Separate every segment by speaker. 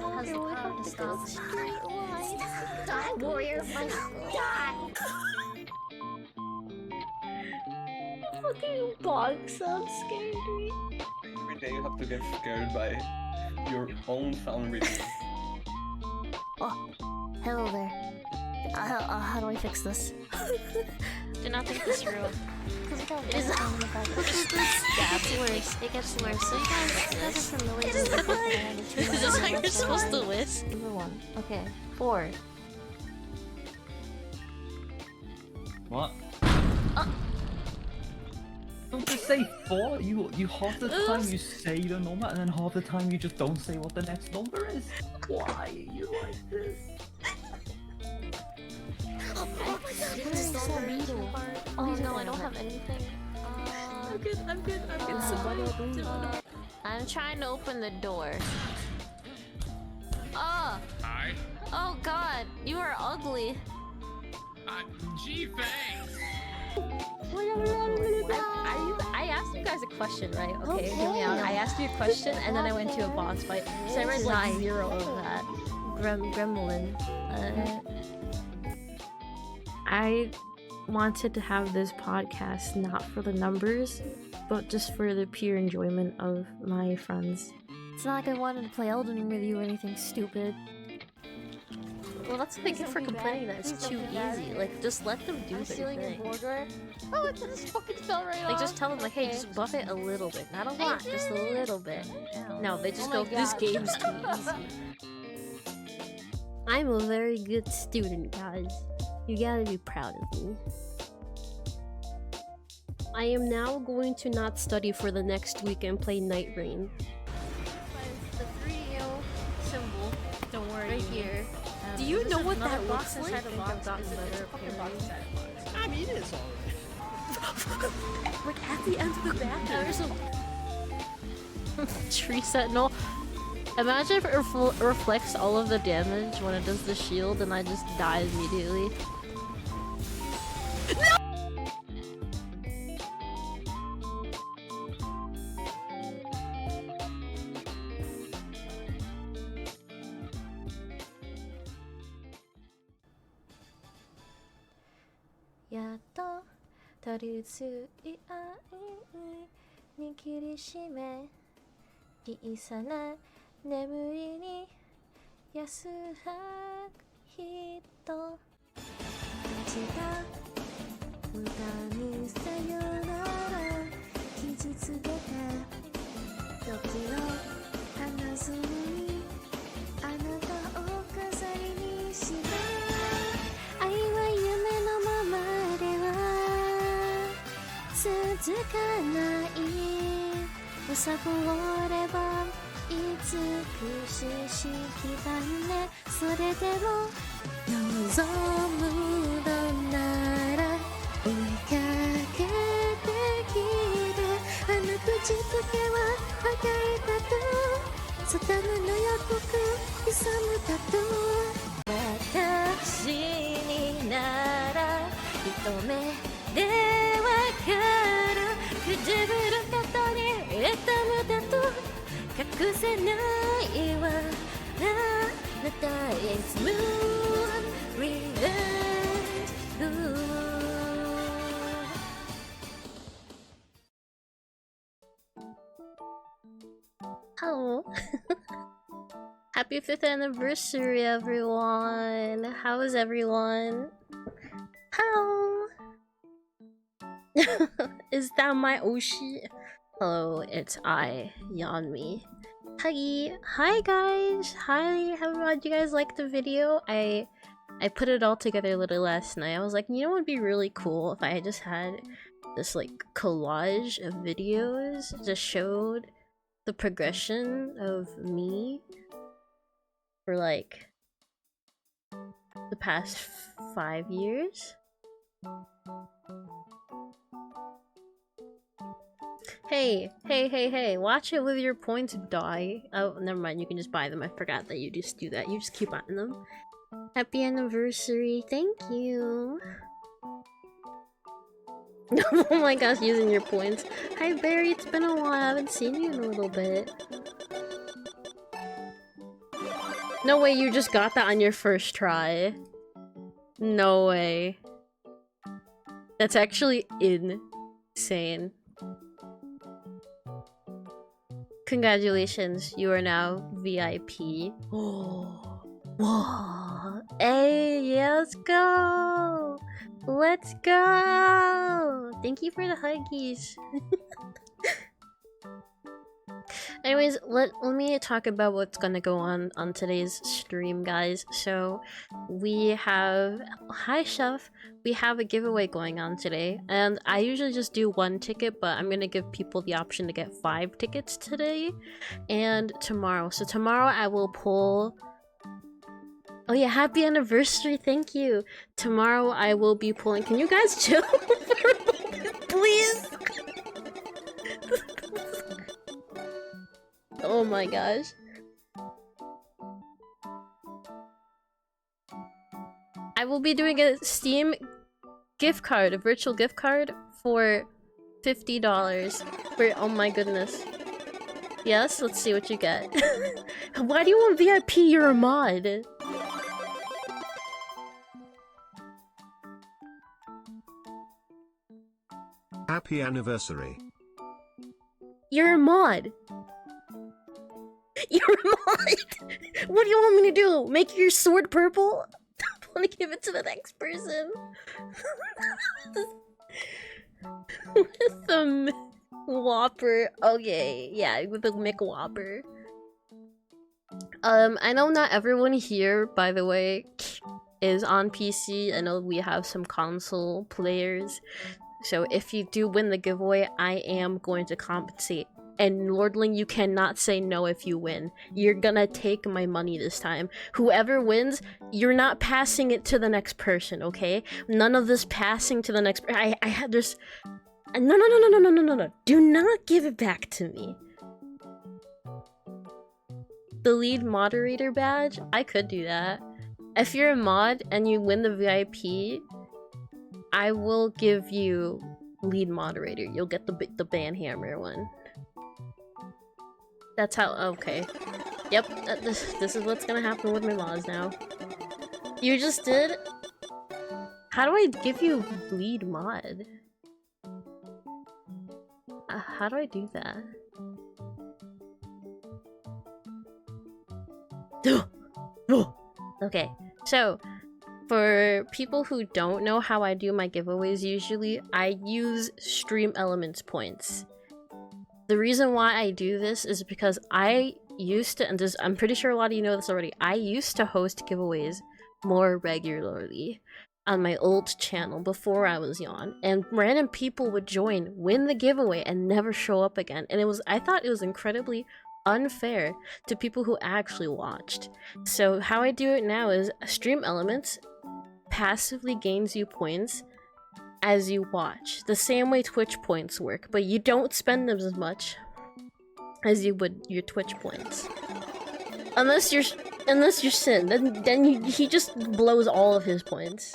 Speaker 1: has the power to stop
Speaker 2: Die, warriors! Die!
Speaker 3: Fucking box sounds scary.
Speaker 4: Every day you have to get scared by your own sound reading.
Speaker 2: Oh, hello there. How do I fix this?
Speaker 1: Do not think this through.
Speaker 2: It is
Speaker 1: That's worse. It gets worse. So you guys are familiar with the
Speaker 2: Is
Speaker 1: Is this how you're supposed to whisk?
Speaker 2: Number 1. Okay. 4.
Speaker 5: What? Don't just say 4. You half the time you say the number, and then half the time you just don't say what the next number is. Why are you like this?
Speaker 1: Oh no, I don't have anything.
Speaker 3: I'm good.
Speaker 1: I'm trying to open the door. Oh!
Speaker 6: Hi.
Speaker 1: Oh god, you are ugly.
Speaker 6: Gee, thanks.
Speaker 3: I asked you guys a question, right? Okay, hear me out. I asked you a question and then I went to a boss fight. So I read like 0 of that.
Speaker 2: Gremlin.
Speaker 7: I wanted to have this podcast not for the numbers, but just for the pure enjoyment of my friends.
Speaker 2: It's not like I wanted to play Elden Ring with you or anything stupid.
Speaker 3: Well, that's what they get for complaining that it's too easy. Like, just let them do their thing.
Speaker 2: Oh, it just fucking fell right
Speaker 3: Like, just tell them, like, hey, just buff it a little bit. Not a lot, just a little bit. No, they just go, this game's too easy.
Speaker 7: I'm a very good student, guys. You gotta be proud of me. I am now going to not study for the next week and play Night Rain.
Speaker 1: The 3U symbol. Don't worry.
Speaker 3: Right here.
Speaker 7: Do you know what that
Speaker 3: box
Speaker 7: looks
Speaker 3: inside
Speaker 7: like?
Speaker 3: a box?
Speaker 8: I mean, it is alright.
Speaker 7: Like at the end of the bathroom.
Speaker 3: There's a tree sentinel. Imagine if it reflects all of the damage when it does the shield and I just die immediately.
Speaker 2: Yato tarutsui ai ni kirishime Isana nemuri ni yasuhaku hito Ichida muda ni sayonara kijitsugeta Yoki o hanazu ni anata o kazari ni shita Ai wa yume no mama de wa tsuzukanai うさぼれば美ししきたねそれでも望むのなら追いかけてきてあの口づけは赤いタトゥー定めの予告勇むタトゥー私になら一目でわかるくじぶることに痛むだと隠せないわあなた It's moon revenge
Speaker 7: Hello. Happy 5th anniversary, everyone. How is everyone? How? Is that my Oshi? Hello, it's I, Yanmi. Hi guys! Hi, did you guys like the video? I put it all together a little last night. I was like, you know what would be really cool if I just had this like collage of videos that showed the progression of me for like the past 5 years. Hey, watch it with your points die. Oh, never mind, you can just buy them. I forgot that you just do that. You just keep buying them. Happy anniversary, thank you. Oh my gosh, using your points. Hi Barry, it's been a while, I haven't seen you in a little bit. No way you just got that on your first try. No way. That's actually insane. Congratulations, you are now VIP. Oh, whoa. Hey, yeah, let's go! Let's go! Thank you for the huggies. Anyways, let me talk about what's gonna go on today's stream, guys. So, we have... Hi, Chef! We have a giveaway going on today, and I usually just do 1 ticket, but I'm gonna give people the option to get 5 tickets today and tomorrow. So tomorrow I will pull... Oh yeah, happy anniversary, thank you! Tomorrow I will be pulling... Can you guys chill for a moment, please? Oh my gosh. I will be doing a Steam gift card, a virtual gift card for $50. Oh my goodness. Yes, let's see what you get. Why do you want VIP? You're a mod.
Speaker 9: Happy anniversary.
Speaker 7: You're a mod. You're a mod! What do you want me to do? Make your sword purple? I want to give it to the next person. With the Whopper. Okay, yeah, with the McWhopper. I know not everyone here, by the way, is on PC. I know we have some console players. So if you do win the giveaway, I am going to compensate. And Lordling, you cannot say no if you win. You're gonna take my money this time. Whoever wins, you're not passing it to the next person, okay? None of this passing to the next. I had this. No. Do not give it back to me. The lead moderator badge? I could do that. If you're a mod and you win the VIP, I will give you lead moderator. You'll get the banhammer one. That's how. Okay. Yep. This is what's gonna happen with my mods now. You just did. How do I give you lead mod? How do I do that? Okay. So, for people who don't know how I do my giveaways, usually I use Stream Elements points. The reason why I do this is because I used to, and this, I'm pretty sure a lot of you know this already, I used to host giveaways more regularly on my old channel before I was Yon, and random people would join, win the giveaway, and never show up again. And I thought it was incredibly unfair to people who actually watched. So how I do it now is Stream Elements passively gains you points as you watch, the same way Twitch points work, but you don't spend them as much as you would your Twitch points. Unless you're Sin, then he just blows all of his points.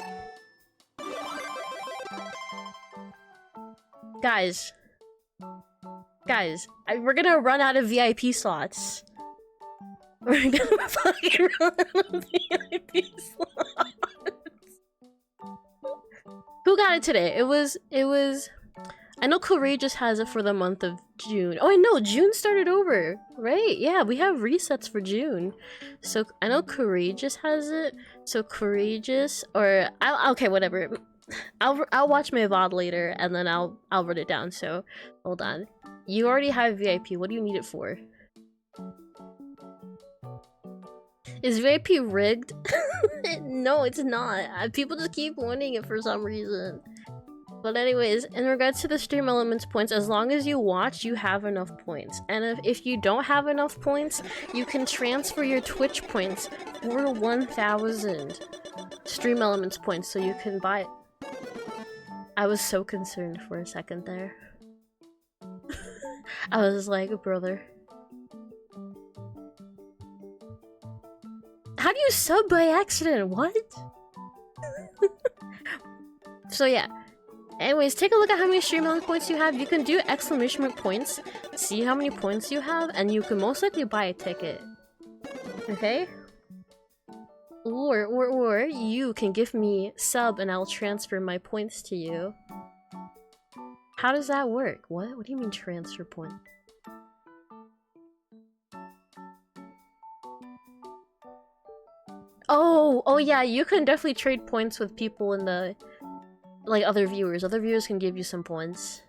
Speaker 7: Guys, we're gonna run out of VIP slots. We're gonna fucking run out of VIP slots. Who got it today? It was. I know Courageous has it for the month of June. Oh, I know June started over, right? Yeah, we have resets for June. So I know Courageous has it. So Courageous, or okay, whatever. I'll watch my VOD later and then I'll write it down. So hold on. You already have VIP. What do you need it for? Is VIP rigged? No, it's not. People just keep winning it for some reason. But anyways, in regards to the Stream Elements points, as long as you watch, you have enough points. And if you don't have enough points, you can transfer your Twitch points for 1,000 Stream Elements points so you can buy it. I was so concerned for a second there. I was like, brother. How do you sub by accident? What? So yeah. Anyways, take a look at how many Stream Element points you have. You can do exclamation mark points, see how many points you have, and you can most likely buy a ticket. Okay? Or you can give me sub and I'll transfer my points to you. How does that work? What? What do you mean transfer point? Oh yeah, you can definitely trade points with people in the like other viewers. Other viewers can give you some points.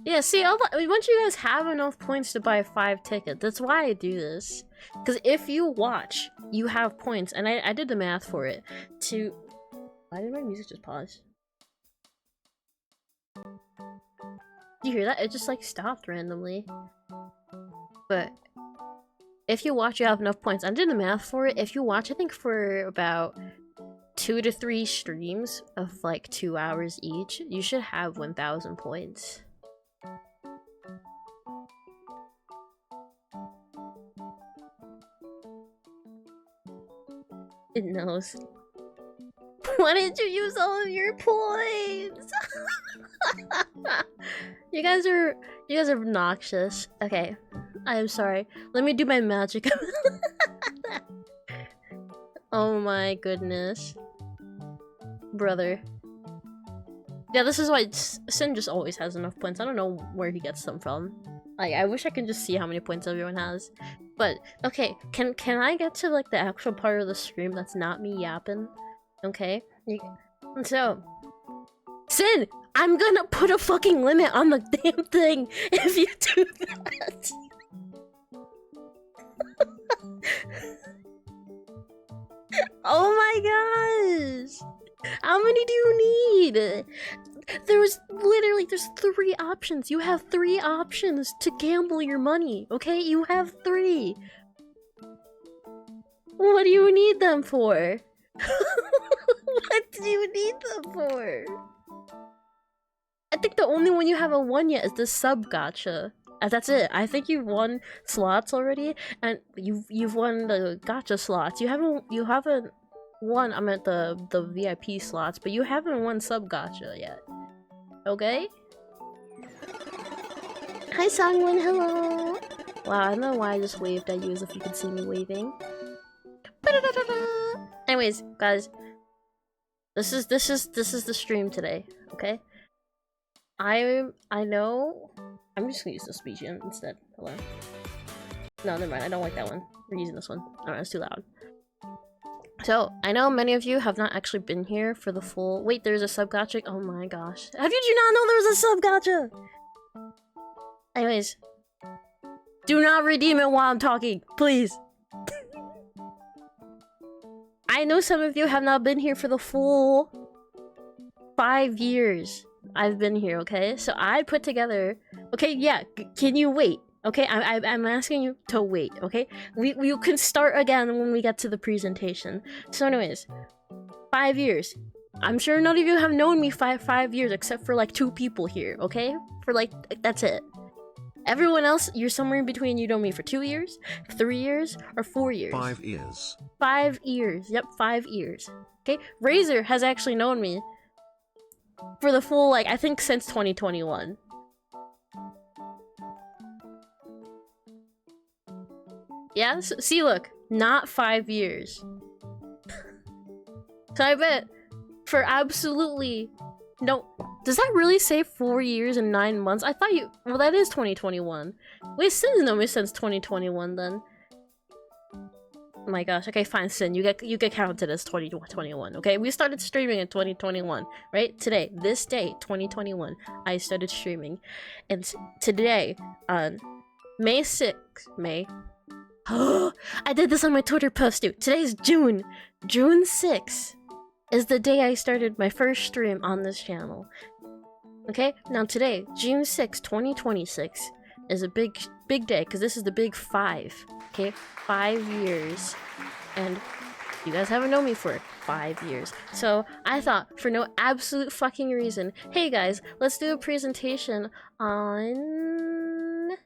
Speaker 7: Yeah, see, once you guys have enough points to buy 5 tickets, that's why I do this. Because if you watch, you have points, and I did the math for it. Why did my music just pause? Do you hear that? It just like stopped randomly. But if you watch, you have enough points. I did the math for it. If you watch, I think for about 2 to 3 streams of like 2 hours each, you should have 1,000 points. It knows. Why didn't you use all of your points? You guys are obnoxious. Okay, I am sorry. Let me do my magic. Oh my goodness, brother. Yeah, this is why Sin just always has enough points. I don't know where he gets them from. Like, I wish I could just see how many points everyone has. But okay, can I get to like the actual part of the stream that's not me yapping? Okay. So, Sin, I'm gonna put a fucking limit on the damn thing if you do that. Oh my gosh! How many do you need? There's 3 options. You have 3 options to gamble your money, okay? You have 3. What do you need them for? What do you need them for? I think the only one you haven't won yet is the sub gacha. That's it. I think you've won slots already, and you've won the gacha slots. You haven't won. I meant the VIP slots, but you haven't won sub gacha yet. Okay. Hi Sangwon, hello. Wow, I don't know why I just waved at you as if you could see me waving. Anyways, guys, this is the stream today. Okay. I know. I'm just gonna use the speech instead. Hello. No, never mind. I don't like that one. We're using this one. Alright, it's too loud. So, I know many of you have not actually been here for the full— Wait, there's a sub gacha? Oh my gosh. How did you not know there was a sub gacha? Anyways. Do not redeem it while I'm talking, please. I know some of you have not been here for the full 5 years. I've been here, okay? So I put together— Okay, yeah, can you wait? Okay, I'm asking you to wait, okay? We can start again when we get to the presentation. So anyways, 5 years. I'm sure none of you have known me five years except for like 2 people here, okay? For like, that's it. Everyone else, you're somewhere in between. You know me for 2 years, 3 years, or 4 years.
Speaker 9: 5 years.
Speaker 7: 5 years. Yep, 5 years. Okay? Razor has actually known me for the full, like, I think since 2021. Yeah? So, see, look. Not 5 years. So I bet for absolutely— No. Does that really say 4 years and 9 months? I thought you— Well, that is 2021. Wait, Sin's known me since 2021 then. Oh my gosh. Okay, fine, Sin. You get counted as 2021, okay? We started streaming in 2021, right? Today, this day, 2021, I started streaming. And today, on May 6th, I did this on my Twitter post, dude. Today's June 6th is the day I started my first stream on this channel. Okay? Now today, June 6, 2026, is a big day, because this is the big 5. Okay? 5 years. And you guys haven't known me for 5 years. So I thought, for no absolute fucking reason, hey guys, let's do a presentation on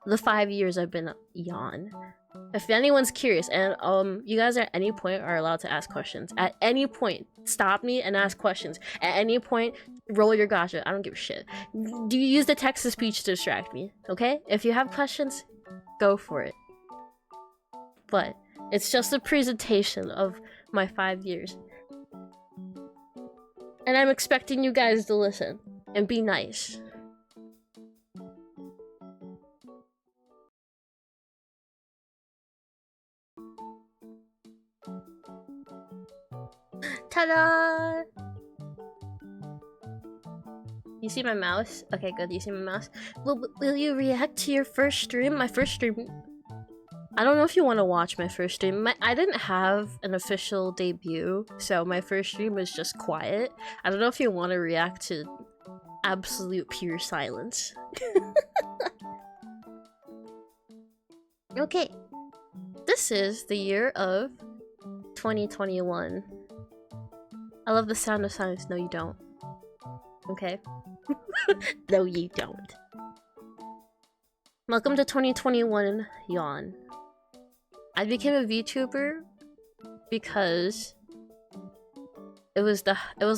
Speaker 7: the 5 years I've been Yon. If anyone's curious, and you guys at any point are allowed to ask questions. At any point, stop me and ask questions. At any point, roll your gacha. I don't give a shit. Do you use the text-to-speech to distract me? Okay? If you have questions, go for it. but it's just a presentation of my 5 years. And I'm expecting you guys to listen and be nice. Ta-da! You see my mouse? Okay, good. You see my mouse? Will you react to your first stream? My first stream... I don't know if you want to watch my first stream. I didn't have an official debut, so my first stream was just quiet. I don't know if you want to react to absolute pure silence. Okay. This is the year of 2021. I love the sound of silence. No, you don't. Okay. No, you don't. Welcome to 2021 Yawn. I became a VTuber because it was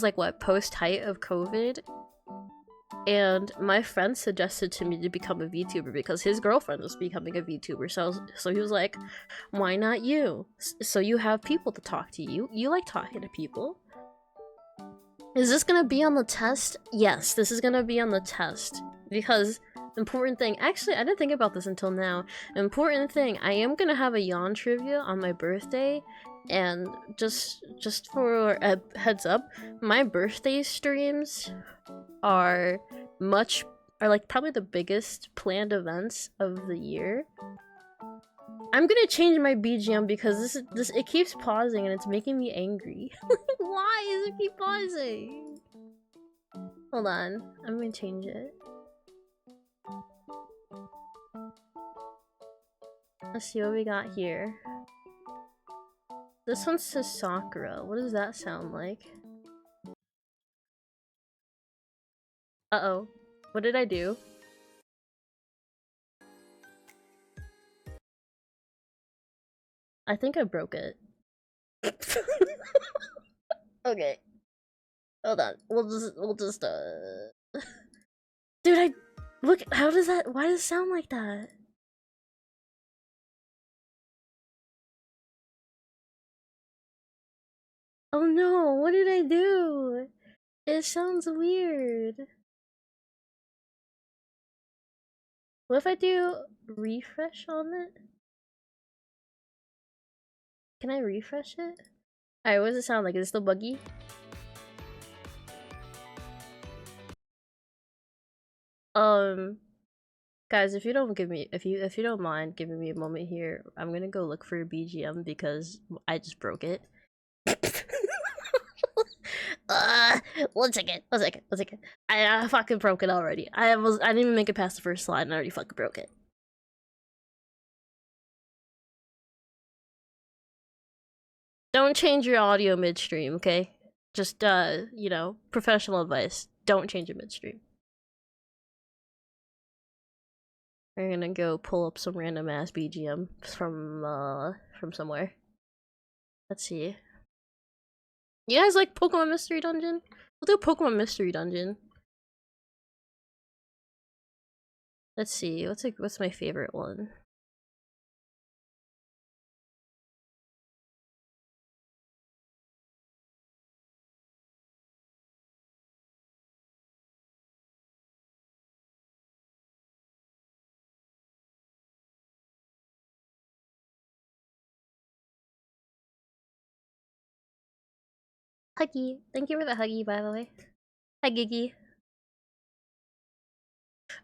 Speaker 7: like what, post height of COVID, and my friend suggested to me to become a VTuber because his girlfriend was becoming a VTuber. So he was like, "Why not you? So you have people to talk to. You like talking to people." Is this gonna be on the test? Yes, this is gonna be on the test. Because, important thing, actually I didn't think about this until now. Important thing, I am gonna have a yawn trivia on my birthday. And just for a heads up, my birthday streams are like probably the biggest planned events of the year. I'm gonna change my BGM because it keeps pausing and it's making me angry. Why does it keep pausing? Hold on, I'm gonna change it. Let's see what we got here. This one says Sakura. What does that sound like? Uh-oh. What did I do? I think I broke it. Okay. Hold on. We'll just Dude, look, why does it sound like that? Oh no, what did I do? It sounds weird. What if I do refresh on it? Can I refresh it? Alright, what does it sound like? Is it still buggy? Guys, if you don't mind giving me a moment here, I'm gonna go look for a BGM because I just broke it. One second. I fucking broke it already. I didn't even make it past the first slide and I already fucking broke it. Don't change your audio midstream, okay? Just, you know, professional advice. Don't change it midstream. We're gonna go pull up some random ass BGM from somewhere. Let's see. You guys like Pokemon Mystery Dungeon? We'll do Pokemon Mystery Dungeon. Let's see. What's my favorite one? Huggy. Thank you for the Huggy, by the way. Hi, Giggy.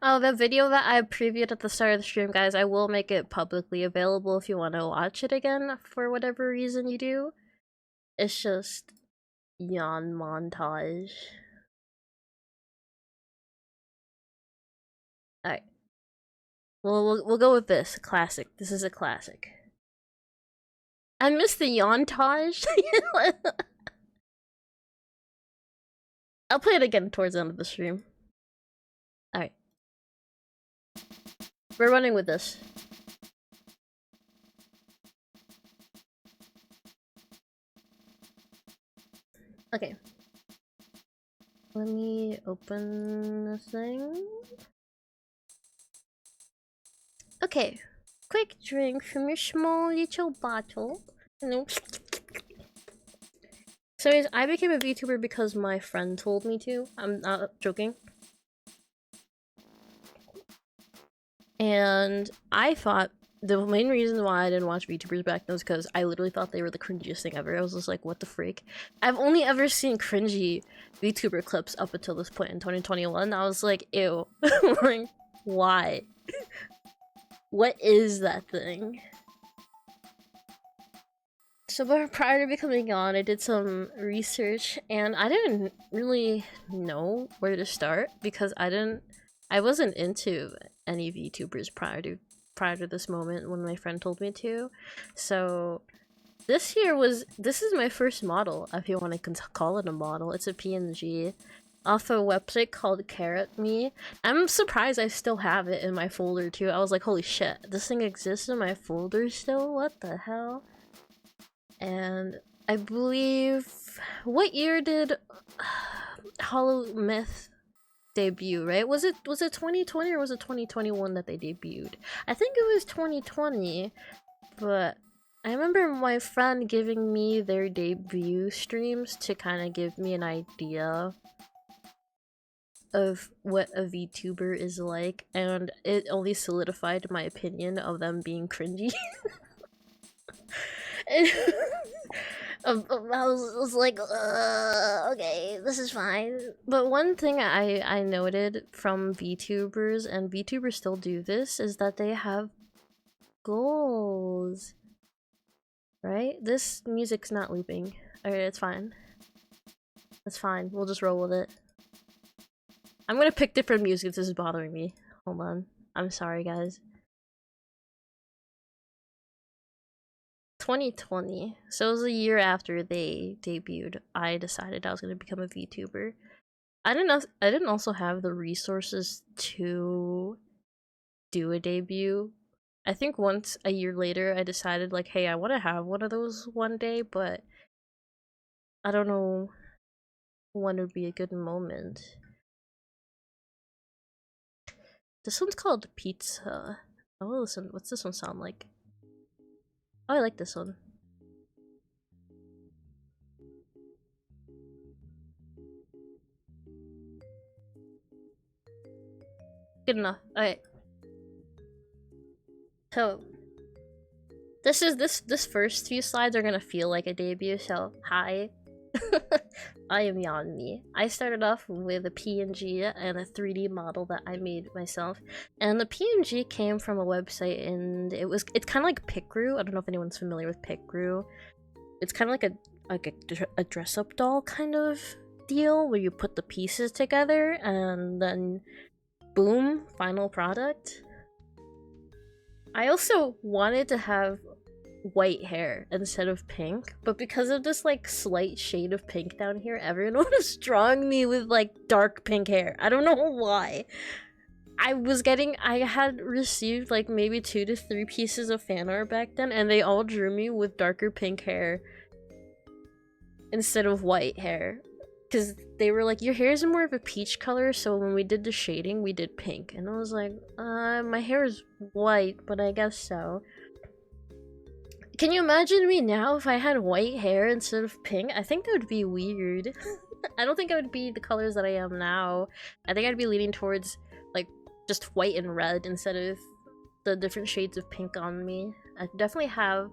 Speaker 7: Oh, the video that I previewed at the start of the stream, guys, I will make it publicly available if you want to watch it again, for whatever reason you do. It's just... yawn montage. Alright. We'll go with this. Classic. This is a classic. I missed the yawn-tage. I'll play it again towards the end of the stream. Alright. We're running with this. Okay. Let me open this thing. Okay. quick drink from your small little bottle. You know. So I became a VTuber because my friend told me to. I'm not joking. And I thought the main reason why I didn't watch VTubers back then was because I literally thought they were the cringiest thing ever. I was just like, what the freak? I've only ever seen cringy VTuber clips up until this point in 2021. I was like, ew. Like, why? What is that thing? So prior to becoming on, I did some research and I didn't really know where to start because I wasn't into any VTubers prior to this moment when my friend told me to. So this is my first model, if you want to call it a model. It's a PNG off a website called Carrot Me. I'm surprised I still have it in my folder too. I was like, holy shit, this thing exists in my folder still? What the hell? And I believe, what year did Hollow Myth debut, right? Was it 2020 or was it 2021 that they debuted? I think it was 2020, but I remember my friend giving me their debut streams to kind of give me an idea of what a VTuber is like, and it only solidified my opinion of them being cringy. I was like, okay, this is fine. But one thing I noted from VTubers, and VTubers still do this, is that they have goals. Right? This music's not looping. Alright, it's fine. It's fine. We'll just roll with it. I'm gonna pick different music if this is bothering me. Hold on. I'm sorry, guys. 2020. So it was a year after they debuted. I decided I was gonna become a VTuber. I didn't also have the resources to do a debut. I think once a year later I decided like, hey, I want to have one of those one day, but I don't know when would be a good moment. This one's called Pizza. Oh, listen, what's this one sound like? Oh, I like this one. Good enough. Alright. So this first few slides are gonna feel like a debut, so hi. I am Yanmi. I started off with a PNG and a 3D model that I made myself. And the PNG came from a website, and it's kind of like Picrew. I don't know if anyone's familiar with Picrew. It's kind of like a dress-up doll kind of deal where you put the pieces together and then boom, final product. I also wanted to have white hair instead of pink, but because of this like slight shade of pink down here, everyone was drawing me with like dark pink hair. I don't know why. I had received like maybe 2 to 3 pieces of fan art back then, and they all drew me with darker pink hair instead of white hair. Because they were like, your hair is more of a peach color, so when we did the shading, we did pink. And I was like, my hair is white, but I guess so. Can you imagine me now if I had white hair instead of pink? I think that would be weird. I don't think I would be the colors that I am now. I think I'd be leaning towards, like, just white and red instead of the different shades of pink on me. I definitely have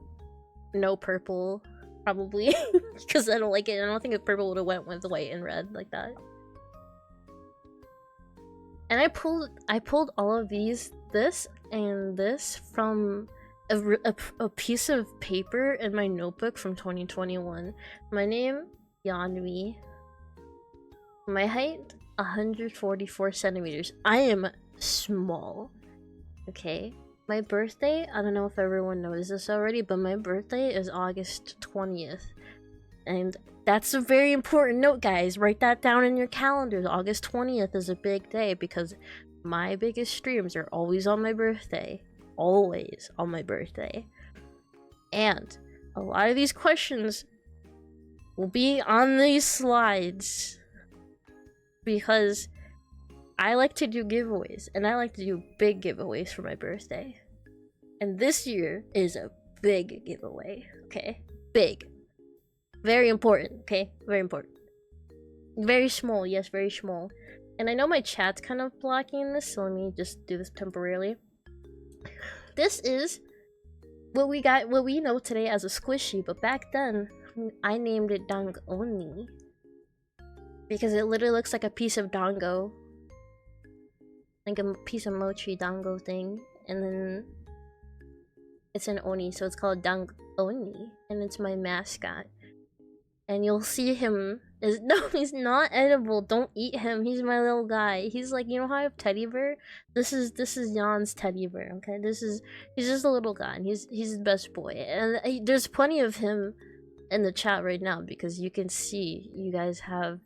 Speaker 7: no purple, probably, because I don't like it. I don't think purple would have went with white and red like that. And I pulled all of this and this from a piece of paper in my notebook from 2021. My name, Yanmi. My height, 144 centimeters. I am small. Okay. My birthday, I don't know if everyone knows this already, but my birthday is August 20th. And that's a very important note, guys. Write that down in your calendars. August 20th is a big day because my biggest streams are always on my birthday. Always on my birthday. And a lot of these questions will be on these slides because I like to do giveaways, and I like to do big giveaways for my birthday. And this year is a big giveaway, okay? Big. Very important, okay? Very important. Very small, yes, very small. And I know my chat's kind of blocking this, so let me just do this temporarily. This is what we know today as a squishy, but back then I named it Dangoni because it literally looks like a piece of dango, like a piece of mochi dango thing, and then it's an oni, so it's called Dangoni, and it's my mascot. And you'll see him is no, he's not edible. Don't eat him. He's my little guy. He's like, you know how I have teddy bear? This is Jan's teddy bear. Okay, he's just a little guy. And he's his best boy. And there's plenty of him in the chat right now because you can see you guys have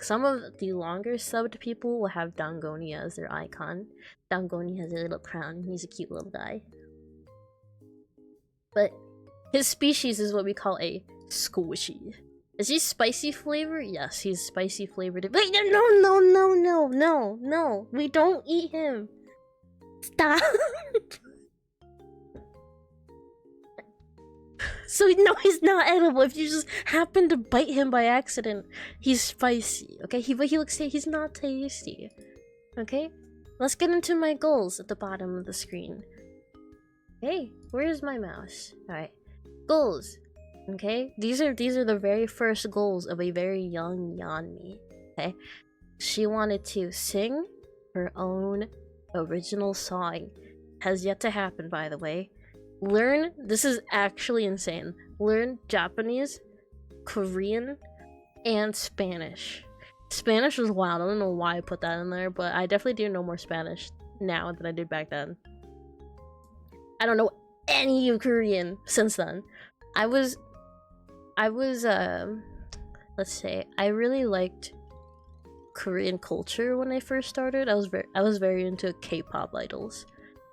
Speaker 7: some of the longer subbed people will have Dangoni as their icon. Dangoni has a little crown. He's a cute little guy. But his species is what we call a squishy. Is he spicy flavor? Yes, he's spicy flavored. Wait, no. We don't eat him. Stop. So no, he's not edible. If you just happen to bite him by accident, he's spicy. Okay, he's not tasty. Okay, let's get into my goals at the bottom of the screen. Hey, where's my mouse? All right, goals. Okay, these are the very first goals of a very young Yanmi. Okay, she wanted to sing her own original song. Has yet to happen, by the way. Learn, this is actually insane. Learn Japanese, Korean, and Spanish. Spanish was wild. I don't know why I put that in there, but I definitely do know more Spanish now than I did back then. I don't know any of Korean since then. I was let's say I really liked Korean culture when I first started. I was very into K-pop idols,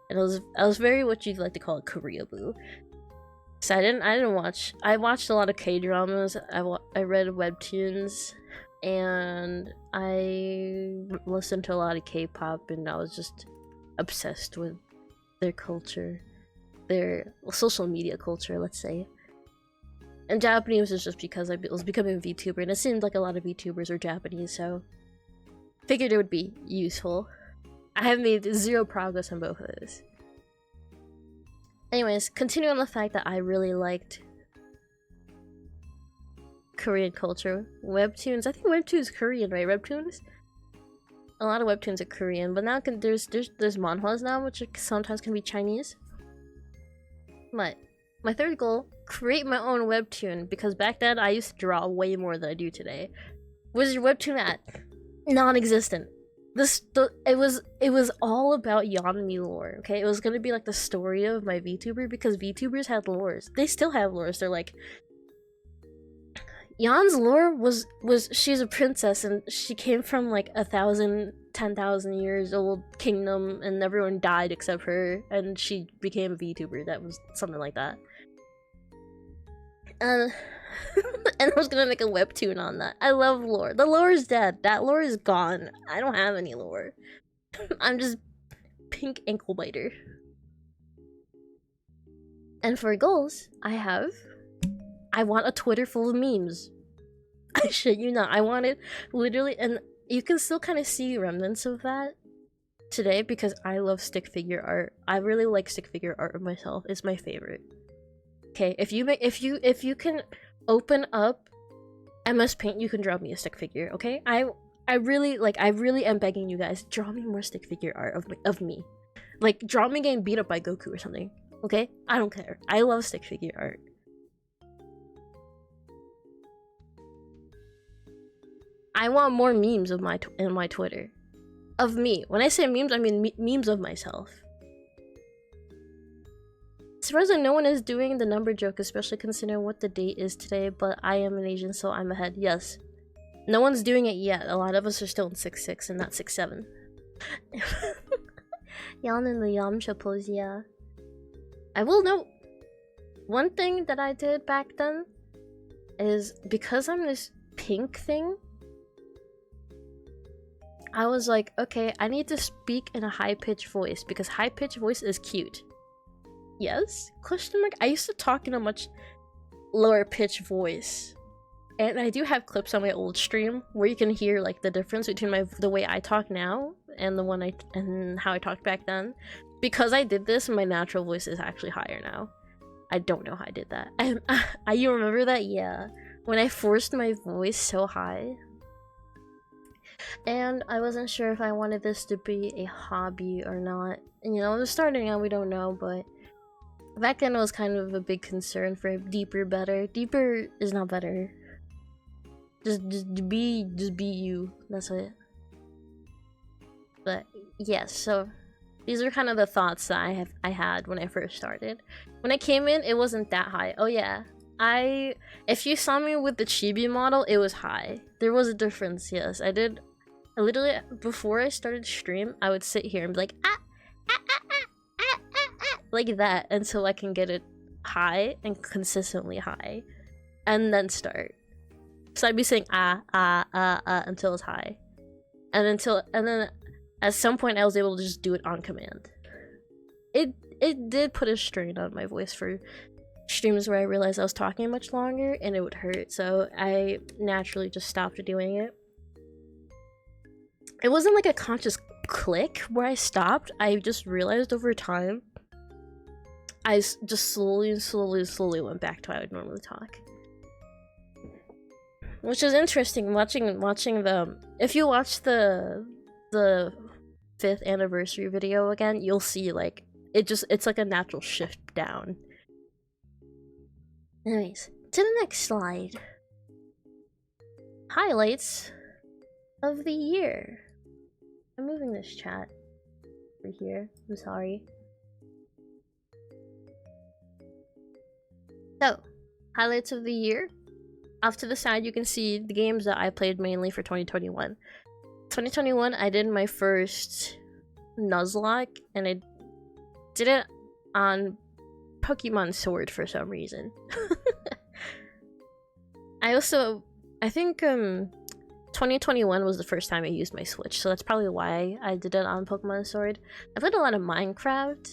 Speaker 7: and I was very what you'd like to call a Koreaboo. So I watched a lot of K-dramas. I read webtoons, and I listened to a lot of K-pop, and I was just obsessed with their culture, their social media culture, let's say. And Japanese was just because I was becoming a VTuber, and it seemed like a lot of VTubers are Japanese, so figured it would be useful. I have made zero progress on both of those. Anyways, continue on the fact that I really liked Korean culture. Webtoons, I think Webtoons is Korean, right? Webtoons? A lot of Webtoons are Korean, but now there's manhwas now, which sometimes can be Chinese. But my third goal, create my own webtoon, because back then I used to draw way more than I do today. Where's your webtoon at? Non-existent. It was all about Yanmi lore, okay? It was gonna be like the story of my VTuber, because VTubers had lores. They still have lores. They're like, Yan's lore was she's a princess and she came from like 10,000 years old kingdom and everyone died except her, and she became a VTuber. That was something like that. And I was gonna make a webtoon on that. I love lore. The lore is dead. That lore is gone. I don't have any lore. I'm just pink ankle biter. And for goals, I want a Twitter full of memes. I shit you not. I want it literally, and you can still kind of see remnants of that today because I love stick figure art. I really like stick figure art of myself. It's my favorite. Okay, if you can open up MS Paint, you can draw me a stick figure. Okay, I really am begging you guys, draw me more stick figure art of me. Like, draw me getting beat up by Goku or something. Okay, I don't care. I love stick figure art. I want more memes of in my Twitter. Of me. When I say memes, I mean memes of myself. Surprised that no one is doing the number joke, especially considering what the date is today, but I am an Asian, so I'm ahead. Yes. No one's doing it yet. A lot of us are still in 6'6" and not 6'7". Yan in the Yamcha pose, yeah. I will note, one thing that I did back then is, because I'm this pink thing, I was like, okay, I need to speak in a high-pitched voice, because high-pitched voice is cute. Yes? Question mark? I used to talk in a much lower pitch voice. And I do have clips on my old stream where you can hear like the difference between the way I talk now and and how I talked back then. Because I did this, my natural voice is actually higher now. I don't know how I did that. You remember that? Yeah. When I forced my voice so high. And I wasn't sure if I wanted this to be a hobby or not. And you know, starting out, we don't know, but back then it was kind of a big concern for deeper better. Deeper is not better. Just be you. That's it. But yes, so these are kind of the thoughts that I had when I first started. When I came in, it wasn't that high. Oh yeah. If you saw me with the chibi model, it was high. There was a difference, yes. I literally, before I started stream, I would sit here and be like, like that until I can get it high and consistently high. And then start. So I'd be saying until it's high. And then at some point I was able to just do it on command. It did put a strain on my voice for streams where I realized I was talking much longer and it would hurt, so I naturally just stopped doing it. It wasn't like a conscious click where I stopped. I just realized over time I just slowly went back to how I would normally talk. Which is interesting, watching the... If you watch the 5th anniversary video again, you'll see, like, it's like a natural shift down. Anyways, to the next slide. Highlights of the year. I'm moving this chat over here. I'm sorry. So, highlights of the year. Off to the side, you can see the games that I played mainly for 2021. 2021, I did my first Nuzlocke, and I did it on Pokemon Sword for some reason. I think 2021 was the first time I used my Switch, so that's probably why I did it on Pokemon Sword. I played a lot of Minecraft.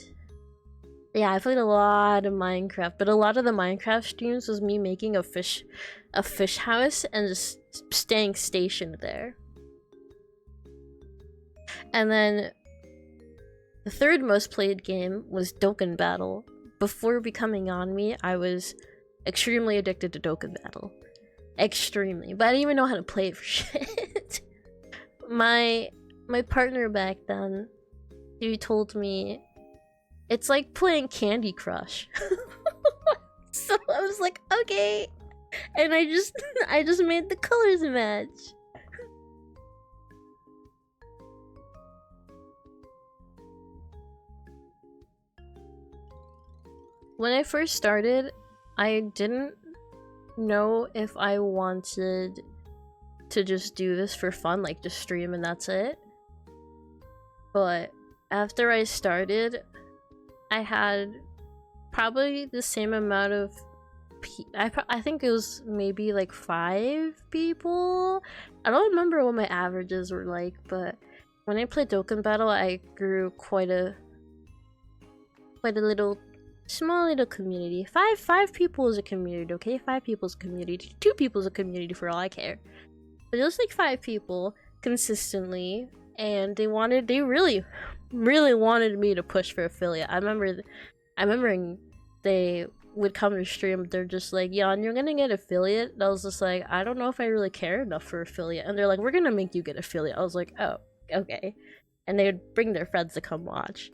Speaker 7: Yeah, I played a lot of Minecraft, but a lot of the Minecraft streams was me making a fish house and just staying stationed there. And then the third most played game was Dokkan Battle. Before becoming on me, I was extremely addicted to Dokkan Battle. Extremely. But I didn't even know how to play it for shit. My partner back then, he told me, it's like playing Candy Crush. So I was like, okay. And I just made the colors match. When I first started, I didn't know if I wanted to just do this for fun, like just stream and that's it. But after I started, I had probably the same amount of I think it was maybe like 5 people. I don't remember what my averages were like, but when I played Dokkan Battle, I grew quite a small little community. Five people is a community, okay? 5 people is a community. 2 people is a community for all I care. But it was like 5 people consistently, and they really wanted me to push for affiliate. I remember they would come to stream, they're just like, Yon, you're gonna get affiliate. And I was just like, I don't know if I really care enough for affiliate. And they're like, we're gonna make you get affiliate. I was like, oh, okay. And they would bring their friends to come watch.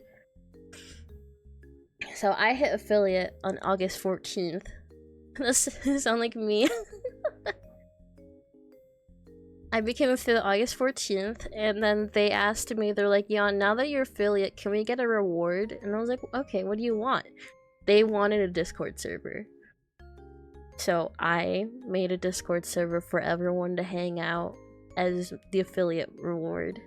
Speaker 7: So I hit affiliate on August 14th. That sound like me. I became affiliate August 14th, and then they asked me, they're like, Yon, now that you're affiliate, can we get a reward? And I was like, okay, what do you want? They wanted a Discord server. So I made a Discord server for everyone to hang out as the affiliate reward.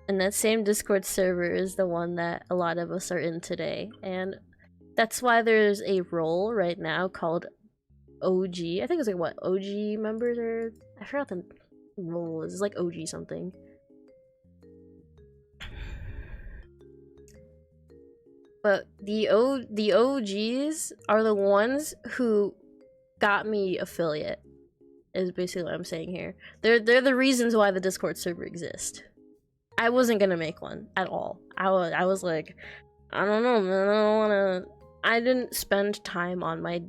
Speaker 7: And that same Discord server is the one that a lot of us are in today. And that's why there's a role right now called OG. I think it's like what, OG members are? I forgot the role is. It's like OG something. But the OGs are the ones who got me affiliate. Is basically what I'm saying here. They're the reasons why the Discord server exists. I wasn't gonna make one at all. I was like, I don't know, man. I don't wanna. I didn't spend time on my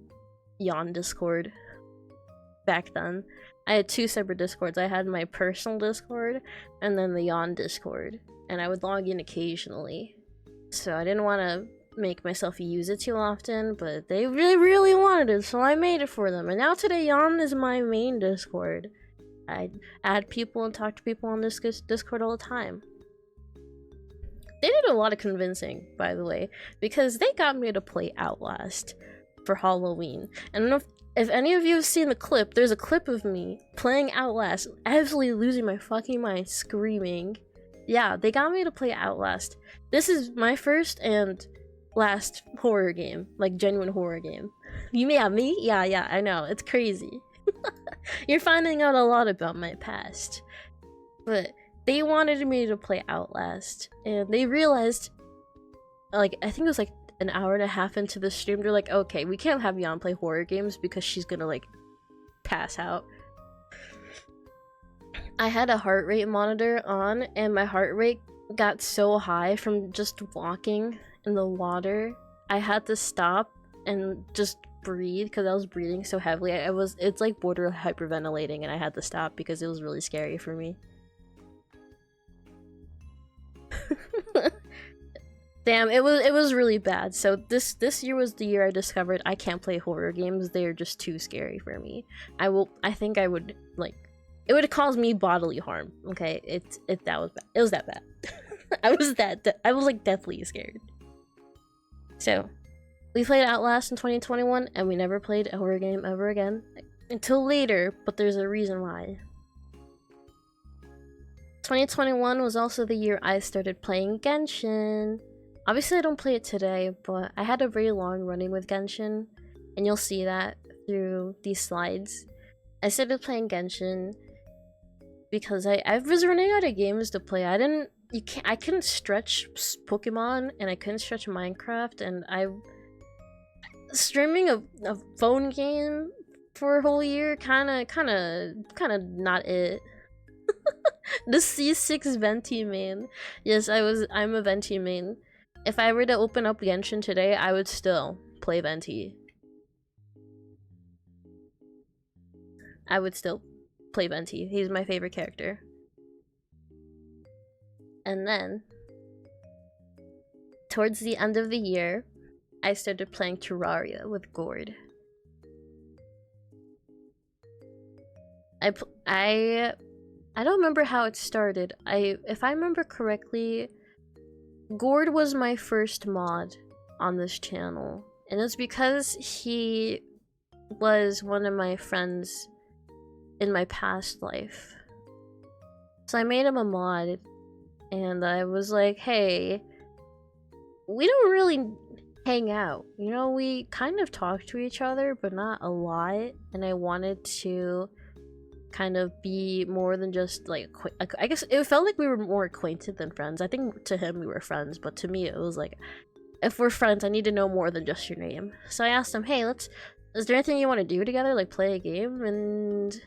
Speaker 7: Yon Discord back then. I had two separate Discords. I had my personal Discord and then the Yon Discord, and I would log in occasionally. So I didn't want to make myself use it too often, but they really wanted it, so I made it for them. And now today, Yon is my main Discord. I add people and talk to people on this Discord all the time. They did a lot of convincing, by the way, because they got me to play Outlast for Halloween. And I don't know if any of you have seen the clip. There's a clip of me playing Outlast, absolutely losing my fucking mind, screaming. Yeah, they got me to play Outlast. This is my first and last horror game, like genuine horror game. Yeah, me? Yeah, I know, it's crazy. You're finding out a lot about my past. But they wanted me to play Outlast, and they realized, like, I think it was like an hour and a half into the stream, they're like, okay, we can't have Yon play horror games because she's gonna, like, pass out. I had a heart rate monitor on, and my heart rate got so high from just walking in the water. I had to stop and just breathe because I was breathing so heavily. It's like border hyperventilating, and I had to stop because it was really scary for me. Damn, it was really bad. So this year was the year I discovered I can't play horror games. They're just too scary for me. I think I would, like, it would cause me bodily harm. Okay, it was that bad. I was like deathly scared. So we played Outlast in 2021, and we never played a horror game ever again until later. But there's a reason why. 2021 was also the year I started playing Genshin. Obviously, I don't play it today, but I had a very long running with Genshin, and you'll see that through these slides. I started playing Genshin because I was running out of games to play. I couldn't stretch Pokemon, and I couldn't stretch Minecraft, and streaming a phone game for a whole year kind of not it. The C6 Venti main. Yes, I'm a Venti main. If I were to open up Genshin today, I would still play Venti. I would still play Venti. He's my favorite character. And then, towards the end of the year, I started playing Terraria with Gord. I don't remember how it started. If I remember correctly, Gord was my first mod on this channel, and it's because he was one of my friends in my past life. So I made him a mod, and I was like, hey, we don't really hang out. You know, we kind of talk to each other, but not a lot, and I wanted to kind of be more than just like, I guess it felt like we were more acquainted than friends. I think to him we were friends, but to me it was like, if we're friends, I need to know more than just your name. So I asked him, hey, is there anything you want to do together, like play a game? And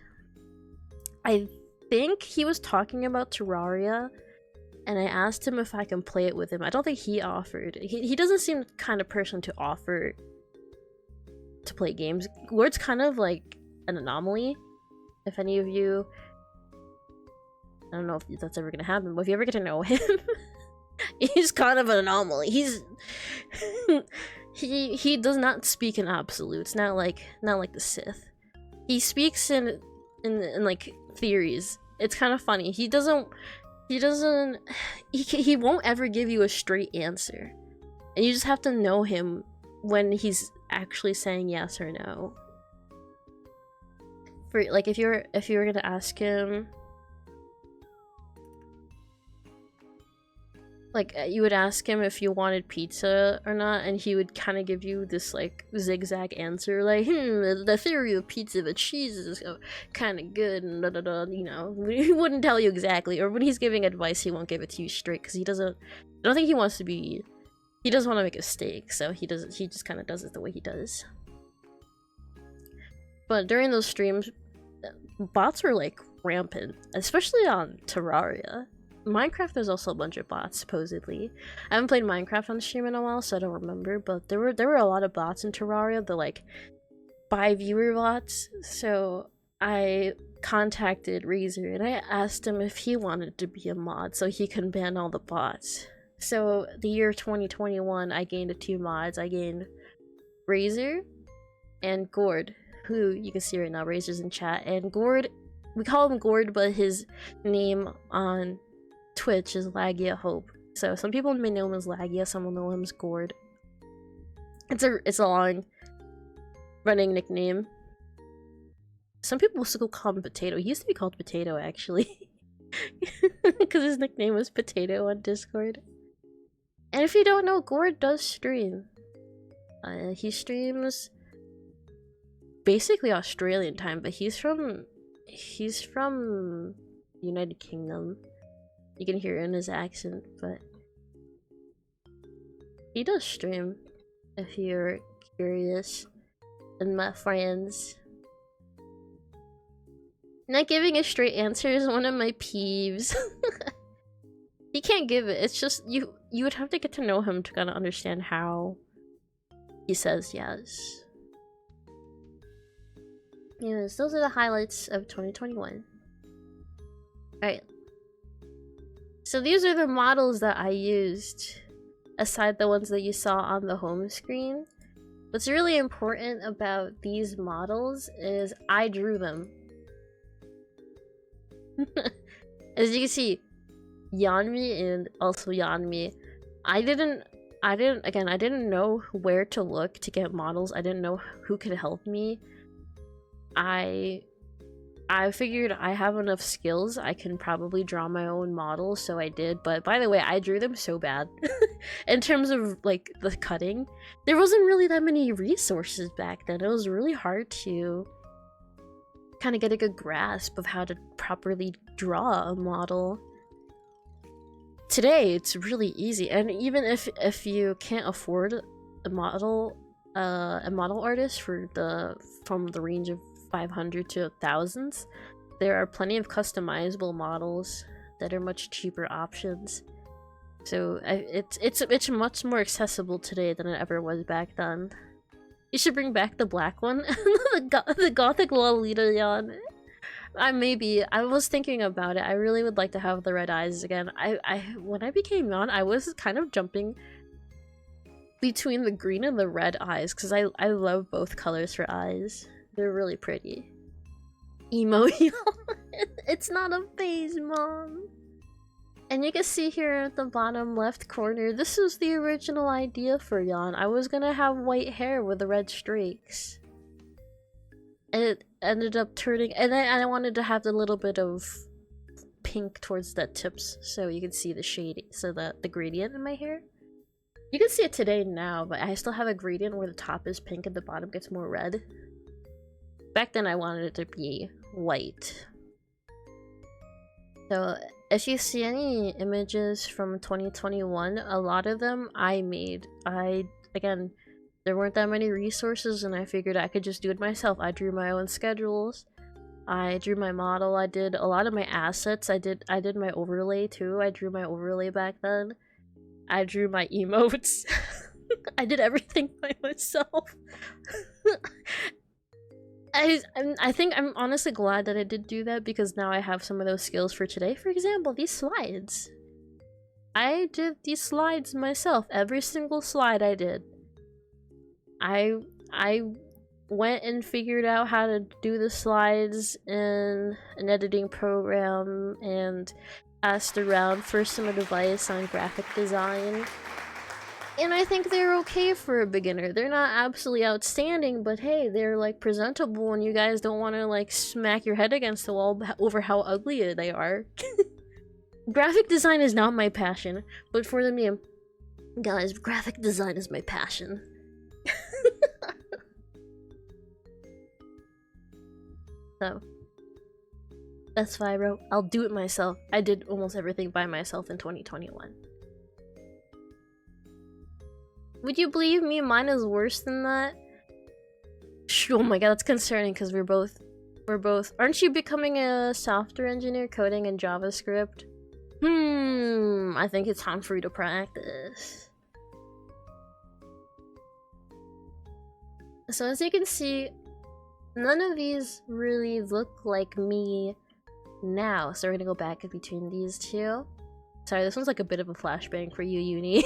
Speaker 7: I think he was talking about Terraria, and I asked him if I can play it with him. I don't think he offered. He doesn't seem the kind of person to offer to play games. Gord's kind of like an anomaly. If any of you, I don't know if that's ever gonna happen, but if you ever get to know him, he's kind of an anomaly. He does not speak in absolutes, not like the Sith. He speaks in like theories. It's kind of funny. He won't ever give you a straight answer, and you just have to know him when he's actually saying yes or no. For like, if you were gonna ask him, like, you would ask him if you wanted pizza or not, and he would kind of give you this like zigzag answer, like, the theory of pizza, the cheese is kind of good, and da da da. You know, he wouldn't tell you exactly, or when he's giving advice, he won't give it to you straight because he doesn't. I don't think he wants to be he doesn't want to make a mistake, so he just kind of does it the way he does. But during those streams, bots were like rampant, especially on Terraria. Minecraft, there's also a bunch of bots, supposedly. I haven't played Minecraft on stream in a while, so I don't remember, but there were a lot of bots in Terraria, the like by viewer bots. So I contacted Razor and I asked him if he wanted to be a mod so he can ban all the bots. So the year 2021, I gained 2 mods. I gained Razor and Gord, who you can see right now. Razor's in chat, and Gord, we call him Gord, but his name on Twitch is Lagia Hope. So some people may know him as Lagia, some will know him as Gord. It's a long running nickname. Some people still call him Potato. He used to be called Potato, actually. Because his nickname was Potato on Discord. And if you don't know, Gord does stream. He streams basically Australian time, but he's from United Kingdom. You can hear it in his accent, but he does stream if you're curious. And my friends, not giving a straight answer is one of my peeves. He can't give it. It's just you would have to get to know him to kind of understand how he says yes. Anyways, those are the highlights of 2021. Alright. So these are the models that I used, aside the ones that you saw on the home screen. What's really important about these models is I drew them. As you can see, Yeonmi and also Yeonmi, I didn't know where to look to get models. I didn't know who could help me. I figured I have enough skills, I can probably draw my own models, so I did. But by the way, I drew them so bad. In terms of like the cutting, there wasn't really that many resources back then. It was really hard to kind of get a good grasp of how to properly draw a model. Today, it's really easy, and even if you can't afford a model artist from the range of 500 to thousands, there are plenty of customizable models that are much cheaper options. So it's much more accessible today than it ever was back then. You should bring back the black one, the gothic Lolita Yon. I was thinking about it. I really would like to have the red eyes again. When I became Yon, I was kind of jumping between the green and the red eyes because I love both colors for eyes. They're really pretty. Emo Yon. It's not a phase, Mom. And you can see here at the bottom left corner, this was the original idea for Yon. I was gonna have white hair with the red streaks. And it ended up turning, and I wanted to have the little bit of pink towards the tips so you can see the shade, so the gradient in my hair. You can see it today now, but I still have a gradient where the top is pink and the bottom gets more red. Back then I wanted it to be white. So if you see any images from 2021, a lot of them I made. Again, there weren't that many resources and I figured I could just do it myself. I drew my own schedules. I drew my model. I did a lot of my assets. I did my overlay too. I drew my overlay back then. I drew my emotes. I did everything by myself. I think I'm honestly glad that I did do that because now I have some of those skills for today. For example, these slides. I did these slides myself. Every single slide I did. I went and figured out how to do the slides in an editing program and asked around for some advice on graphic design. And I think they're okay for a beginner. They're not absolutely outstanding, but hey, they're like presentable and you guys don't want to like smack your head against the wall over how ugly they are. Graphic design is not my passion, but for the meme, guys, graphic design is my passion. So, that's why I wrote, I'll do it myself. I did almost everything by myself in 2021. Would you believe me? Mine is worse than that. Oh my god, that's concerning because we're both. Aren't you becoming a software engineer coding in JavaScript? I think it's time for you to practice. So as you can see, none of these really look like me now. So we're gonna go back in between these two. Sorry, this one's like a bit of a flashbang for you, Uni.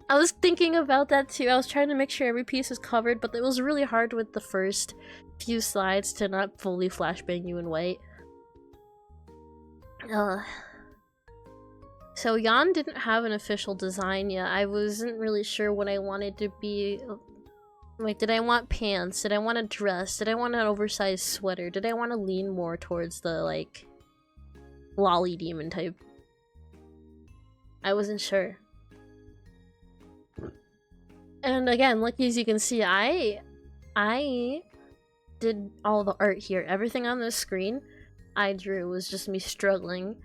Speaker 7: I was thinking about that too. I was trying to make sure every piece is covered, but it was really hard with the first few slides to not fully flashbang you in white. So Yon didn't have an official design yet. I wasn't really sure what I wanted to be. Like, did I want pants? Did I want a dress? Did I want an oversized sweater? Did I want to lean more towards the, like, lolly demon type? I wasn't sure. And again, like as you can see, I did all the art here. Everything on this screen I drew was just me struggling,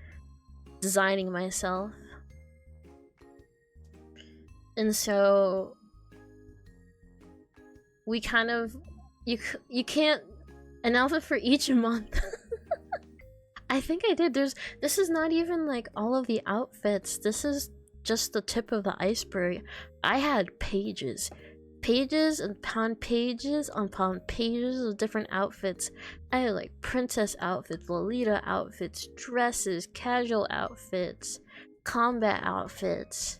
Speaker 7: designing myself. And so we kind of you can't an outfit for each month. I think I did. This is not even like all of the outfits. This is just the tip of the iceberg. I had pages upon pages upon pages of different outfits. I had like princess outfits, Lolita outfits, dresses, casual outfits, combat outfits.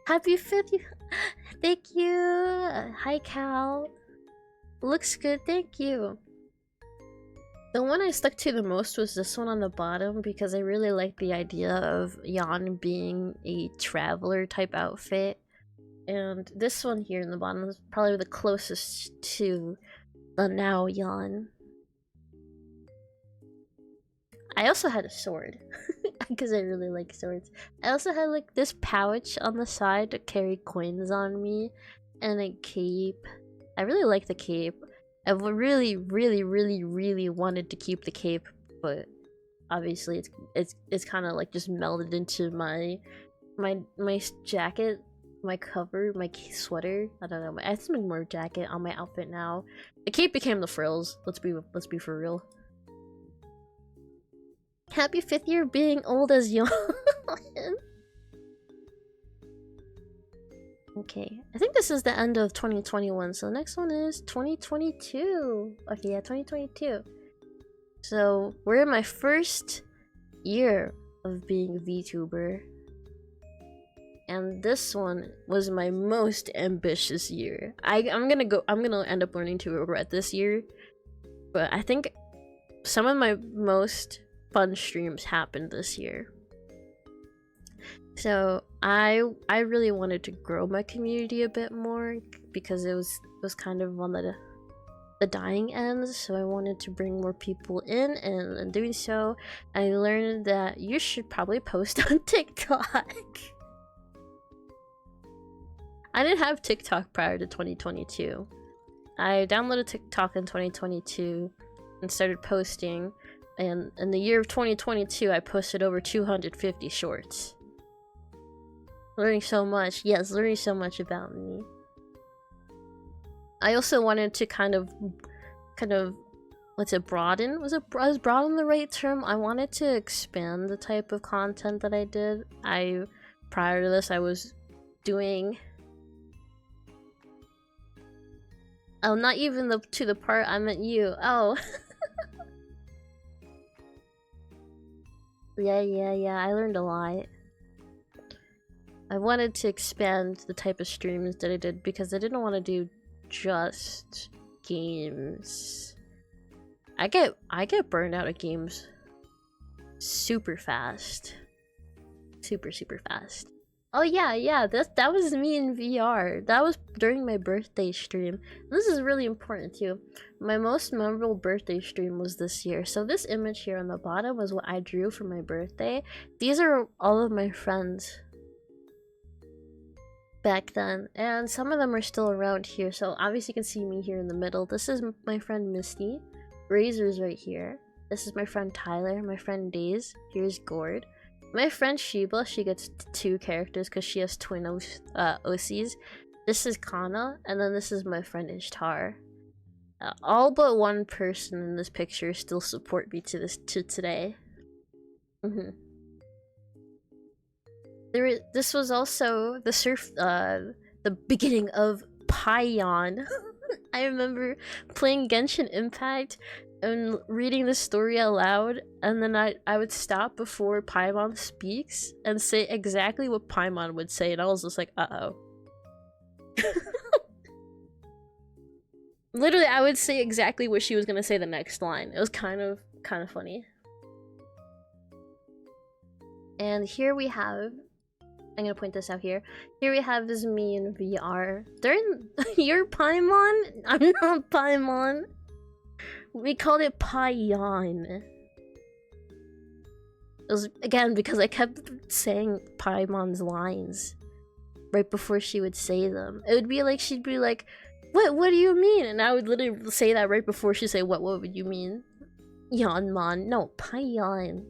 Speaker 7: Happy 5th! Thank you! Hi Cal! Looks good, thank you! The one I stuck to the most was this one on the bottom because I really liked the idea of Yon being a traveler type outfit. And this one here in the bottom is probably the closest to the now Yon. I also had a sword because I really like swords. I also had like this pouch on the side to carry coins on me and a cape. I really like the cape. I really wanted to keep the cape, but obviously it's kind of like just melded into my jacket, my cover, my sweater. I don't know. I have some more jacket on my outfit now. The cape became the frills. Let's be for real. Happy 5th year being old as Yon. Okay, I think this is the end of 2021, so the next one is 2022. Okay, yeah, 2022. So we're in my first year of being a VTuber. And this one was my most ambitious year. I'm gonna end up learning to regret this year. But I think some of my most fun streams happened this year. So I really wanted to grow my community a bit more because it was kind of on the dying end, so I wanted to bring more people in, and in doing so I learned that you should probably post on TikTok. I didn't have TikTok prior to 2022. I downloaded TikTok in 2022 and started posting, and in the year of 2022 I posted over 250 shorts. Learning so much. Yes, learning so much about me. I also wanted to kind of what's it, broaden? Was broaden the right term? I wanted to expand the type of content that I did. Prior to this I was doing not even to the part I meant you. Oh. Yeah, I learned a lot. I wanted to expand the type of streams that I did because I didn't want to do just games. I get burned out of games super fast. Super fast. Oh yeah, that was me in VR. That was during my birthday stream. This is really important too. My most memorable birthday stream was this year. So this image here on the bottom was what I drew for my birthday. These are all of my friends back then, and some of them are still around here. So obviously you can see me here in the middle. This is my friend Misty. Razor's right here. This is my friend Tyler, my friend Days. Here's Gord. My friend Sheba, she gets 2 characters because she has twin OCs.
Speaker 3: This is Kana, and then this is my friend Ishtar. All but one person in this picture still support me to today. This was also the beginning of Paimon. I remember playing Genshin Impact and reading the story aloud, and then I would stop before Paimon speaks and say exactly what Paimon would say, and I was just like, uh-oh. Literally, I would say exactly what she was gonna say the next line. It was kind of funny. And here we have, I'm gonna point this out here. Here we have is me in VR. You're Paimon? I'm not Paimon. We called it Paimon. It was, again, because I kept saying Paimon's lines right before she would say them. It would be like, she'd be like, what do you mean? And I would literally say that right before she'd say, what would you mean? Yanmon. No, Paimon.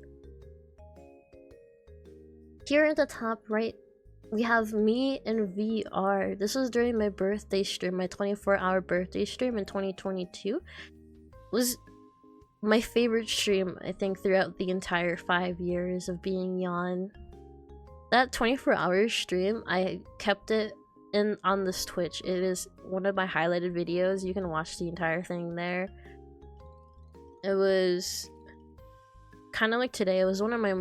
Speaker 3: Here at the top right, we have me in VR. This was during my birthday stream, my 24-hour birthday stream in 2022. It was my favorite stream, I think, throughout the entire 5 years of being Yon. That 24-hour stream, I kept it on this Twitch. It is one of my highlighted videos. You can watch the entire thing there. It was kind of like today. It was one of my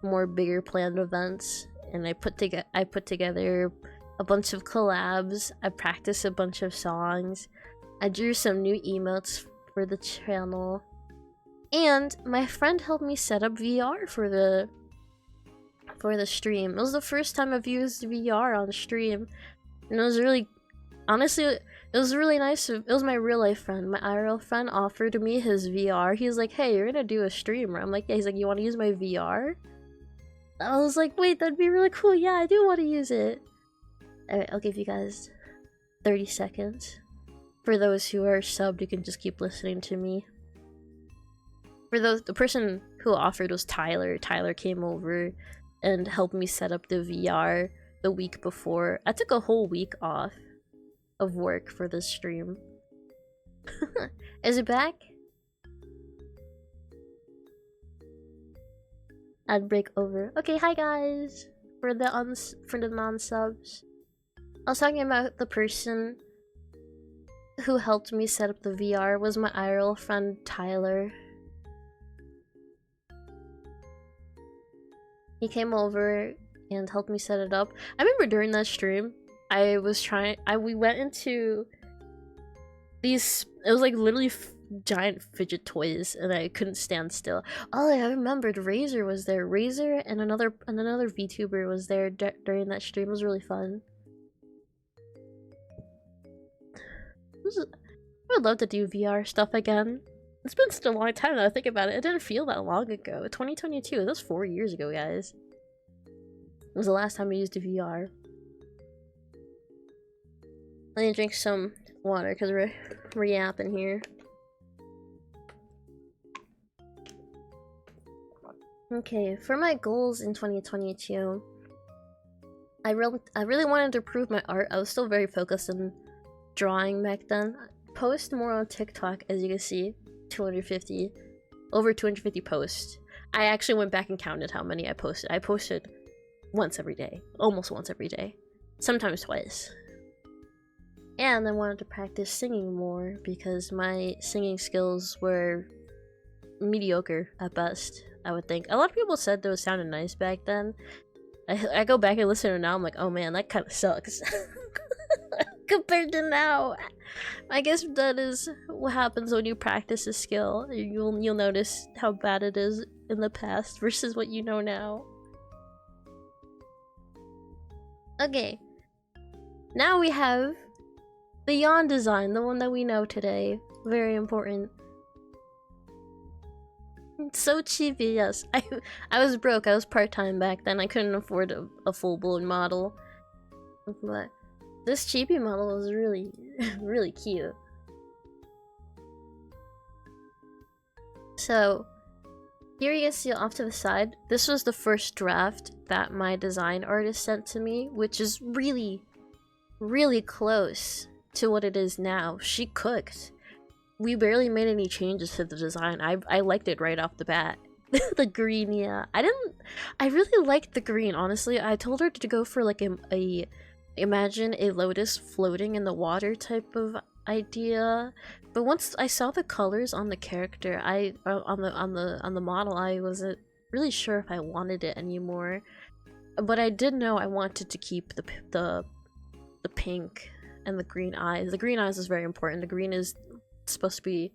Speaker 3: more bigger planned events, and I put together a bunch of collabs. I practiced a bunch of songs. I drew some new emotes for the channel, and my friend helped me set up VR for the stream. It was the first time I've used VR on stream, and it was really, honestly, it was really nice. It was my real life friend, my IRL friend, offered me his VR. He was like, hey, you're gonna do a stream, right? I'm like, yeah. He's like, you want to use my VR? I was like, wait, that'd be really cool. Yeah, I do want to use it. Alright, I'll give you guys 30 seconds. For those who are subbed, you can just keep listening to me. For the person who offered was Tyler. Tyler came over and helped me set up the VR the week before. I took a whole week off of work for this stream. Is it back? Ad break over. Okay, hi guys. For the non-subs, I was talking about the person who helped me set up the VR was my IRL friend Tyler. He came over and helped me set it up. I remember during that stream, we went into these, it was like literally giant fidget toys, and I couldn't stand still. Oh, I remembered Razor was there. Razor and another VTuber was there during that stream. It was really fun. I would love to do VR stuff again. It's been such a long time now I think about it. It didn't feel that long ago. 2022, that was 4 years ago, guys. It was the last time I used a VR. Let me drink some water because we're yapping here. Okay, for my goals in 2022, I really wanted to improve my art. I was still very focused on drawing back then. Post more on TikTok, as you can see. Over 250 posts. I actually went back and counted how many I posted. I posted once every day. Almost once every day. Sometimes twice. And I wanted to practice singing more because my singing skills were mediocre at best, I would think. A lot of people said those sounded nice back then. I go back and listen to it now, I'm like, oh man, that kind of sucks. Compared to now. I guess that is what happens when you practice a skill. You'll notice how bad it is in the past versus what you know now. Okay. Now we have the Yon design, the one that we know today. Very important. It's so cheapy, yes. I was broke, I was part-time back then. I couldn't afford a full-blown model. But this cheapy model was really, really cute. So, here you can see off to the side, this was the first draft that my design artist sent to me, which is really, really close to what it is now. She cooked. We barely made any changes to the design. I liked it right off the bat. The green, yeah. I really liked the green, honestly. I told her to go for like a imagine a lotus floating in the water type of idea. But once I saw the colors on the character, on the model, I wasn't really sure if I wanted it anymore. But I did know I wanted to keep the pink and the green eyes. The green eyes is very important. The green is supposed to be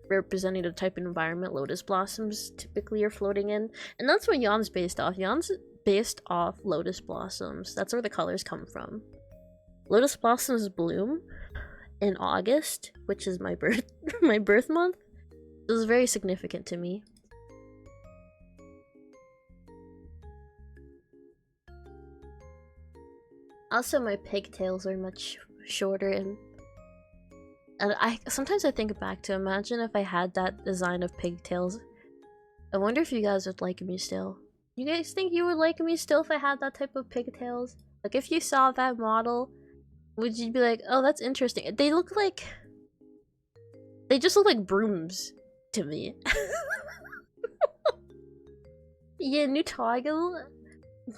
Speaker 3: representing the type of environment lotus blossoms typically are floating in, and that's what Yon's based off. Yon's based off lotus blossoms. That's where the colors come from. Lotus blossoms bloom in August, which is my birth month. It was very significant to me. Also, my pigtails are much shorter, and sometimes I think back to imagine if I had that design of pigtails. I wonder if you guys would like me still. You guys think you would like me still if I had that type of pigtails? Like, if you saw that model, would you be like, oh, that's interesting? They just look like brooms to me. Yeah, new toggle?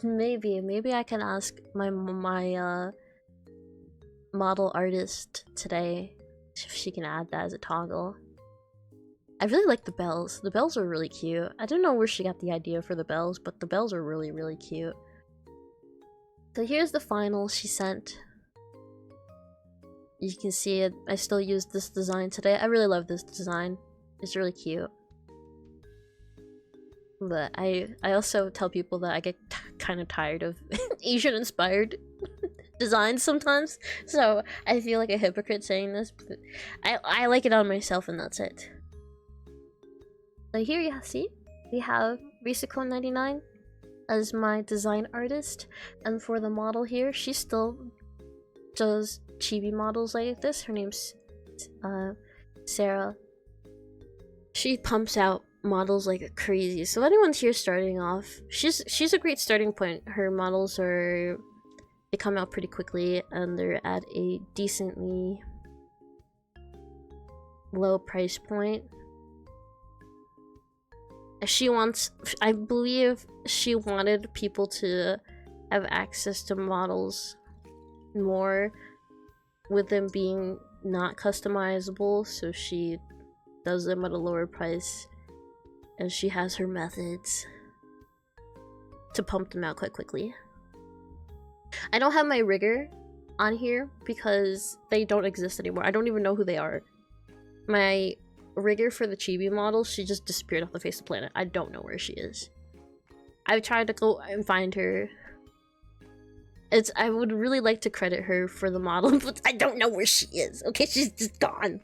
Speaker 3: Maybe I can ask my model artist today if she can add that as a toggle. I really like the bells. The bells are really cute. I don't know where she got the idea for the bells, but the bells are really, really cute. So here's the final she sent. You can see it. I still use this design today. I really love this design. It's really cute. But I also tell people that I get kind of tired of Asian-inspired designs sometimes. So I feel like a hypocrite saying this, but I like it on myself, and that's it. So here you see, we have Risako99 as my design artist, and for the model here, she still does chibi models like this. Her name's Sarah. She pumps out models like crazy. So anyone's here starting off, she's a great starting point. Her models they come out pretty quickly, and they're at a decently low price point. I believe she wanted people to have access to models more, with them being not customizable, so she does them at a lower price, and she has her methods to pump them out quite quickly. I don't have my rigger on here because they don't exist anymore. I don't even know who they are. My rigger for the chibi model, she just disappeared off the face of the planet. I don't know where she is. I've tried to go and find her. I would really like to credit her for the model, but I don't know where she is. Okay, she's just gone.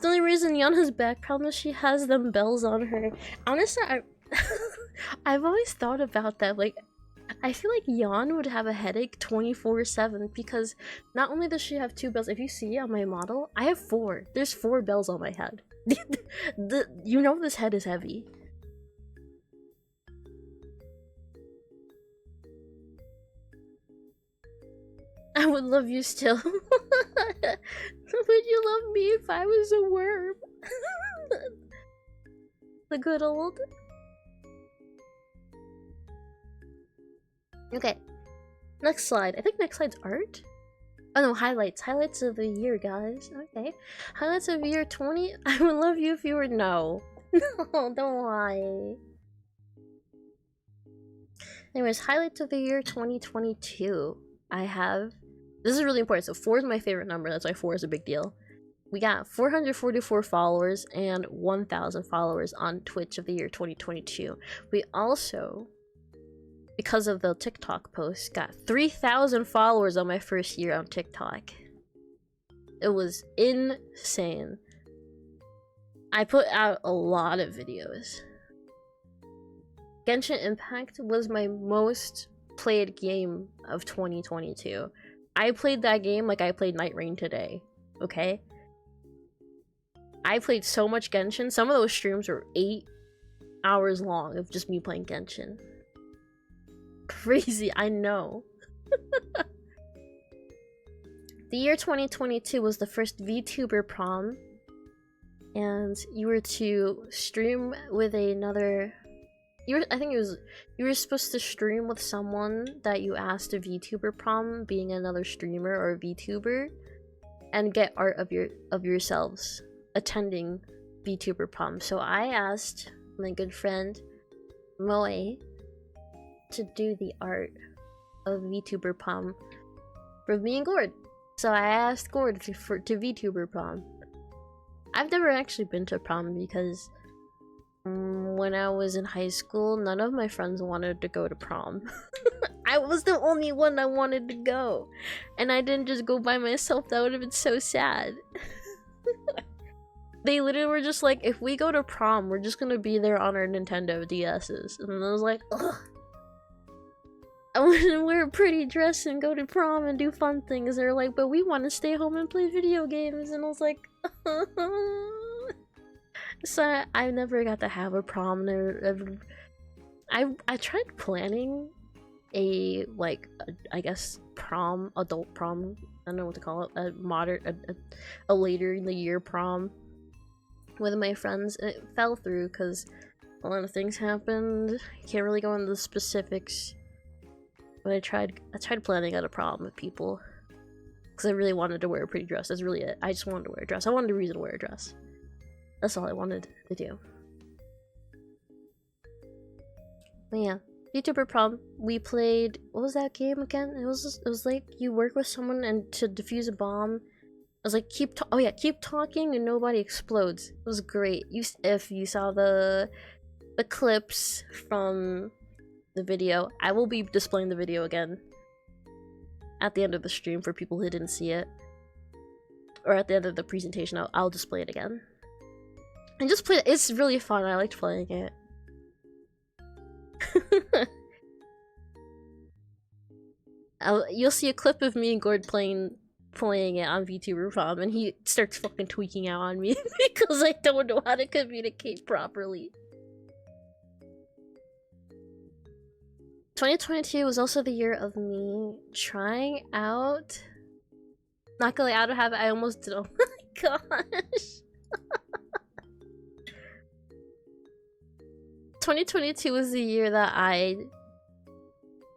Speaker 3: The only reason Yon has back problems is she has them bells on her. Honestly, I've always thought about that. Like, I feel like Yon would have a headache 24/7 because not only does she have 2 bells, if you see on my model, I have 4. There's 4 bells on my head. You know this head is heavy. I would love you still. Would you love me if I was a worm? The good old. Okay. Next slide. I think next slide's art? Oh no, highlights. Highlights of the year, guys. Okay. Highlights of year 20. I would love you if you were no. No, don't lie. Anyways, highlights of the year 2022. I have... This is really important. So 4 is my favorite number. That's why 4 is a big deal. We got 444 followers and 1,000 followers on Twitch of the year 2022. We also, because of the TikTok post, got 3,000 followers on my first year on TikTok. It was insane. I put out a lot of videos. Genshin Impact was my most played game of 2022. I played that game like I played Night Rain today, okay? I played so much Genshin. Some of those streams were 8 hours long of just me playing Genshin. Crazy, I know. The year 2022 was the first VTuber prom, and you were to stream with another. I think you were supposed to stream with someone that you asked to VTuber prom, being another streamer or a VTuber, and get art of yourselves attending VTuber prom. So I asked my good friend Moe to do the art of VTuber prom for me and Gord. So I asked Gord to VTuber prom. I've never actually been to prom because when I was in high school, none of my friends wanted to go to prom. I was the only one that wanted to go. And I didn't just go by myself. That would have been so sad. They literally were just like, if we go to prom, we're just gonna be there on our Nintendo DS's. And I was like, ugh. I want to wear a pretty dress and go to prom and do fun things. They're like, but we want to stay home and play video games. And I was like, so I never got to have a prom. I tried planning a I guess prom, adult prom. I don't know what to call it. A later in the year prom with my friends. And it fell through because a lot of things happened. I can't really go into the specifics. But I tried planning at a prom with people because I really wanted to wear a pretty dress. That's really it. I just wanted to wear a dress. I wanted a reason to wear a dress. That's all I wanted to do. But yeah, VTuber prom. We played. What was that game again? It was like you work with someone and to defuse a bomb. I was like, keep talking and nobody explodes. It was great. If you saw the clips from the video, I will be displaying the video again at the end of the stream for people who didn't see it, or at the end of the presentation. I'll display it again and just play it. It's really fun. I liked playing it. You'll see a clip of me and Gord playing it on VTuber prom, and he starts fucking tweaking out on me because I don't know how to communicate properly. 2022 was also the year of me trying out. Not gonna lie, out of habit, I almost did. Oh my gosh. 2022 was the year that I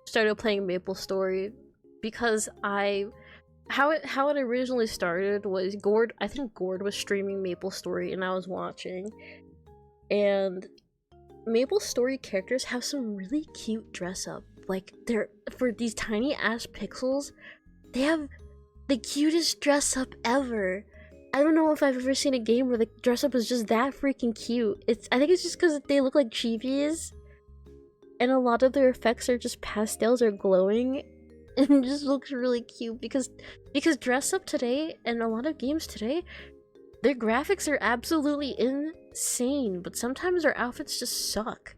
Speaker 3: started playing MapleStory because how it originally started was I think Gord was streaming MapleStory and I was watching, and MapleStory characters have some really cute dress up. Like, for these tiny ass pixels, they have the cutest dress up ever. I don't know if I've ever seen a game where the dress up is just that freaking cute. I think it's just because they look like chibis, and a lot of their effects are just pastels or glowing, and it just looks really cute because dress up today and a lot of games today, their graphics are absolutely insane, but sometimes their outfits just suck.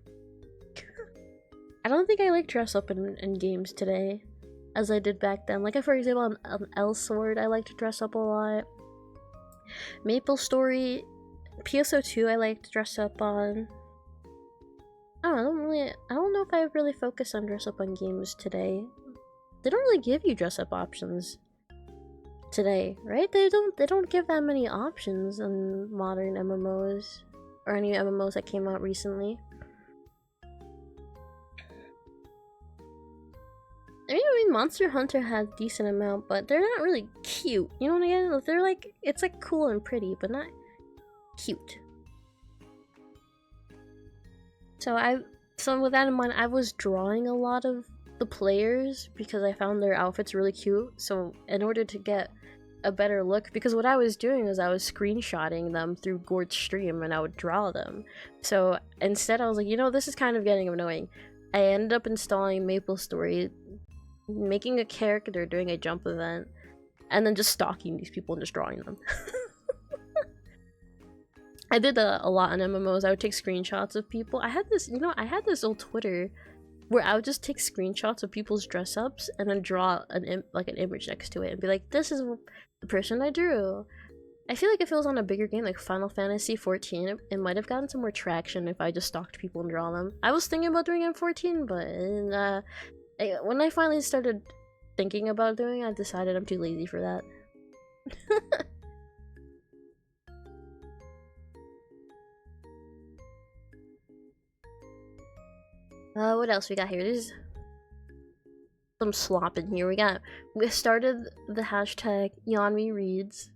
Speaker 3: I don't think I like dress up in games today as I did back then. Like, for example, on L-Sword, I like to dress up a lot. MapleStory, PSO2, I like to dress up on. I don't know if I really focus on dress up on games today. They don't really give you dress up options today, right? They don't give that many options in modern MMOs or any MMOs that came out recently. I mean, Monster Hunter had a decent amount, but they're not really cute. You know what I mean? They're like, it's like cool and pretty, but not cute. So with that in mind, I was drawing a lot of the players because I found their outfits really cute. So in order to get a better look, because what I was doing was I was screenshotting them through Gord's stream and I would draw them. So instead I was like, you know, this is kind of getting annoying. I ended up installing MapleStory, making a character doing a jump event, and then just stalking these people and just drawing them. I did that a lot on MMOs. I would take screenshots of people. I had this old Twitter where I would just take screenshots of people's dress ups and then draw an image next to it and be like, this is the person I drew. I feel like if it was on a bigger game like Final Fantasy 14, it might have gotten some more traction if I just stalked people and draw them. I was thinking about doing M14, but When I finally started thinking about doing it, I decided I'm too lazy for that. What else we got here? There's some slop in here. We started the hashtag YonMeReads,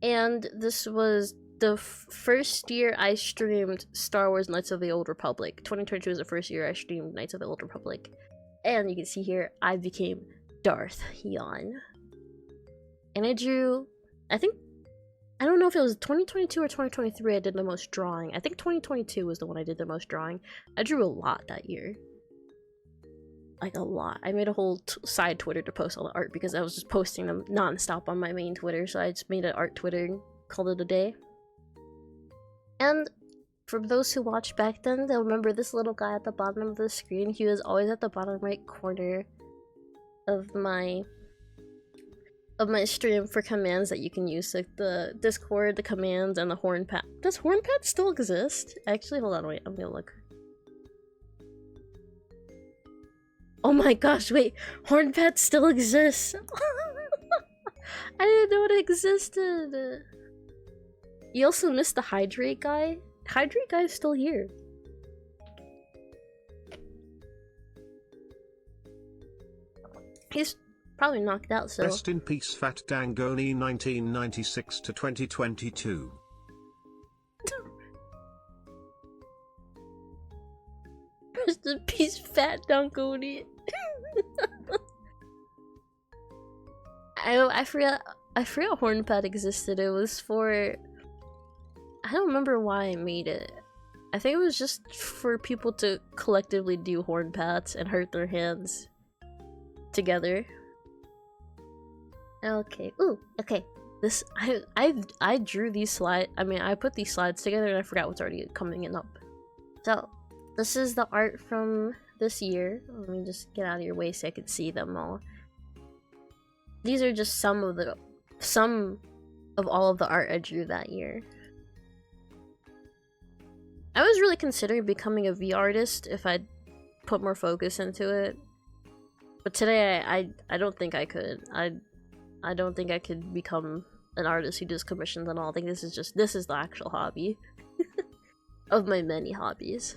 Speaker 3: and this was the first year I streamed Star Wars Knights of the Old Republic. 2022 was the first year I streamed Knights of the Old Republic. And you can see here, I became Darth Yon. And I drew, I don't know if it was 2022 or 2023 I did the most drawing. I think 2022 was the one I did the most drawing. I drew a lot that year. Like a lot. I made a whole side Twitter to post all the art because I was just posting them non-stop on my main Twitter. So I just made an art Twitter and called it a day. And for those who watched back then, they'll remember this little guy at the bottom of the screen. He was always at the bottom right corner of my stream for commands that you can use, like the Discord, the commands, and the horn pad. Does horn pad still exist? Actually, hold on, wait, I'm gonna look. Oh my gosh, wait, horn pad still exists. I didn't know it existed. You also missed the hydrate guy. Hydrate guy is still here. He's probably knocked out, so.
Speaker 9: Rest in peace, Fat Dangoni, 1996 to 2022.
Speaker 3: Rest in peace, Fat Dangoni. I forgot Hornpad existed. It was for, I don't remember why I made it. I think it was just for people to collectively do horn pats and hurt their hands together. Okay. Ooh. Okay. This I drew these slides. I mean, I put these slides together and I forgot what's already coming in up. So this is the art from this year. Let me just get out of your way so I can see them all. These are just some of all of the art I drew that year. I was really considering becoming a V artist if I'd put more focus into it. But today I don't think I could. I don't think I could become an artist who does commissions and all. I think this is the actual hobby of my many hobbies.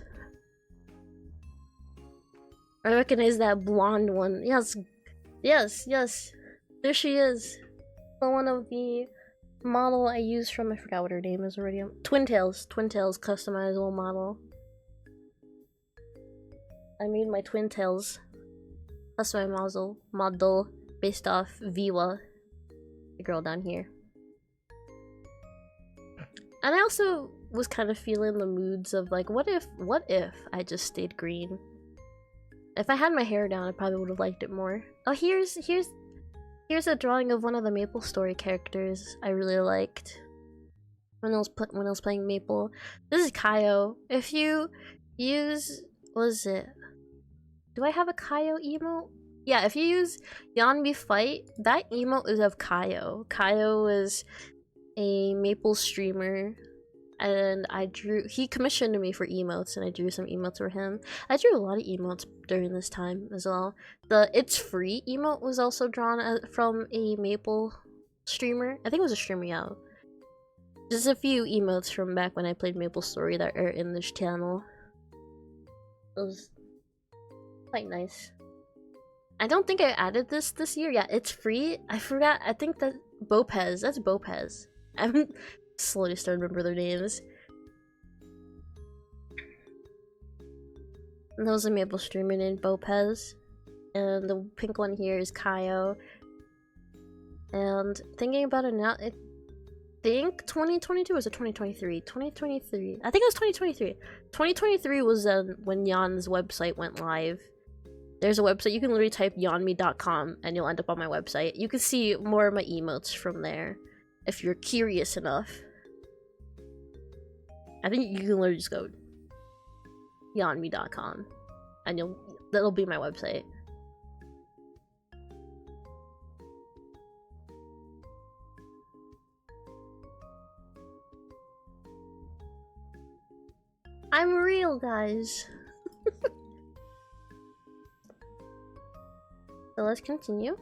Speaker 3: I recognize that blonde one. Yes. Yes, yes. There she is. The one of the model I used from, I forgot what her name is already. Twin Tails customizable model. I made my Twin Tails customizable model based off Viva, the girl down here. And I also was kind of feeling the moods of like, what if I just stayed green? If I had my hair down, I probably would have liked it more. Oh, here's a drawing of one of the Maple Story characters I really liked when I was playing Maple. This is Kaio. If you use, what is it? Do I have a Kaio emote? Yeah, if you use Yanmi Fight, that emote is of Kaio. Kaio is a Maple streamer, and he commissioned me for emotes, and I drew some emotes for him. I drew a lot of emotes during this time as well. The It's Free emote was also drawn from a Maple streamer. I think it was a streamer, yeah. Just a few emotes from back when I played Maple Story that are in this channel. It was quite nice. I don't think I added this year. Yeah, It's Free. I forgot. I think that Bopez. That's Bopez. I'm slowly starting to remember their names. And those are Maple streamer named Bopez. And the pink one here is Kaio. And thinking about it now, I think 2022 or was it 2023? 2023. I think it was 2023. 2023 was when Jan's website went live. There's a website, you can literally type yanmi.com and you'll end up on my website. You can see more of my emotes from there if you're curious enough. I think you can literally just go yanmi.com and that'll be my website. I'm real, guys. So let's continue.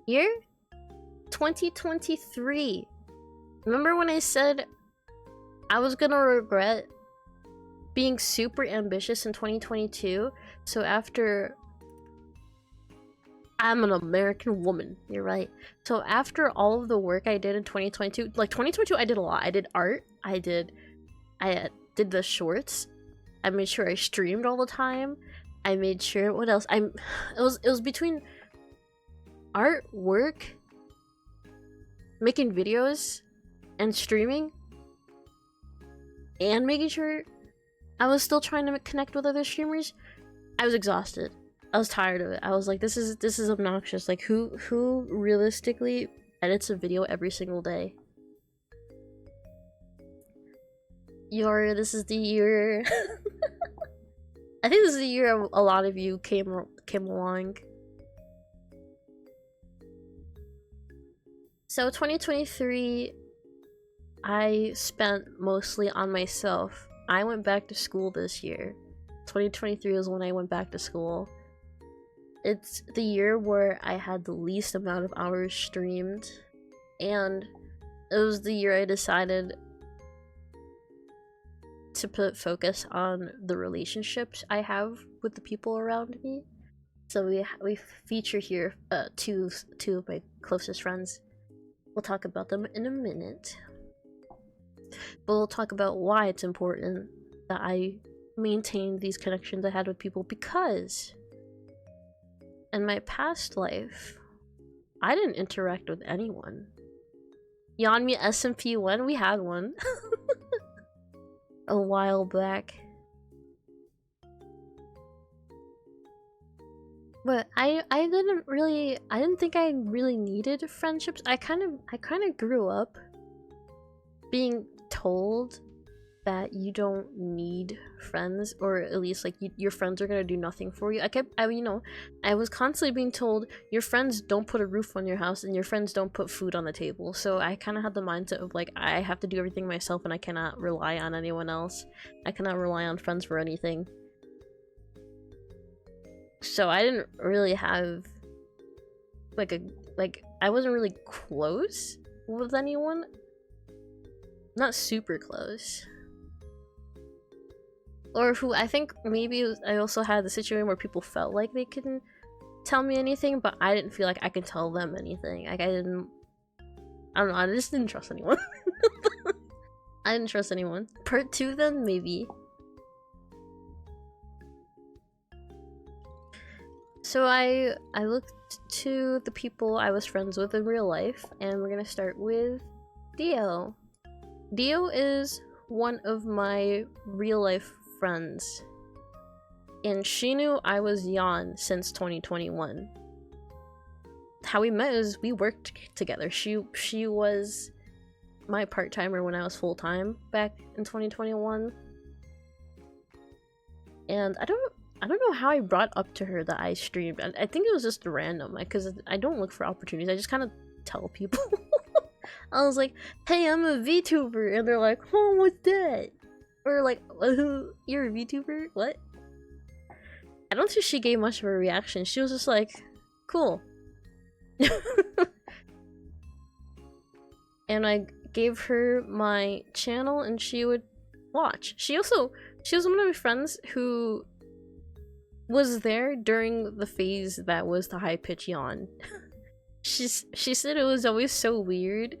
Speaker 3: Year 2023. Remember when I said I was gonna regret being super ambitious in 2022? So after... I'm an American woman, you're right. So after all of the work I did in 2022, like 2022 I did a lot. I did art, I did the shorts, I made sure I streamed all the time, I made sure, what else? It was between art, work, making videos, and streaming, and making sure I was still trying to connect with other streamers. I was exhausted. I was tired of it. I was like, this is obnoxious. Like, who realistically edits a video every single day? This is the year. I think this is the year a lot of you came along. So 2023, I spent mostly on myself. I went back to school this year. 2023 was when I went back to school. It's the year where I had the least amount of hours streamed, and it was the year I decided to put focus on the relationships I have with the people around me. So we feature here two of my closest friends. We'll talk about them in a minute, but we'll talk about why it's important that I maintain these connections I had with people, because in my past life, I didn't interact with anyone. Yeonmi SMP1, we had one a while back. But I didn't think I really needed friendships. I kind of grew up being told that you don't need friends, or at least like your friends are gonna do nothing for you. I was constantly being told your friends don't put a roof on your house and your friends don't put food on the table. So I kind of had the mindset of like, I have to do everything myself and I cannot rely on anyone else. I cannot rely on friends for anything. So I didn't really have I wasn't really close with anyone. Not super close. Or who I think maybe I also had the situation where people felt like they couldn't tell me anything, but I didn't feel like I could tell them anything. Like I don't know, I just didn't trust anyone. I didn't trust anyone. Part 2 then, maybe. So I looked to the people I was friends with in real life, and we're gonna start with Dio. Dio is one of my real life friends, and she knew I was Yon since 2021. How we met is we worked together. She was my part-timer when I was full-time back in 2021, and I don't know how I brought up to her that I streamed. I think it was just random, because I don't look for opportunities. I just kind of tell people. I was like, hey, I'm a VTuber, and they're like, oh, what's that? Or like, you're a VTuber? What? I don't think she gave much of a reaction. She was just like, cool. And I gave her my channel and she would watch. She was one of my friends who was there during the phase that was the high pitch yawn. She said it was always so weird,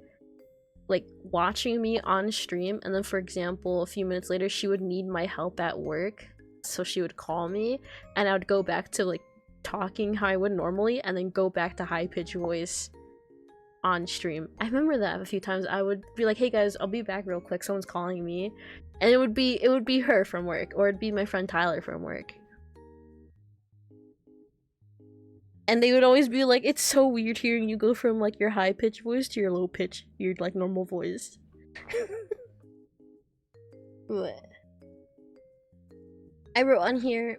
Speaker 3: like watching me on stream, and then for example a few minutes later she would need my help at work, so she would call me and I would go back to like talking how I would normally, and then go back to high pitch voice on stream. I remember that a few times. I would be like, hey guys, I'll be back real quick, someone's calling me, and it would be her from work, or it'd be my friend Tyler from work. And they would always be like, it's so weird hearing you go from like your high pitch voice to your low pitch, your like normal voice. I wrote on here,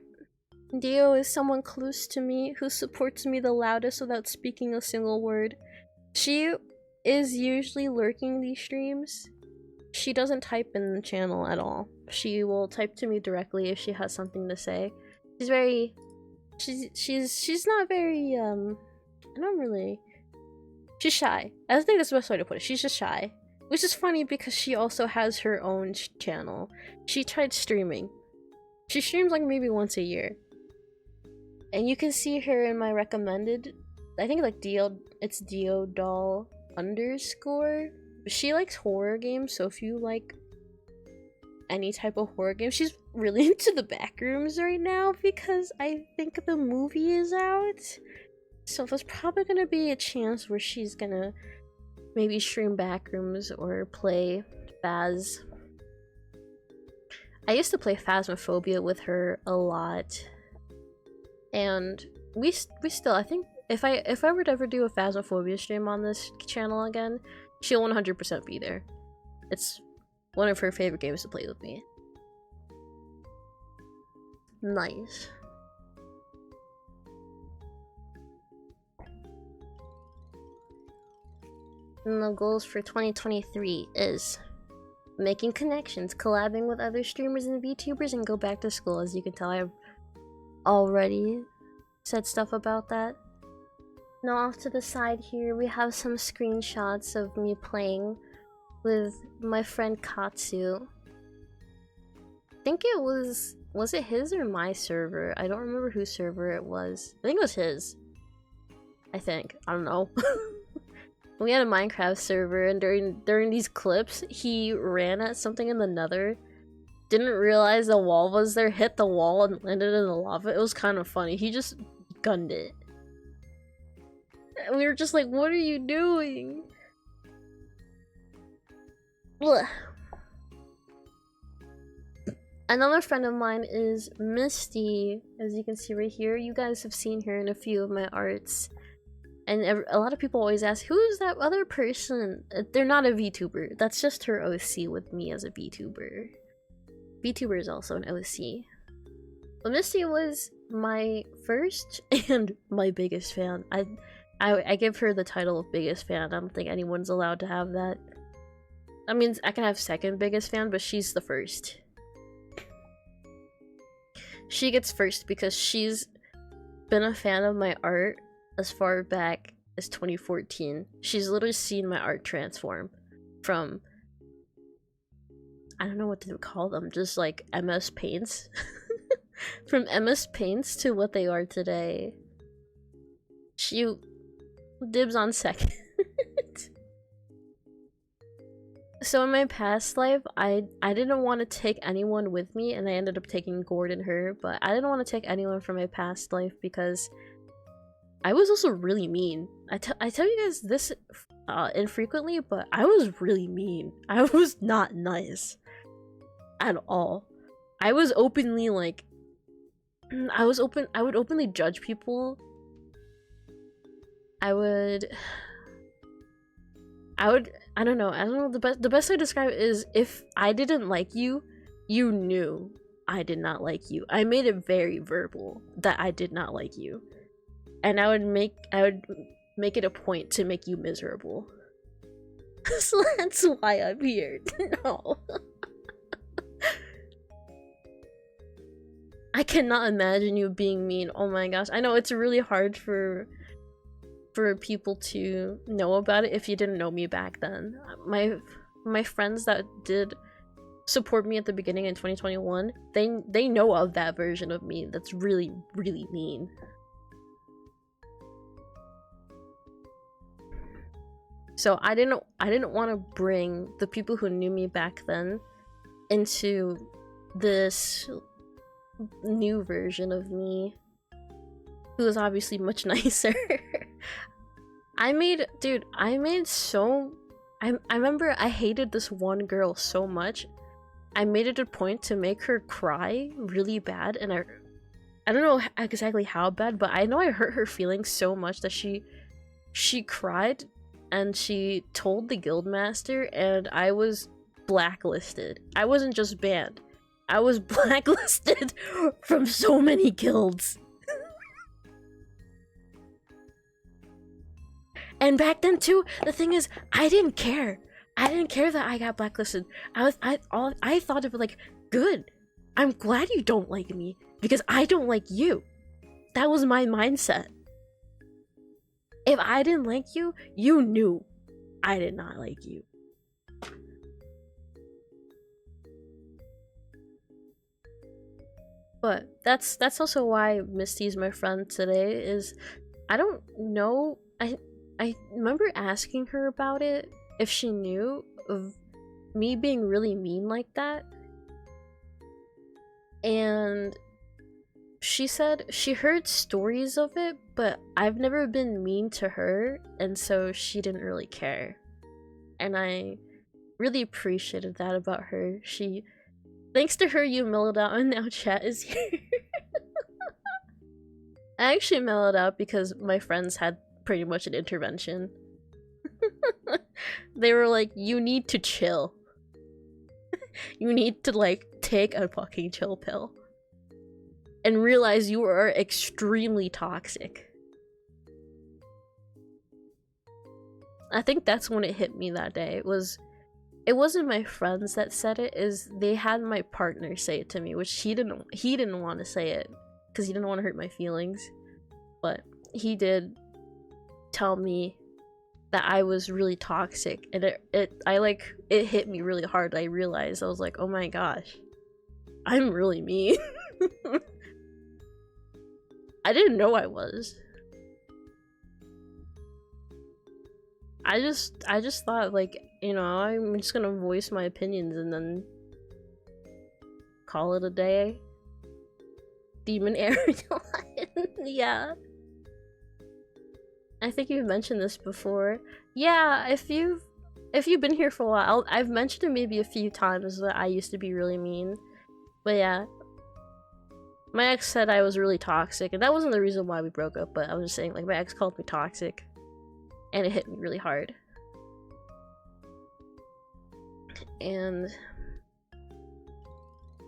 Speaker 3: Dio is someone close to me who supports me the loudest without speaking a single word. She is usually lurking these streams. She doesn't type in the channel at all. She will type to me directly if she has something to say.
Speaker 7: she's not very I don't really. She's shy. I think that's the best way to put it. She's just shy. Which is funny because she also has her own channel. She tried streaming. She streams like maybe once a year. And you can see her in my recommended. I think like it's Doll _ She likes horror games, so if you like any type of horror game, she's really into the Backrooms right now because I think the movie is out. So there's probably gonna be a chance where she's gonna maybe stream Backrooms or play Phas. I used to play Phasmophobia with her a lot, and we still, I think if I were to ever do a Phasmophobia stream on this channel again, she'll 100% be there. It's one of her favorite games to play with me. Nice. And the goals for 2023 is making connections, collabing with other streamers and VTubers, and go back to school. As you can tell, I've already said stuff about that. Now off to the side here, we have some screenshots of me playing with my friend Katsu. I think it was it his or my server? I don't remember whose server it was. I think it was his. I don't know. We had a Minecraft server, and during these clips, he ran at something in the nether, didn't realize the wall was there, hit the wall, and landed in the lava. It was kind of funny. He just gunned it. And we were just like, what are you doing? Ugh. Another friend of mine is Misty, as you can see right here. You guys have seen her in a few of my arts. And a lot of people always ask, who is that other person? They're not a VTuber. That's just her OC with me as a VTuber. VTuber is also an OC. But Misty was my first and my biggest fan. I give her the title of biggest fan. I don't think anyone's allowed to have that. I mean, I can have second biggest fan, but she's the first. She gets first because she's been a fan of my art as far back as 2014. She's literally seen my art transform from, I don't know what to call them, just like MS Paints. From MS Paints to what they are today. She dibs on second. So in my past life, I didn't want to take anyone with me, and I ended up taking Gord and her, but I didn't want to take anyone from my past life because I was also really mean. I tell you guys this infrequently, but I was really mean. I was not nice at all. I was openly like, I would openly judge people. I don't know, the best way to describe it is, if I didn't like you, you knew I did not like you. I made it very verbal that I did not like you. And I would make it a point to make you miserable. So that's why I'm here. No. I cannot imagine you being mean. Oh my gosh. I know it's really hard for people to know about it if you didn't know me back then. My friends that did support me at the beginning in 2021, they know of that version of me that's really, really mean. So I didn't want to bring the people who knew me back then into this new version of me, who is obviously much nicer. I remember I hated this one girl so much. I made it a point to make her cry really bad, and I don't know exactly how bad, but I know I hurt her feelings so much that she cried, and she told the guildmaster, and I was blacklisted. I wasn't just banned, I was blacklisted from so many guilds. And back then too, the thing is, I didn't care. I didn't care that I got blacklisted. I thought of it like, good. I'm glad you don't like me because I don't like you. that was my mindset. If I didn't like you, you knew I did not like you. But that's also why Misty's my friend today. Is I don't know. I remember asking her about it, if she knew of me being really mean like that, and she said she heard stories of it, but I've never been mean to her, and so she didn't really care. And I really appreciated that about her. Thanks to her, you mellowed out, and now chat is here. I actually mellowed out because my friends had pretty much an intervention. They were like, you need to chill. You need to, like, take a fucking chill pill. And realize you are extremely toxic. I think that's when it hit me that day. It wasn't my friends that said it, is they had my partner say it to me, which he didn't want to say it because he didn't want to hurt my feelings, but he did tell me that I was really toxic, and it hit me really hard. I realized, I was like, oh my gosh, I'm really mean. I didn't know I was. I just thought, like, you know, I'm just gonna voice my opinions and then call it a day. Demon Ariel. Yeah. I think you've mentioned this before. Yeah, if you've been here for a while, I've mentioned it maybe a few times that I used to be really mean. But yeah. My ex said I was really toxic, and that wasn't the reason why we broke up, but I was just saying, like, my ex called me toxic. And it hit me really hard. And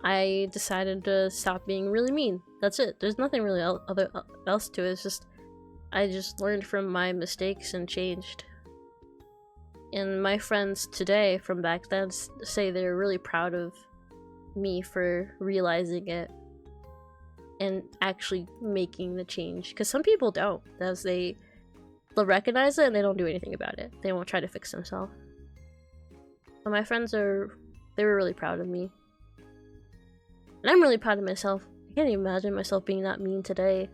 Speaker 7: I decided to stop being really mean. That's it. There's nothing really else to it. It's just, I just learned from my mistakes and changed. And my friends today from back then say they're really proud of me for realizing it and actually making the change. Because some people don't. They'll recognize it and they don't do anything about it. They won't try to fix themselves. But my friends they were really proud of me. And I'm really proud of myself. I can't even imagine myself being that mean today.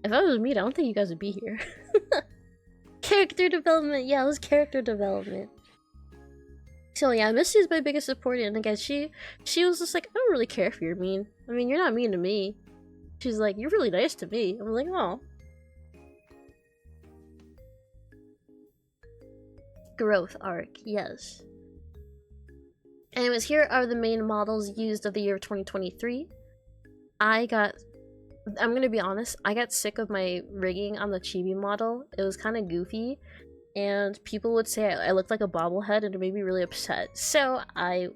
Speaker 7: If I was mean, I don't think you guys would be here. Character development, yeah, it was character development. So yeah, Misty's my biggest supporter, and again, she was just like, I don't really care if you're mean. I mean, you're not mean to me. She's like, you're really nice to me. I'm like, oh. Growth arc, yes. Anyways, here are the main models used of the year of 2023. I'm gonna be honest, I got sick of my rigging on the chibi model. It was kind of goofy, and people would say I looked like a bobblehead, and it made me really upset. So I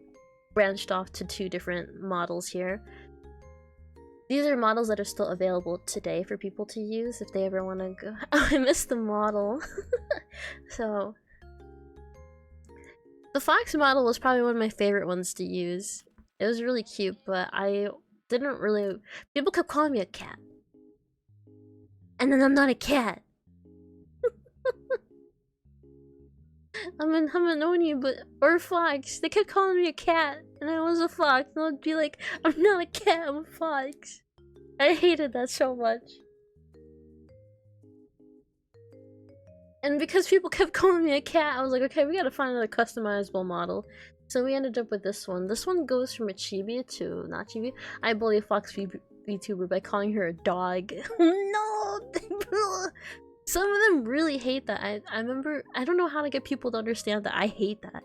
Speaker 7: branched off to 2 different models here. These are models that are still available today for people to use if they ever want to go. Oh, I missed the model. So the fox model was probably one of my favorite ones to use. It was really cute, but I didn't really... People kept calling me a cat. And then I'm not a cat. I'm an you, but... Or a fox. They kept calling me a cat, and I was a fox. And I'd be like, I'm not a cat, I'm a fox. I hated that so much. And because people kept calling me a cat, I was like, okay, we gotta find another customizable model. So we ended up with this one. This one goes from a chibi to not chibi. I bully a fox VTuber by calling her a dog. No! Some of them really hate that. I remember, I don't know how to get people to understand that I hate that.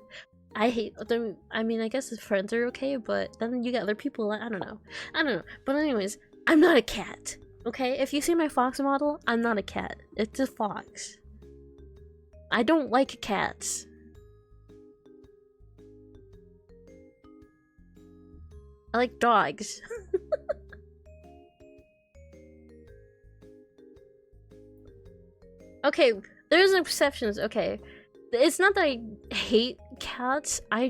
Speaker 7: I hate them. I mean, I guess his friends are okay, but then you get other people like, I don't know. But anyways, I'm not a cat. Okay? If you see my fox model, I'm not a cat. It's a fox. I don't like cats. I like dogs. Okay, there's exceptions, okay. It's not that I hate cats, I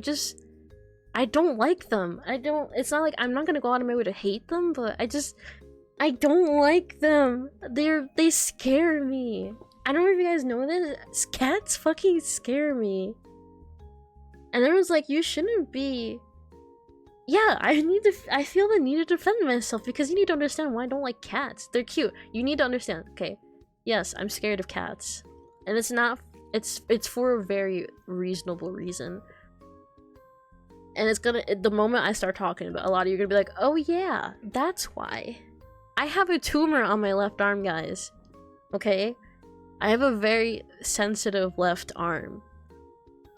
Speaker 7: don't like them. It's not like I'm not gonna go out of my way to hate them, but I don't like them. They scare me. I don't know if you guys know this. Cats fucking scare me. And everyone's like, you shouldn't be. Yeah, I feel the need to defend myself because you need to understand why I don't like cats. They're cute. You need to understand. Okay. Yes, I'm scared of cats. And it's not it's for a very reasonable reason. And it's gonna the moment I start talking about a lot of you are gonna be like, oh yeah, that's why. I have a tumor on my left arm, guys. Okay? I have a very sensitive left arm.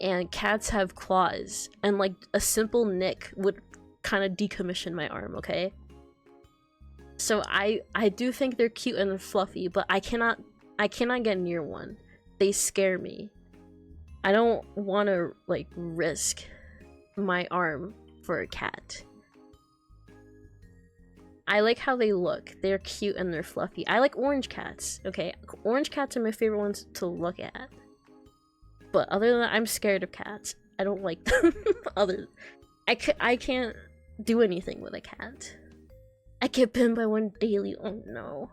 Speaker 7: And cats have claws. And like a simple nick would kind of decommission my arm, okay? So I do think they're cute and fluffy, but I cannot get near one. They scare me. I don't want to like risk my arm for a cat. I like how they look. They're cute and they're fluffy. I like orange cats. Okay, orange cats are my favorite ones to look at. But other than that, I'm scared of cats. I don't like them. I can't do anything with a cat. I get bitten by one daily. Oh no.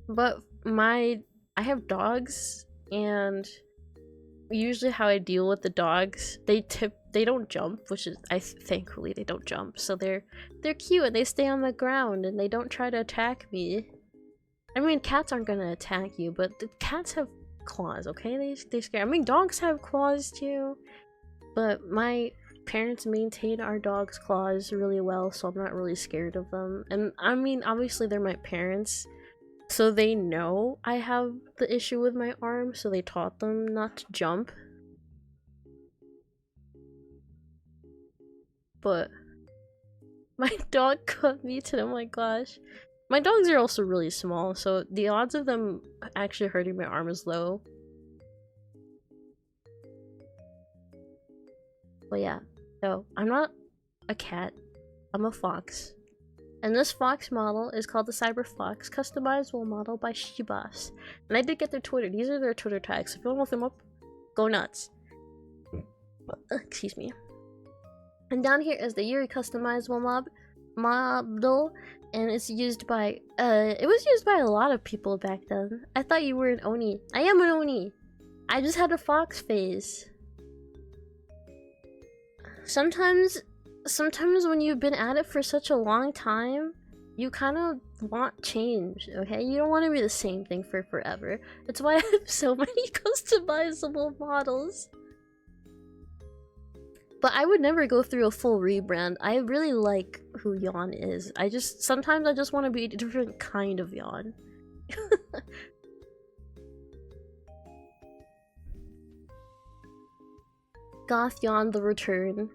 Speaker 7: But I have dogs, and usually how I deal with the dogs, they don't jump, which is thankfully they don't jump. So they're cute and they stay on the ground and they don't try to attack me. I mean, cats aren't gonna attack you, but the cats have claws, okay? They scare. I mean, dogs have claws too, but my parents maintain our dogs' claws really well, so I'm not really scared of them. And I mean, obviously they're my parents, so they know I have the issue with my arm, so they taught them not to jump. But my dog cut me today. Oh my gosh. My dogs are also really small, so the odds of them actually hurting my arm is low. But yeah, so I'm not a cat, I'm a fox. And this fox model is called the Cyber Fox Customizable Model by Shibas. And I did get their Twitter. These are their Twitter tags. If you want to look them up, go nuts. Excuse me. And down here is the Yuri Customizable model. And it's used by, it was used by a lot of people back then. I thought you were an Oni. I am an Oni. I just had a fox phase. Sometimes when you've been at it for such a long time, you kind of want change, okay? You don't want to be the same thing for forever. That's why I have so many customizable models. But I would never go through a full rebrand. I really like who Yon is. Sometimes I just want to be a different kind of Yon. Goth Yon the Return.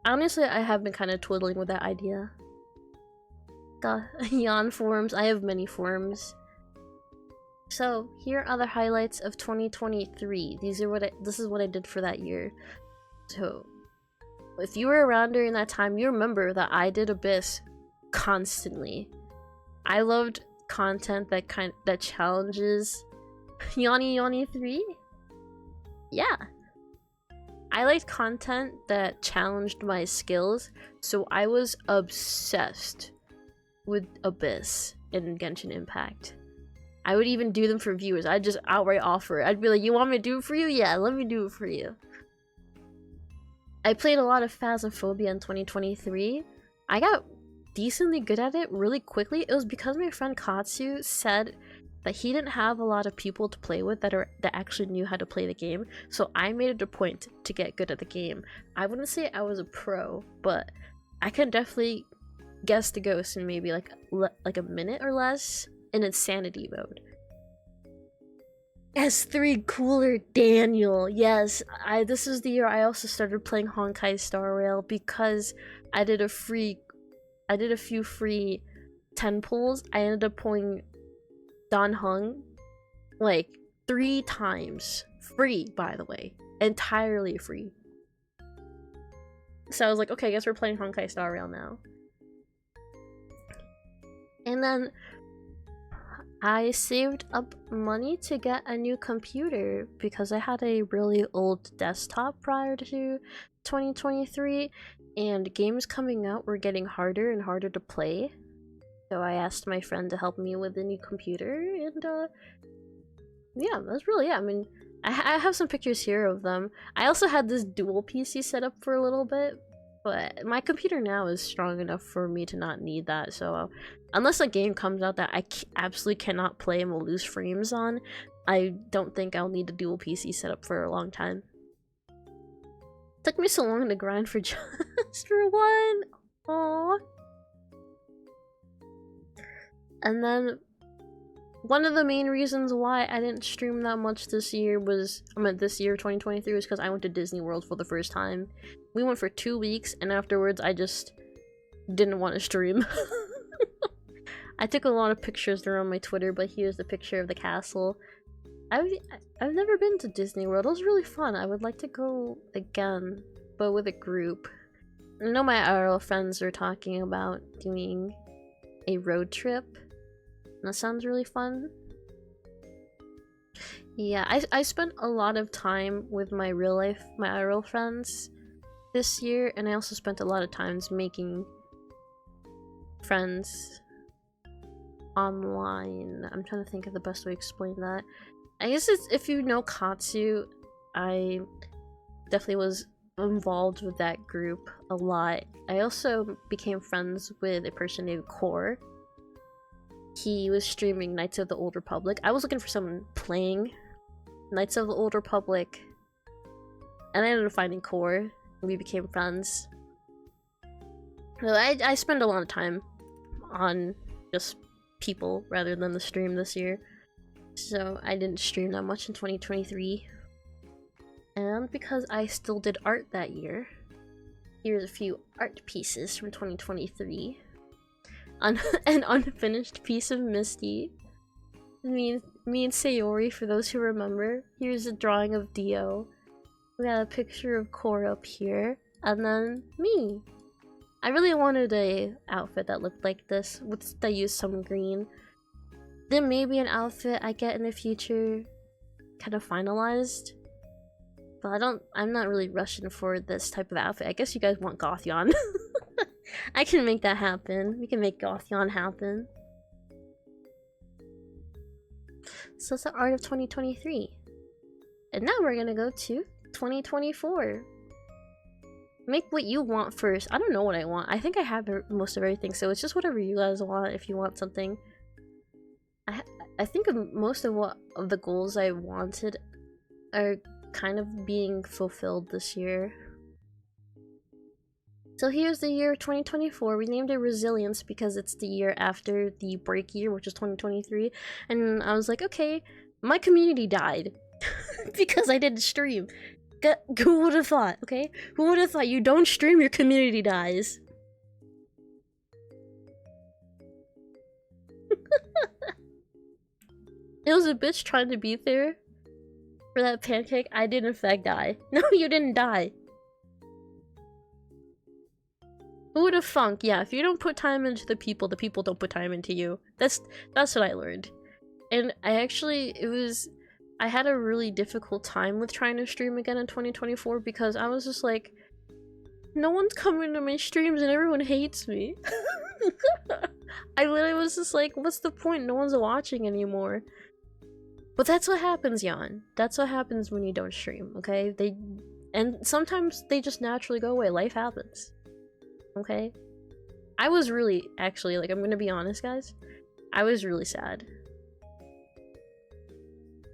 Speaker 7: Honestly, I have been kind of twiddling with that idea. Goth Yon forums. I have many forums. So, here are the highlights of 2023. This is what I did for that year. So, if you were around during that time, you remember that I did Abyss constantly. I loved content that challenges Yoni 3. Yeah. I liked content that challenged my skills, so I was obsessed with Abyss and Genshin Impact. I would even do them for viewers. I'd just outright offer it. I'd be like, you want me to do it for you? Yeah, let me do it for you. I played a lot of Phasmophobia in 2023. I got decently good at it really quickly. It was because my friend Katsu said that he didn't have a lot of people to play with that actually knew how to play the game, so I made it a point to get good at the game. I wouldn't say I was a pro, but I can definitely guess the ghost in maybe like a minute or less in insanity mode. S3 Cooler Daniel. Yes, this is the year I also started playing Honkai Star Rail because I did a few free 10 pulls. I ended up pulling Dan Heng like 3 times. Free, by the way. Entirely free. So I was like, okay, I guess we're playing Honkai Star Rail now. And then I saved up money to get a new computer because I had a really old desktop prior to 2023, and games coming out were getting harder and harder to play.
Speaker 3: So I asked my friend to help me with the new computer, and yeah, that's really it. I mean, I have some pictures here of them. I also had this dual PC set up for a little bit, but my computer now is strong enough for me to not need that, so unless a game comes out that I absolutely cannot play and will lose frames on, I don't think I'll need a dual PC set up for a long time. It took me so long to grind for just for one. Aww. And then one of the main reasons why I didn't stream that much this year was, this year, 2023, was because I went to Disney World for the first time. We went for 2 weeks, and afterwards I just didn't want to stream. I took a lot of pictures around my Twitter, but here's the picture of the castle. I've never been to Disney World. It was really fun. I would like to go again, but with a group. I know my IRL friends are talking about doing a road trip. That sounds really fun. Yeah, I spent a lot of time with my IRL friends this year, and I also spent a lot of times making friends online. I'm trying to think of the best way to explain that. I guess it's, if you know Katsu, I definitely was involved with that group a lot. I also became friends with a person named Core. He was streaming Knights of the Old Republic. I was looking for someone playing Knights of the Old Republic, and I ended up finding Core, and we became friends. So I spend a lot of time on just people rather than the stream this year, so I didn't stream that much in 2023. And because I still did art that year, here's a few art pieces from 2023. An unfinished piece of Misty. Me and Sayori, for those who remember. Here's a drawing of Dio. We got a picture of Core up here. And then me. I really wanted a outfit that looked like this, that used some green. There may be an outfit I get in the future kind of finalized. But I'm not really rushing for this type of outfit. I guess you guys want Gothyon. I can make that happen. We can make Gothyon happen. So that's the art of 2023. And now we're gonna go to 2024. Make what you want first. I don't know what I want. I think I have most of everything, so it's just whatever you guys want. If you want something, I think most of the goals I wanted are kind of being fulfilled this year. So here's the year 2024. We named it Resilience because it's the year after the break year, which is 2023. And I was like, okay, my community died because I didn't stream. Who would have thought, okay? Who would have thought you don't stream, your community dies? It was a bitch trying to be there for that pancake. I did in fact die. No, you didn't die. Who would have thunk? Yeah, if you don't put time into the people don't put time into you. That's what I learned. And I had a really difficult time with trying to stream again in 2024 because I was just like, no one's coming to my streams and everyone hates me. I literally was just like, what's the point? No one's watching anymore. But that's what happens, Jan. That's what happens when you don't stream, okay? And sometimes they just naturally go away. Life happens. Okay? I was really, actually, like, I'm gonna be honest, guys. I was really sad.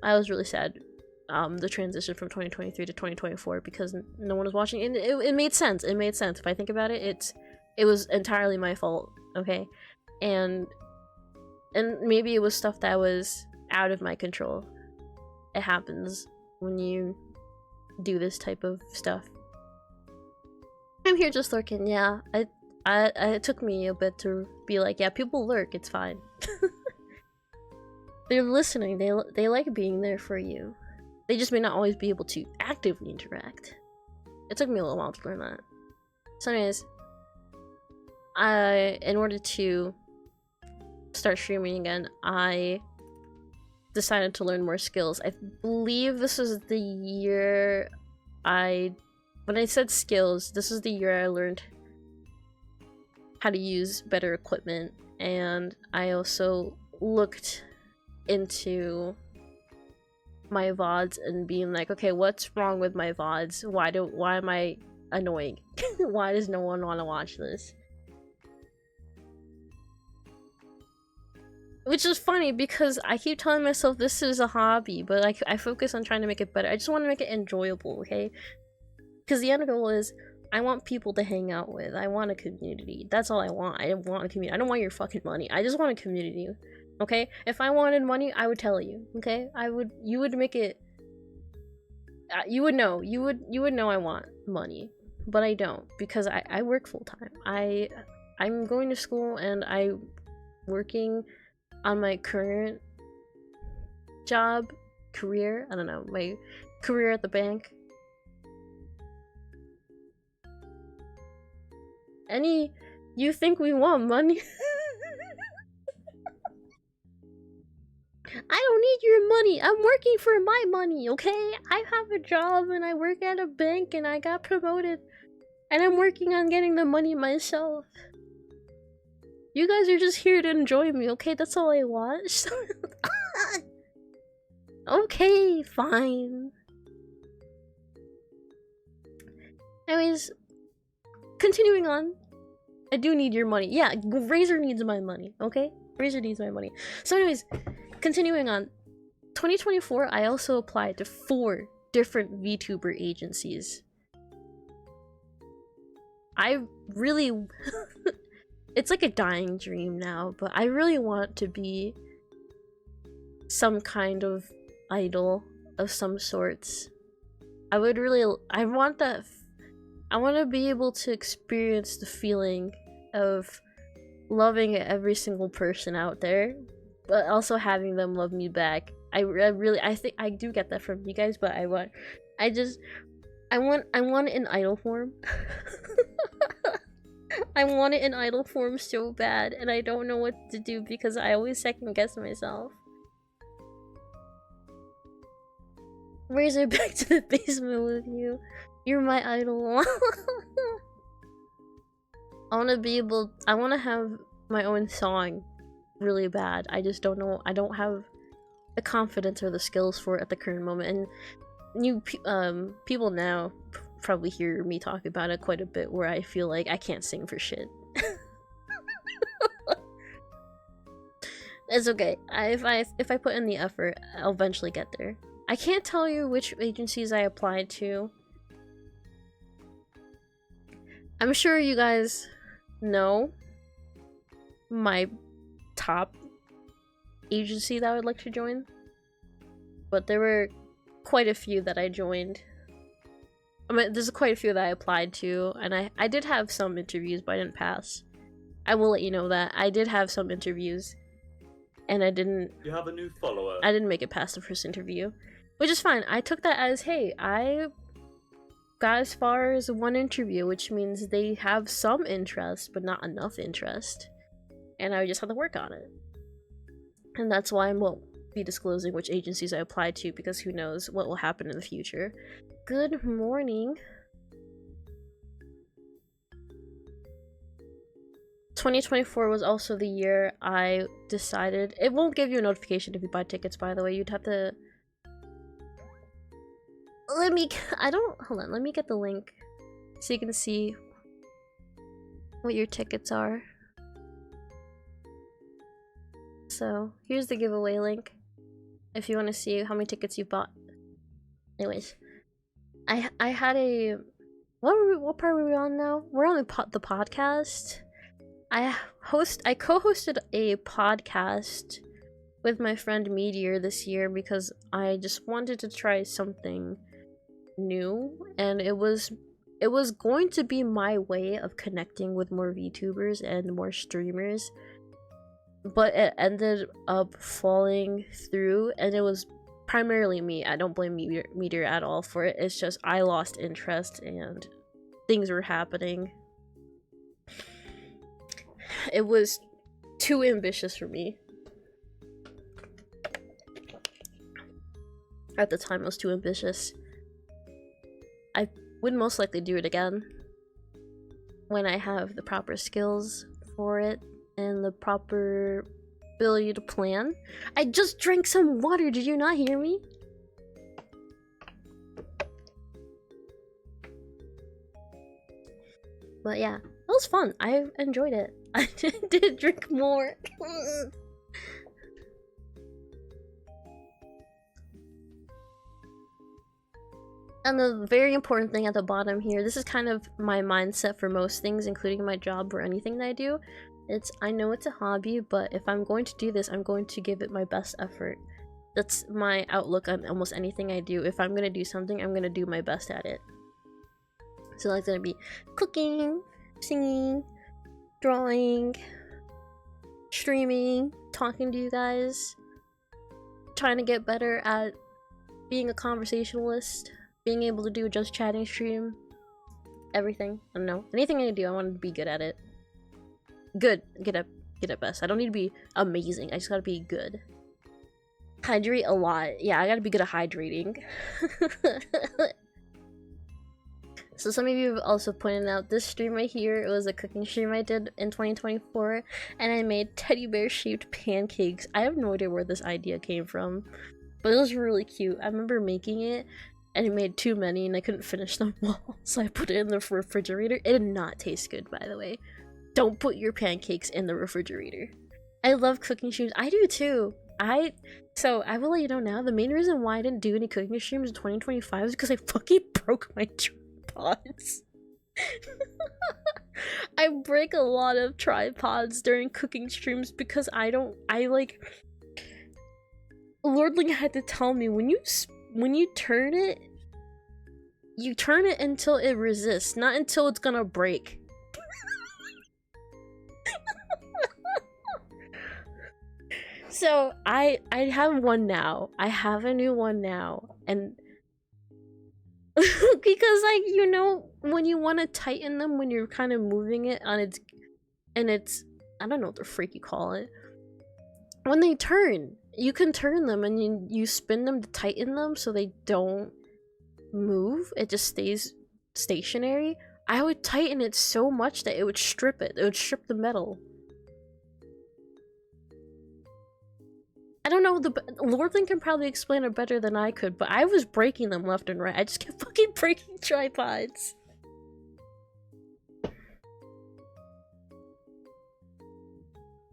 Speaker 3: The transition from 2023 to 2024 because no one was watching. And it made sense. It made sense. If I think about it, it was entirely my fault, okay? And maybe it was stuff that was out of my control. It happens when you do this type of stuff. I'm here just lurking, yeah. It took me a bit to be like, yeah, people lurk, it's fine. They're listening, they like being there for you. They just may not always be able to actively interact. It took me a little while to learn that. So anyways, in order to start streaming again, I decided to learn more skills. I believe this is the year when I said skills, this is the year I learned how to use better equipment and I also looked into my VODs and being like, okay, what's wrong with my VODs? Why am I annoying? Why does no one want to watch this? Which is funny because I keep telling myself this is a hobby, but I focus on trying to make it better. I just want to make it enjoyable, okay? Because the end goal is I want people to hang out with. I want a community. That's all I want. I want a community. I don't want your fucking money. I just want a community. Okay? If I wanted money, I would tell you. Okay? You would make it. You would know. You would know I want money, but I don't because I work full time. I'm going to school and I'm working on my current career. I don't know, my career at the bank. You think we want money? I don't need your money. I'm working for my money, okay? I have a job and I work at a bank and I got promoted and I'm working on getting the money myself. You guys are just here to enjoy me, okay? That's all I want. Okay, fine. Anyways, continuing on. I do need your money. Yeah, Razor needs my money, okay? Razor needs my money. So anyways, continuing on. 2024, I also applied to 4 different VTuber agencies. I really... It's like a dying dream now, but I really want to be some kind of idol of some sorts. I want to be able to experience the feeling of loving every single person out there, but also having them love me back. I think I do get that from you guys, but I want it in idol form. I want it in idol form so bad, and I don't know what to do because I always second guess myself. Razor, back to the basement with you. You're my idol. I want to have my own song really bad. I just don't know. I don't have the confidence or the skills for it at the current moment. And people now probably hear me talk about it quite a bit, where I feel like I can't sing for shit. It's okay. If I put in the effort, I'll eventually get there. I can't tell you which agencies I applied to. I'm sure you guys know my top agency that I would like to join, but there were quite a few that I joined. I mean, there's quite a few that I applied to, and I did have some interviews, but I didn't pass. I will let you know that I did have some interviews, and I didn't.
Speaker 10: You have a new follower.
Speaker 3: I didn't make it past the first interview, which is fine. I took that as, hey, I got as far as 1 interview, which means they have some interest, but not enough interest, and I just have to work on it. And that's why I won't be disclosing which agencies I applied to, because who knows what will happen in the future. Good morning. 2024 was also the year I decided... It won't give you a notification if you buy tickets, by the way. You'd have to... Hold on, let me get the link so you can see what your tickets are. So, here's the giveaway link if you want to see how many tickets you bought. Anyways, I had a... What part were we on now? We're on the podcast. I co-hosted a podcast with my friend Meteor this year because I just wanted to try something new, and it was going to be my way of connecting with more VTubers and more streamers, but it ended up falling through, and it was primarily me. I don't blame Meteor at all for it. It's just I lost interest and things were happening. It was too ambitious for me. At the time, it was too ambitious. I would most likely do it again when I have the proper skills for it. and the proper ability to plan. I just drank some water, did you not hear me? But yeah, it was fun. I enjoyed it. I did drink more. And the very important thing at the bottom here, this is kind of my mindset for most things, including my job or anything that I do. I know it's a hobby, but if I'm going to do this, I'm going to give it my best effort. That's my outlook on almost anything I do. If I'm gonna do something, I'm gonna do my best at it. So that's gonna be cooking, singing, drawing, streaming, talking to you guys, trying to get better at being a conversationalist, being able to do a just chatting stream, everything. I don't know. Anything I do, I want to be good at it. Good. Get at best. I don't need to be amazing. I just gotta be good. Hydrate a lot. Yeah, I gotta be good at hydrating. So some of you have also pointed out this stream right here, it was a cooking stream I did in 2024, and I made teddy bear shaped pancakes. I have no idea where this idea came from, but it was really cute. I remember making it, and it made too many, and I couldn't finish them all, so I put it in the refrigerator. It did not taste good, by the way. Don't put your pancakes in the refrigerator. I love cooking streams. I do too. So I will let you know now, the main reason why I didn't do any cooking streams in 2025 is because I fucking broke my tripods. I break a lot of tripods during cooking streams because Lordling had to tell me, when you turn it, you turn it until it resists, not until it's gonna break. So I have one now. I have a new one now, and because you know, when you want to tighten them, when you're kind of moving it on its, and it's, I don't know what the freak you call it. When they turn, you can turn them and you spin them to tighten them so they don't move. It just stays stationary. I would tighten it so much that it would strip it. It would strip the metal. I don't know, Lordling can probably explain it better than I could, but I was breaking them left and right. I just kept fucking breaking tripods.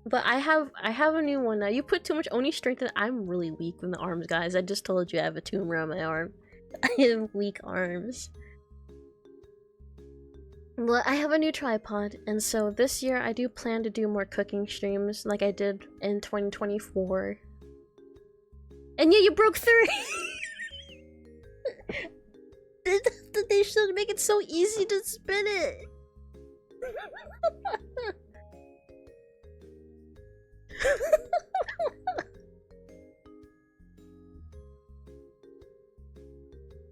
Speaker 3: But I have a new one now. You put too much Oni strength in. I'm really weak in the arms, guys. I just told you I have a tumor on my arm. I have weak arms. But I have a new tripod, and so this year I do plan to do more cooking streams like I did in 2024. And yeah, you broke 3! They should make it so easy to spin it!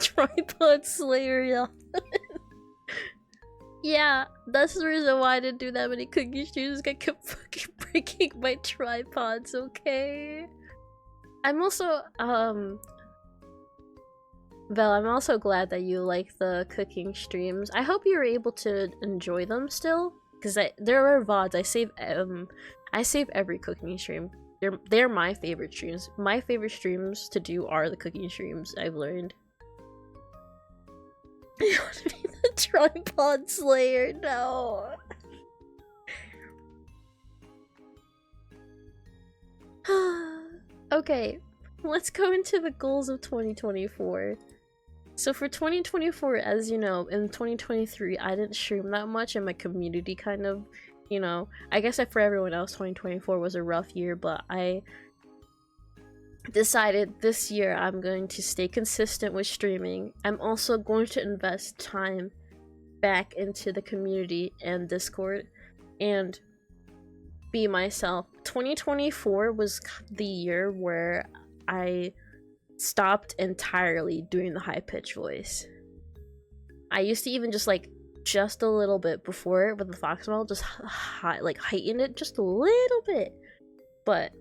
Speaker 3: Tripod Slayer, yeah. Yeah, that's the reason why I didn't do that many cooking streams. I kept fucking breaking my tripods, okay? I'm also, Vel, I'm also glad that you like the cooking streams. I hope you're able to enjoy them still, because there are VODs. I save every cooking stream. They're my favorite streams. My favorite streams to do are the cooking streams, I've learned. I want to be the tripod slayer, no. Okay, let's go into the goals of 2024. So for 2024, as you know, in 2023, I didn't stream that much, and my community kind of, you know, I guess for everyone else, 2024 was a rough year, but I decided this year I'm going to stay consistent with streaming. I'm also going to invest time back into the community and Discord and be myself. 2024 was the year where I stopped entirely doing the high-pitched voice. I used to even just a little bit before with the Foxmall, just heighten it just a little bit. But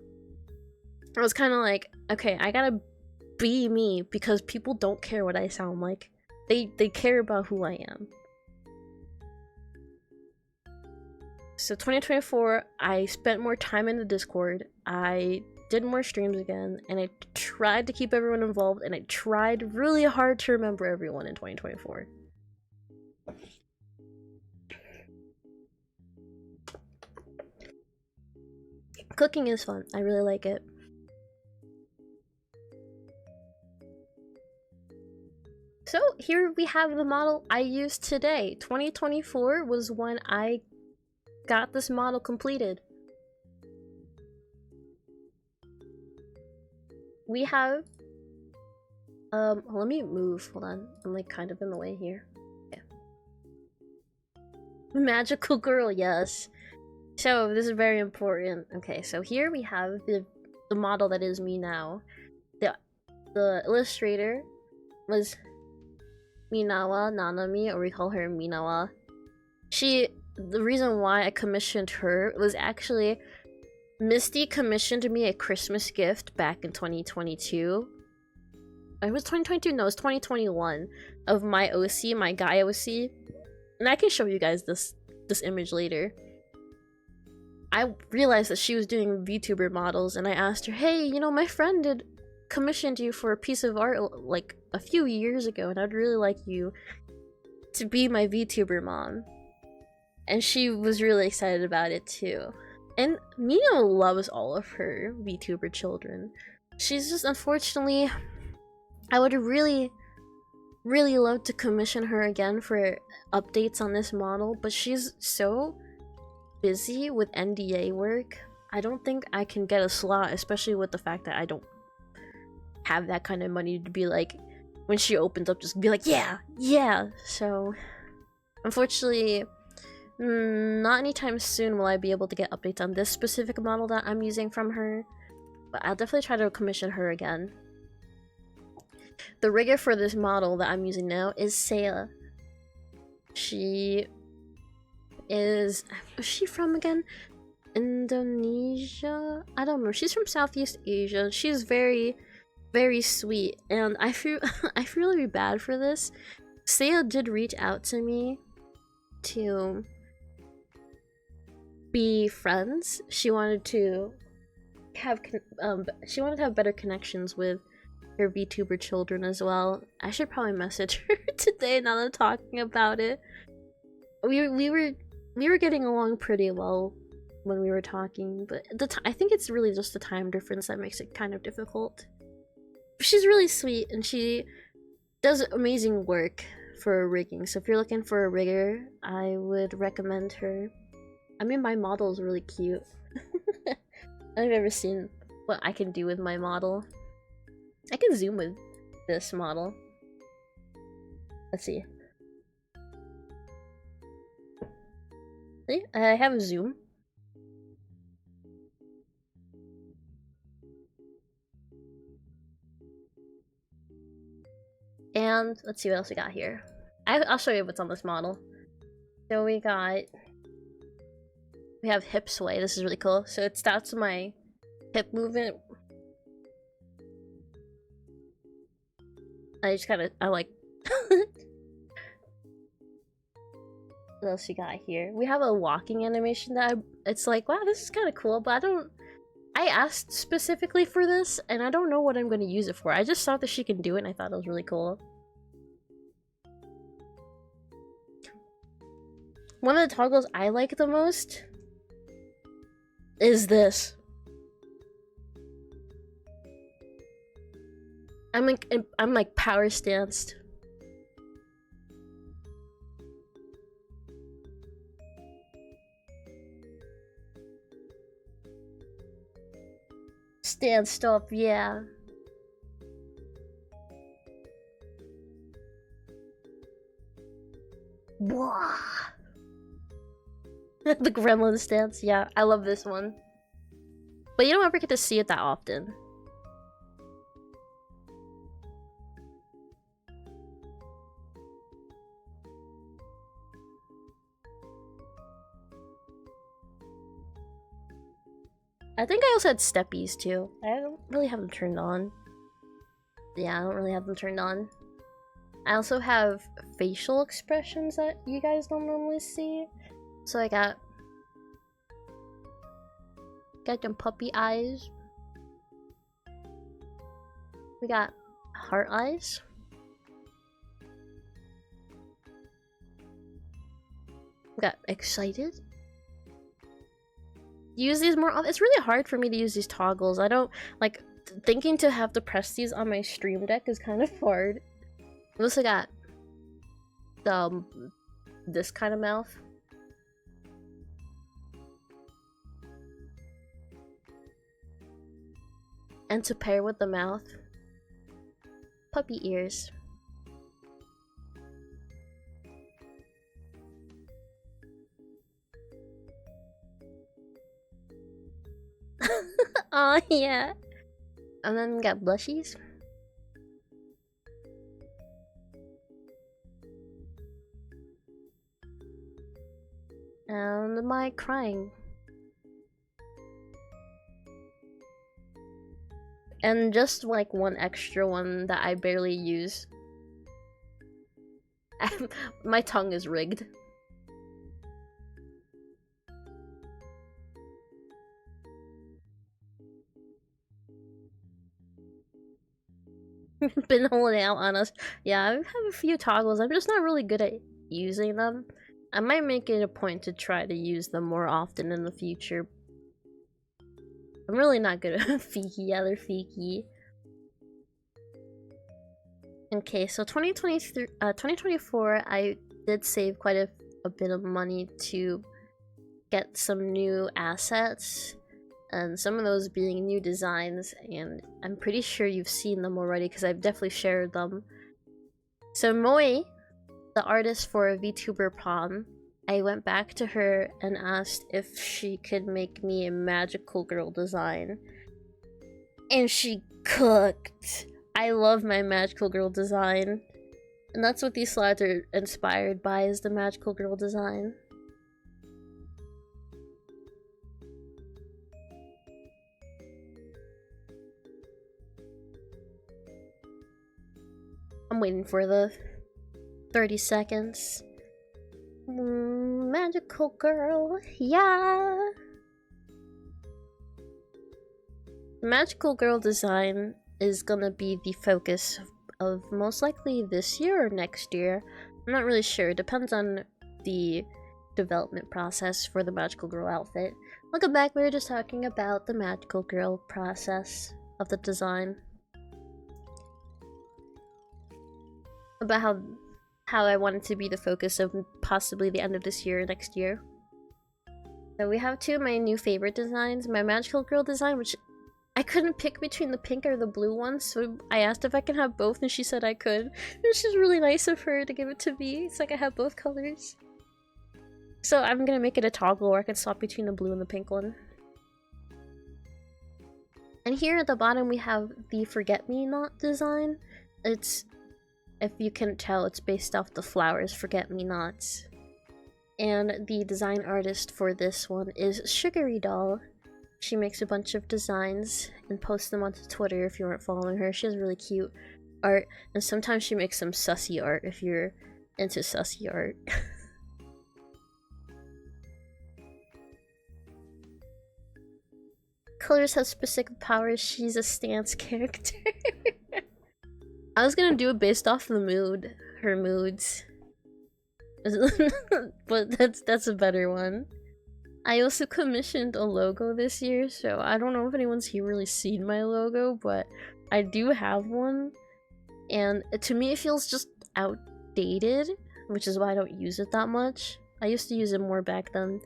Speaker 3: I was kind of like, okay, I gotta be me because people don't care what I sound like. They care about who I am. So 2024, I spent more time in the Discord. I did more streams again, and I tried to keep everyone involved, and I tried really hard to remember everyone in 2024. Cooking is fun. I really like it. So here we have the model I used today. 2024 was when I got this model completed. We have let me move. Hold on. I'm like kind of in the way here. Yeah. Magical girl, yes. So this is very important. Okay, so here we have the model that is me now. The illustrator was Minawa Nanami, or we call her Minawa. The reason why I commissioned her was actually Misty commissioned me a Christmas gift back in 2022. It was 2022? No, it was 2021 of my OC, my guy OC. And I can show you guys this image later. I realized that she was doing VTuber models, and I asked her, hey, you know, my friend did commissioned you for a piece of art like a few years ago, and I'd really like you to be my VTuber mom. And she was really excited about it too. And Mina loves all of her VTuber children. She's just, unfortunately, I would really love to commission her again for updates on this model, but she's so busy with NDA work. I don't think I can get a slot, especially with the fact that I don't have that kind of money to be like, when she opens up, just be like, yeah. So unfortunately, not anytime soon will I be able to get updates on this specific model that I'm using from her, but I'll definitely try to commission her again. The rigger for this model that I'm using now is Saya. She is... Where's she from again? Indonesia? I don't know. She's from Southeast Asia. She's very sweet, and I feel really bad for this. Saya did reach out to me to be friends. She wanted to have better connections with her VTuber children as well. I should probably message her today now that I'm talking about it. We were getting along pretty well when we were talking, but I think it's really just the time difference that makes it kind of difficult. She's really sweet, and she does amazing work for rigging. So if you're looking for a rigger, I would recommend her. I mean, my model is really cute. I've never seen what I can do with my model. I can zoom with this model. Let's see. See? I have a zoom. And let's see what else we got here. I'll show you what's on this model. So we have hip sway. This is really cool. So it starts my hip movement. I like what else you got here? We have a walking animation that it's like, wow, this is kind of cool, but I asked specifically for this, and I don't know what I'm going to use it for. I just saw that she can do it, and I thought it was really cool. One of the toggles I like the most is this. I'm like power stanced. Stand up, yeah. Blah. The gremlin stance, yeah, I love this one. But you don't ever get to see it that often. I think I also had steppies too. I don't really have them turned on. Yeah, I don't really have them turned on. I also have facial expressions that you guys don't normally see. So I got Got them puppy eyes. We got heart eyes. We got excited. Use these more often. It's really hard for me to use these toggles. I don't like thinking to have to press these on my stream deck is kind of hard. We also got this kind of mouth. And to pair with the mouth, puppy ears. Oh yeah. And then we got blushies. And my crying. And just like one extra one that I barely use. My tongue is rigged. Been holding out on us. Yeah, I have a few toggles. I'm just not really good at using them. I might make it a point to try to use them more often in the future. I'm really not good at Fiki, other Fiki. Okay, so 2024, I did save quite a bit of money to get some new assets. And some of those being new designs, and I'm pretty sure you've seen them already because I've definitely shared them. So Moi, the artist for VTuber Prom, I went back to her and asked if she could make me a magical girl design. And she cooked! I love my magical girl design. And that's what these slides are inspired by, is the magical girl design. I'm waiting for the 30 seconds. Magical girl, yeah! Magical girl design is gonna be the focus of most likely this year or next year. I'm not really sure. It depends on the development process for the magical girl outfit. Welcome back. We were just talking about the magical girl process of the design. About how I want it to be the focus of possibly the end of this year or next year. So we have two of my new favorite designs. My magical girl design, which I couldn't pick between the pink or the blue one, so I asked if I can have both and she said I could. Which is really nice of her to give it to me, so I can have both colors. So I'm gonna make it a toggle where I can swap between the blue and the pink one. And here at the bottom we have the Forget-Me-Not design. It's, if you can tell, it's based off the flowers Forget-Me-Nots. And the design artist for this one is Sugary Doll. She makes a bunch of designs and posts them onto Twitter if you weren't following her. She has really cute art, and sometimes she makes some sussy art if you're into sussy art. Colors have specific powers. She's a stance character. I was gonna do it based off the mood, her moods. But that's a better one. I also commissioned a logo this year, so I don't know if anyone's here really seen my logo, but I do have one. And to me it feels just outdated, which is why I don't use it that much. I used to use it more back then.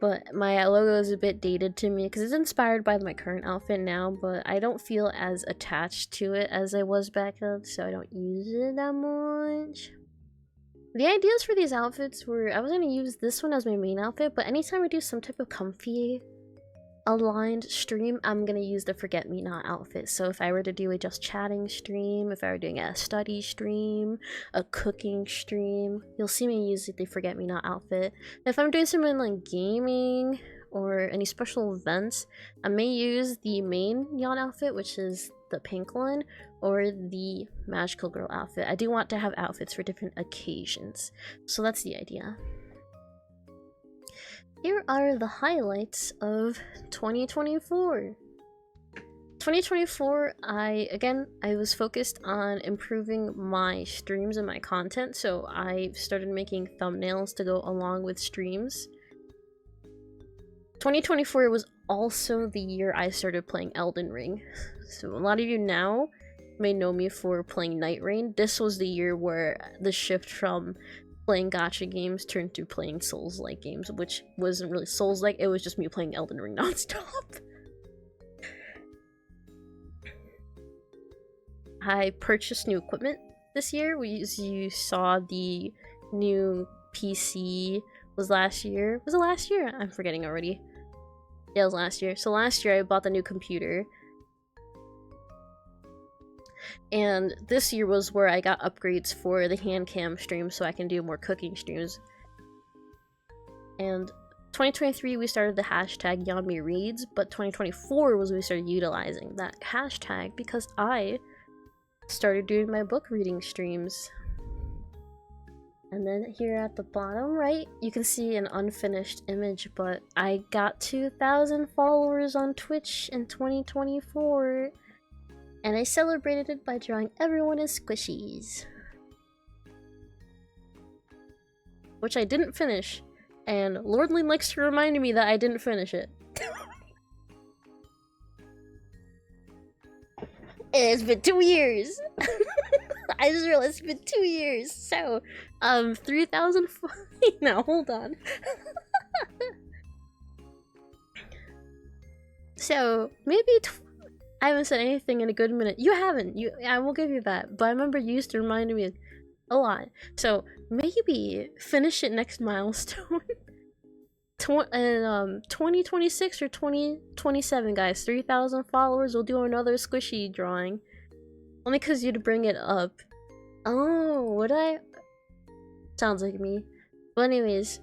Speaker 3: But my logo is a bit dated to me because it's inspired by my current outfit now, but I don't feel as attached to it as I was back then, so I don't use it that much. The ideas for these outfits were, I was going to use this one as my main outfit, but anytime I do some type of comfy aligned stream, I'm going to use the Forget-Me-Not outfit. So if I were to do a just chatting stream, if I were doing a study stream, a cooking stream, you'll see me use the Forget-Me-Not outfit. If I'm doing something like gaming or any special events, I may use the main Yon outfit, which is the pink one, or the magical girl outfit. I do want to have outfits for different occasions, so that's the idea. here are the highlights of 2024. 2024, I was focused on improving my streams and my content, so I started making thumbnails to go along with streams. 2024 was also the year I started playing Elden Ring. So a lot of you now may know me for playing Night Rain. This was the year where the shift from playing gacha games turned to playing Souls-like games, which wasn't really Souls-like, it was just me playing Elden Ring non-stop. I purchased new equipment this year. You saw the new PC was last year. Was it last year? I'm forgetting already. Yeah, it was last year. So last year I bought the new computer. And this year was where I got upgrades for the hand cam stream so I can do more cooking streams. And 2023 we started the hashtag Yami Reads, but 2024 was when we started utilizing that hashtag because I started doing my book reading streams. And then here at the bottom right, you can see an unfinished image, but I got 2,000 followers on Twitch in 2024. And I celebrated it by drawing everyone as squishies. Which I didn't finish. And Lordling likes to remind me that I didn't finish it. It's been 2 years! I just realized it's been 2 years. So, 3,000 now, hold on. So, maybe I haven't said anything in a good minute. You haven't. I will give you that. But I remember you used to remind me a lot. So maybe finish it next milestone. 2026 or 2027, guys. 3,000 followers. We'll do another squishy drawing. Only because you'd bring it up. Oh, would I? Sounds like me. But anyways,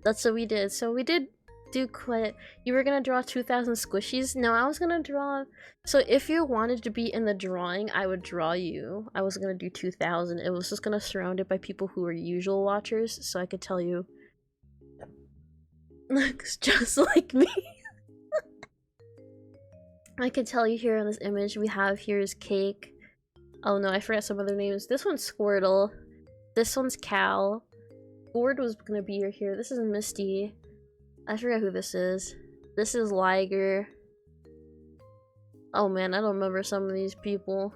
Speaker 3: that's what we did. So we did do quite. You were gonna draw 2,000 squishies. No, I was gonna draw. So if you wanted to be in the drawing, I would draw you. I was gonna do 2,000. It was just gonna surround it by people who were usual watchers, so I could tell you. Looks just like me. I could tell you here in this image we have here's Cake. Oh no, I forgot some other names. This one's Squirtle. This one's Cal. Gord was gonna be here. This is Misty. I forgot who this is. This is Liger. Oh man, I don't remember some of these people.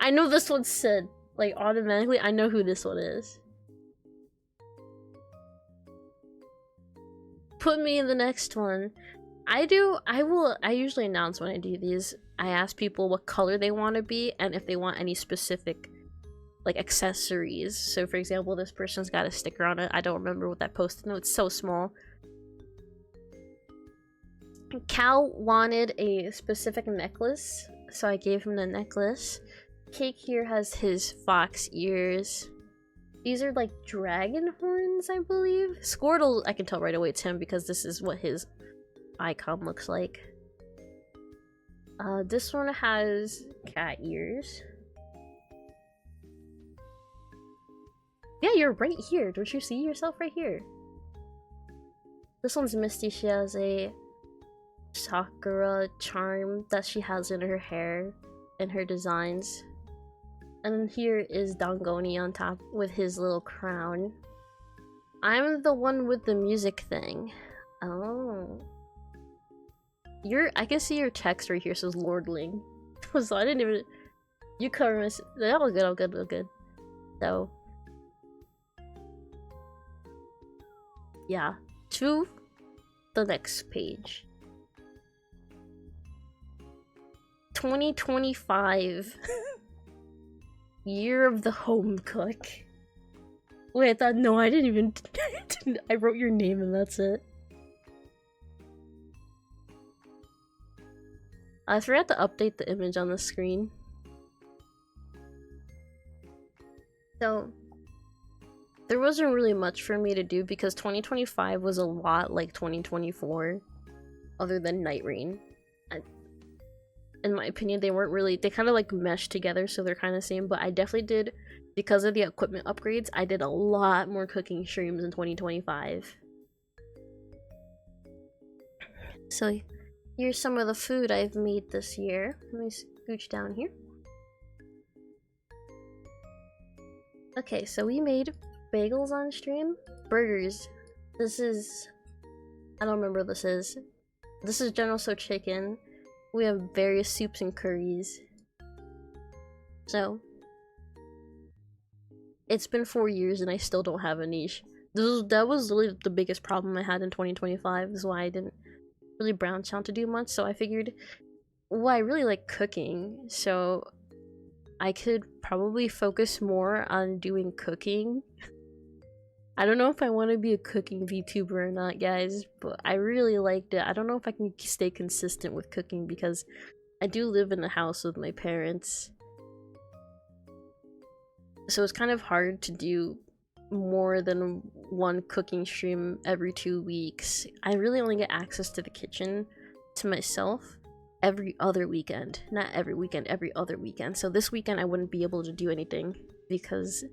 Speaker 3: I know this one's Sid. Like, automatically, I know who this one is. Put me in the next one. I usually announce when I do these. I ask people what color they want to be and if they want any specific like accessories. So for example, this person's got a sticker on it. I don't remember what that post-it note. It's so small. Cal wanted a specific necklace, so I gave him the necklace. Cake here has his fox ears. These are like dragon horns, I believe. Squirtle, I can tell right away it's him because this is what his icon looks like. This one has cat ears. Yeah, you're right here. Don't you see yourself right here? This one's Misty. She has a Sakura charm that she has in her hair and her designs. And then here is Dangoni on top with his little crown. I'm the one with the music thing. Oh. I can see your text right here says Lordling. So I didn't even... You cover miss... All good, all good, all good. So... yeah, to the next page. 2025. Year of the home cook. Wait, I thought, no, I didn't even... I wrote your name and that's it. I forgot to update the image on the screen. So... there wasn't really much for me to do because 2025 was a lot like 2024, other than Night Rain. in my opinion, they weren't really, they kind of like meshed together, so they're kind of the same. But I definitely did, because of the equipment upgrades, I did a lot more cooking streams in 2025. So here's some of the food I've made this year. Let me scooch down here. Okay, so we made bagels on stream, burgers. This is, I don't remember what this is. This is General Tso chicken. We have various soups and curries. So it's been 4 years and I still don't have a niche. That was really the biggest problem I had in 2025. This is why I didn't really branch out to do much. So I figured, well, I really like cooking, so I could probably focus more on doing cooking. I don't know if I want to be a cooking VTuber or not, guys, but I really liked it. I don't know if I can stay consistent with cooking because I do live in a house with my parents. So it's kind of hard to do more than one cooking stream every 2 weeks. I really only get access to the kitchen to myself every other weekend. Not every weekend, every other weekend. So this weekend I wouldn't be able to do anything because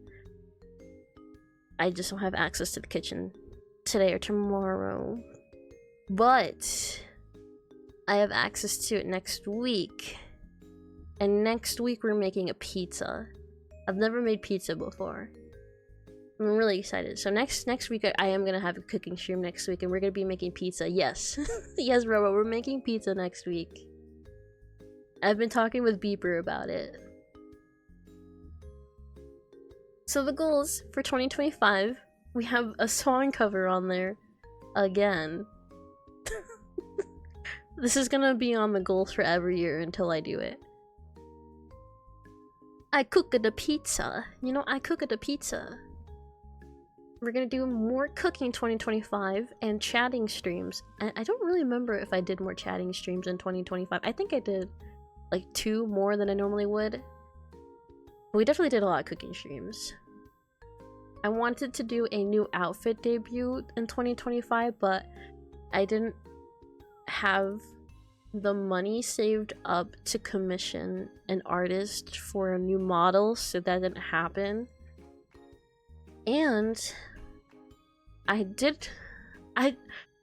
Speaker 3: I just don't have access to the kitchen today or tomorrow. But I have access to it next week. And next week we're making a pizza. I've never made pizza before. I'm really excited. So next week I am gonna have a cooking stream next week and we're gonna be making pizza. Yes. Yes, Robo, we're making pizza next week. I've been talking with Beeper about it. So the goals for 2025, we have a song cover on there again. This is gonna be on the goals for every year until I do it. I cook the pizza. You know, I cook the pizza. We're gonna do more cooking 2025 and chatting streams. I don't really remember if I did more chatting streams in 2025. I think I did like 2 more than I normally would. But we definitely did a lot of cooking streams. I wanted to do a new outfit debut in 2025, but I didn't have the money saved up to commission an artist for a new model, so that didn't happen. And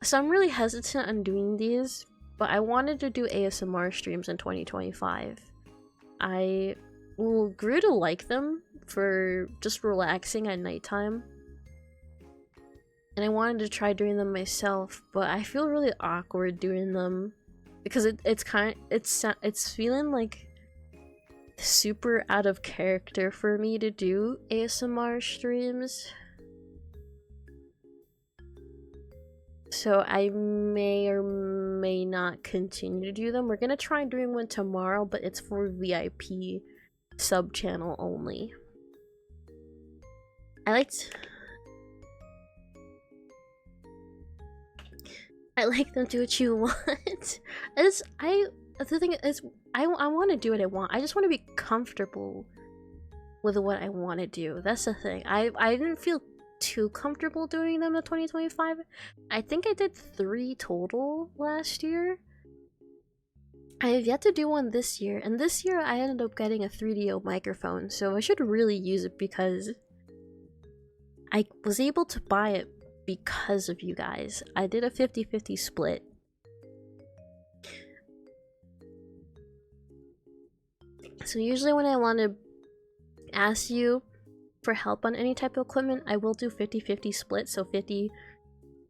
Speaker 3: so I'm really hesitant on doing these, but I wanted to do ASMR streams in 2025. I grew to like them for just relaxing at nighttime. And I wanted to try doing them myself, but I feel really awkward doing them because it's feeling like super out of character for me to do ASMR streams. So I may or may not continue to do them. We're gonna try doing one tomorrow, but it's for VIP sub channel only. I like them, do what you want. The thing is, I want to do what I want. I just want to be comfortable with what I want to do. That's the thing. I didn't feel too comfortable doing them in 2025. I think I did 3 total last year. I have yet to do one this year, and this year I ended up getting a 3DO microphone, so I should really use it because I was able to buy it because of you guys. I did a 50-50 split. So usually when I want to ask you for help on any type of equipment, I will do 50-50 split. So 50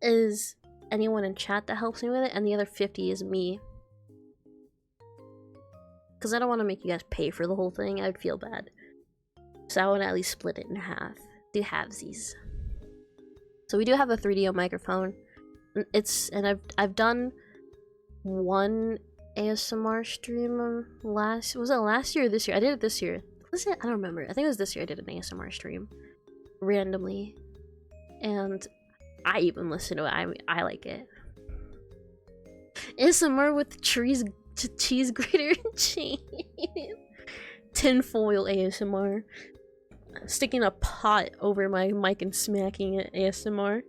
Speaker 3: is anyone in chat that helps me with it, and the other 50 is me. Because I don't want to make you guys pay for the whole thing. I'd feel bad. So I want to at least split it in half. Do halvesies. So we do have a 3DO microphone. I've done one ASMR stream was it last year or this year? I did it this year. Was it? I don't remember. I think it was this year I did an ASMR stream. Randomly. And I even listened to it. I like it. ASMR with cheese grater and cheese. Tinfoil ASMR. Sticking a pot over my mic and smacking it ASMR.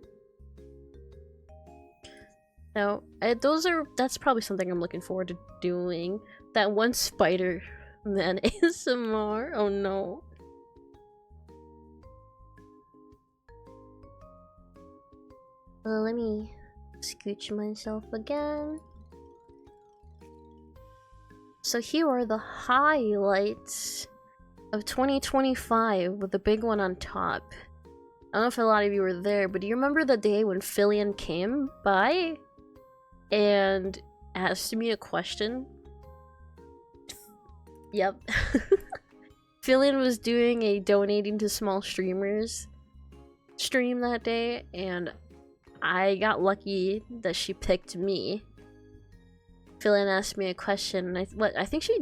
Speaker 3: So that's probably something I'm looking forward to doing.
Speaker 7: That one Spider-Man ASMR. Oh no.
Speaker 3: Well, let me scooch myself again. So here are the highlights of 2025 with the big one on top. I don't know if a lot of you were there, but do you remember the day when Fillion came by and asked me a question? Yep. Fillion was doing a donating to small streamers stream that day, and I got lucky that she picked me. Fillion asked me a question, and I think she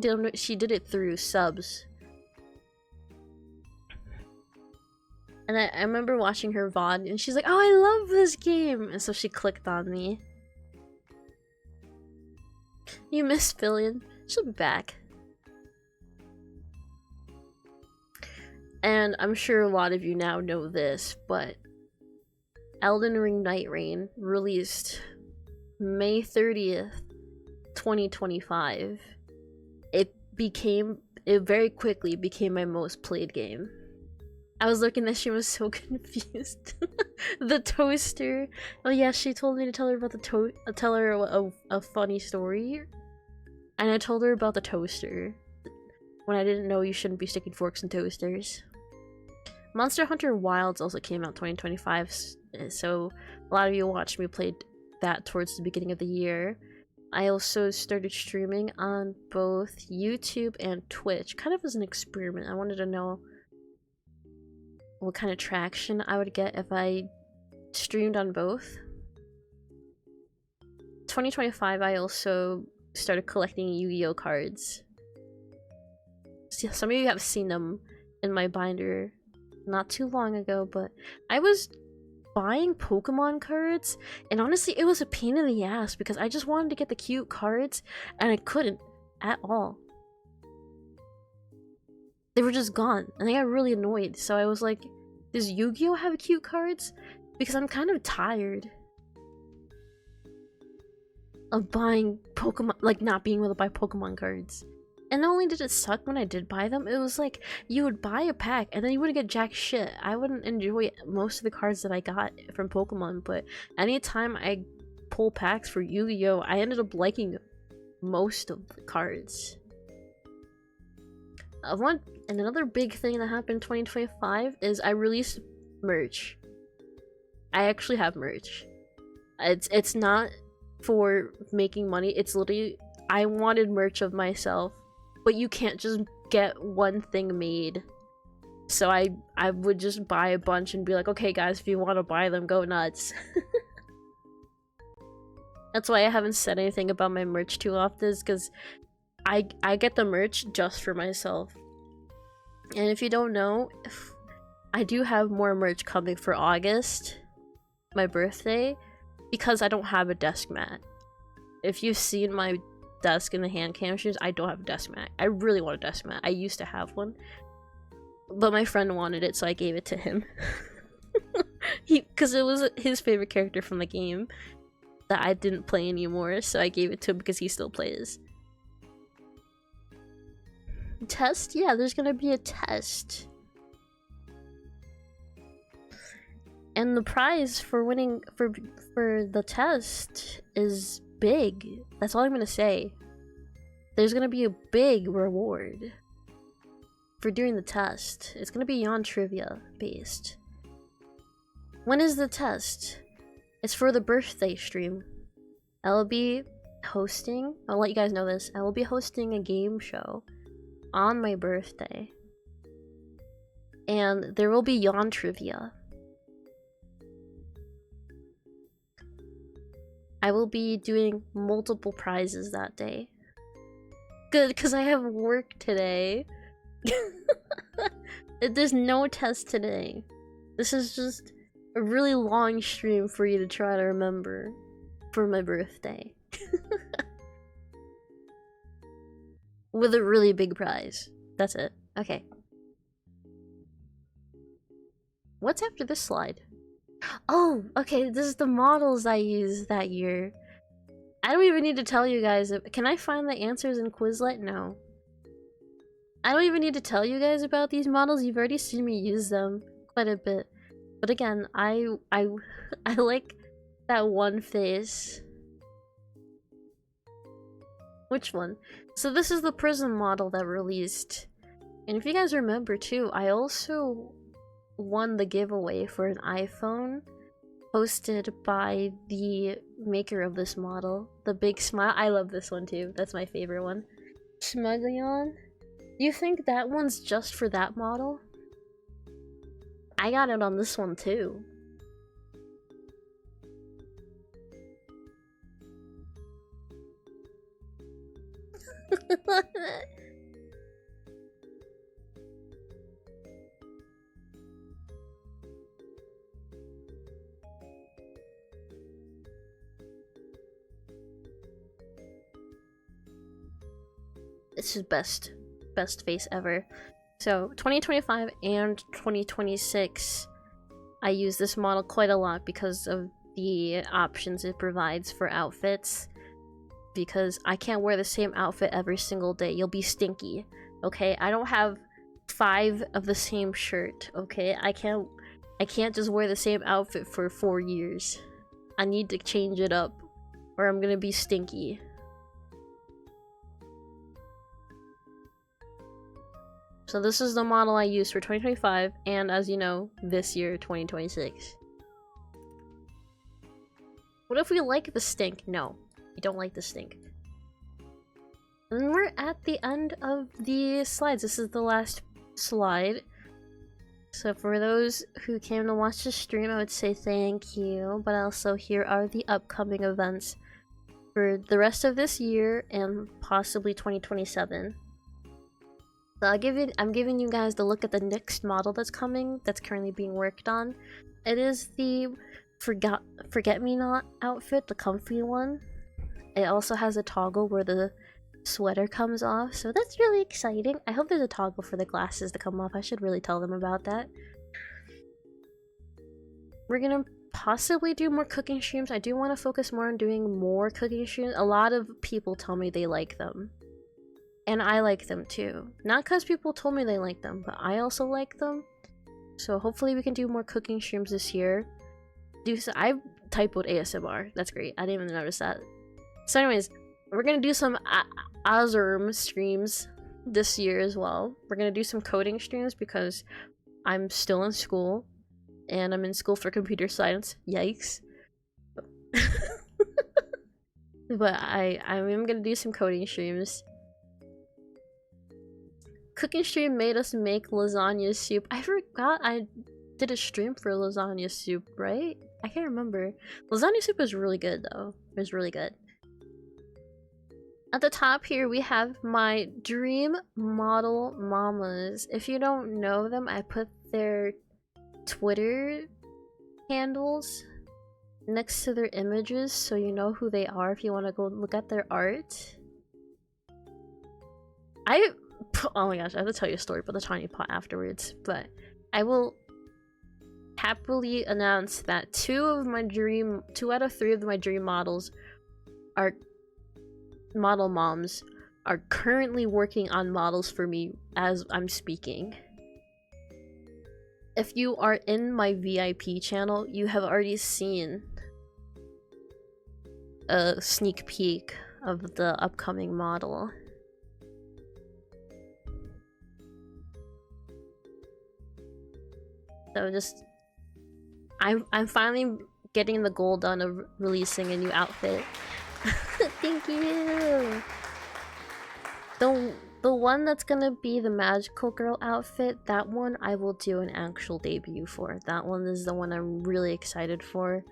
Speaker 3: did it through subs. And I remember watching her VOD, and she's like, "Oh, I love this game!" And so she clicked on me. You miss Fillion. She'll be back. And I'm sure a lot of you now know this, but Elden Ring Night Rain released May 30th, 2025. It very quickly became my most played game. I was looking at she was so confused. The toaster. Oh yeah, she told me to tell her about tell her a funny story. And I told her about the toaster. When I didn't know you shouldn't be sticking forks in toasters. Monster Hunter Wilds also came out 2025, so a lot of you watched me play that towards the beginning of the year. I also started streaming on both YouTube and Twitch, kind of as an experiment. I wanted to know what kind of traction I would get if I streamed on both. 2025, I also started collecting Yu-Gi-Oh cards. So some of you have seen them in my binder not too long ago, but I was buying Pokemon cards, and honestly, it was a pain in the ass because I just wanted to get the cute cards, and I couldn't at all. They were just gone, and I got really annoyed, so I was like, does Yu-Gi-Oh have cute cards? Because I'm kind of tired of buying Pokemon, like not being able to buy Pokemon cards. And not only did it suck when I did buy them, it was like, you would buy a pack and then you wouldn't get jack shit. I wouldn't enjoy most of the cards that I got from Pokemon, but anytime I pull packs for Yu-Gi-Oh, I ended up liking most of the cards. And another big thing that happened in 2025 is I released merch. I actually have merch. It's not for making money, it's literally, I wanted merch of myself. But you can't just get one thing made. So I would just buy a bunch and be like, okay guys, if you want to buy them, go nuts. That's why I haven't said anything about my merch too often, is because I get the merch just for myself. And if you don't know, I do have more merch coming for August, my birthday, because I don't have a desk mat. If you've seen my desk in the hand cam shoes, I don't have a desk mat. I really want a desk mat. I used to have one, but my friend wanted it, so I gave it to him. Because it was his favorite character from the game that I didn't play anymore, so I gave it to him because he still plays. Test? Yeah, there's gonna be a test. And the prize for winning for the test is big. That's all I'm gonna say. There's gonna be a big reward for doing the test. It's gonna be Yon Trivia based. When is the test? It's for the birthday stream. I'll be hosting, I'll let you guys know this, I will be hosting a game show on my birthday. And there will be Yon Trivia. I will be doing multiple prizes that day. Good, because I have work today. There's no test today. This is just a really long stream for you to try to remember for my birthday. With a really big prize. That's it. Okay. What's after this slide? Oh, okay, this is the models I used that year. I don't even need to tell you guys. Can I find the answers in Quizlet? No. I don't even need to tell you guys about these models. You've already seen me use them quite a bit. But again, I like that one face. Which one? So this is the Prism model that released. And if you guys remember too, I also won the giveaway for an iPhone hosted by the maker of this model, the Big Smile. I love this one too. That's my favorite one. Smuglion. You think that one's just for that model? I got it on this one too. This is best face ever. So 2025 and 2026, I use this model quite a lot because of the options it provides for outfits. Because I can't wear the same outfit every single day. You'll be stinky, okay? I don't have 5 of the same shirt, okay? I can't just wear the same outfit for 4 years. I need to change it up, or I'm gonna be stinky. So this is the model I use for 2025, and as you know, this year, 2026. What if we like the stink? No, we don't like the stink. And we're at the end of the slides. This is the last slide. So for those who came to watch the stream, I would say thank you, but also here are the upcoming events for the rest of this year and possibly 2027. So I'm giving you guys the look at the next model that's coming, that's currently being worked on. It is the Forget-Me-Not outfit, the comfy one. It also has a toggle where the sweater comes off, so that's really exciting. I hope there's a toggle for the glasses to come off. I should really tell them about that. We're gonna possibly do more cooking streams. I do want to focus more on doing more cooking streams. A lot of people tell me they like them. And I like them too. Not because people told me they like them, but I also like them. So hopefully we can do more cooking streams this year. I typoed ASMR. That's great. I didn't even notice that. So anyways, we're gonna do some Azurm streams this year as well. We're gonna do some coding streams because I'm still in school. And I'm in school for computer science. Yikes. But I am gonna do some coding streams. Cooking stream made us make lasagna soup. I forgot I did a stream for lasagna soup, right? I can't remember. Lasagna soup is really good though. It was really good. At the top here we have my dream model mamas. If you don't know them, I put their Twitter handles next to their images so you know who they are if you want to go look at their art. Oh my gosh, I have to tell you a story about the tiny pot afterwards, but I will happily announce that 2 out of 3 of my dream models are model moms are currently working on models for me as I'm speaking. If you are in my VIP channel, you have already seen a sneak peek of the upcoming model. So just, I'm finally getting the goal done of releasing a new outfit. Thank you! The one that's gonna be the magical girl outfit, that one I will do an actual debut for. That one is the one I'm really excited for.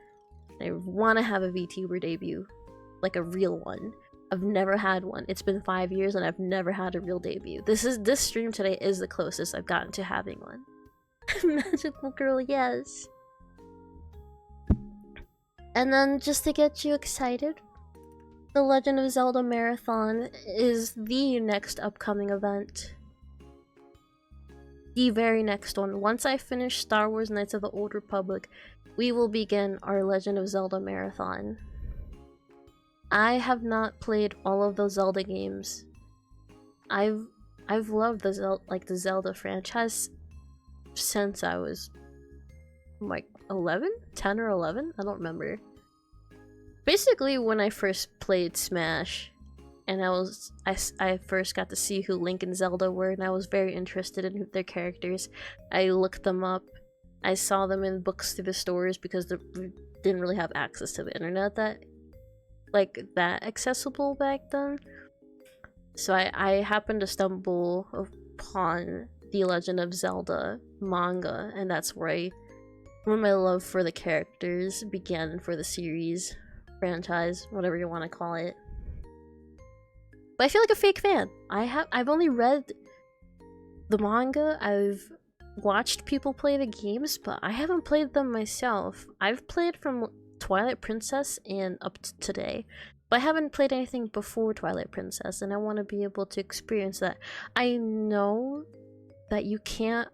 Speaker 3: I want to have a VTuber debut. Like a real one. I've never had one. It's been 5 years and I've never had a real debut. This stream today is the closest I've gotten to having one. Magical girl, yes. And then just to get you excited, the Legend of Zelda Marathon is the next upcoming event. The very next one. Once I finish Star Wars Knights of the Old Republic, we will begin our Legend of Zelda Marathon. I have not played all of the Zelda games. I've loved the Zelda franchise since I was like 11? 10 or 11? I don't remember. Basically when I first played Smash and I first got to see who Link and Zelda were, and I was very interested in their characters. I looked them up. I saw them in books through the stores because we didn't really have access to the internet that accessible back then. So I happened to stumble upon the Legend of Zelda manga, and that's where my love for the characters began, for the series, franchise, whatever you want to call it. But I feel like a fake fan. I've only read the manga, I've watched people play the games, but I haven't played them myself. I've played from Twilight Princess and up to today, but I haven't played anything before Twilight Princess, and I want to be able to experience that. I know that you can't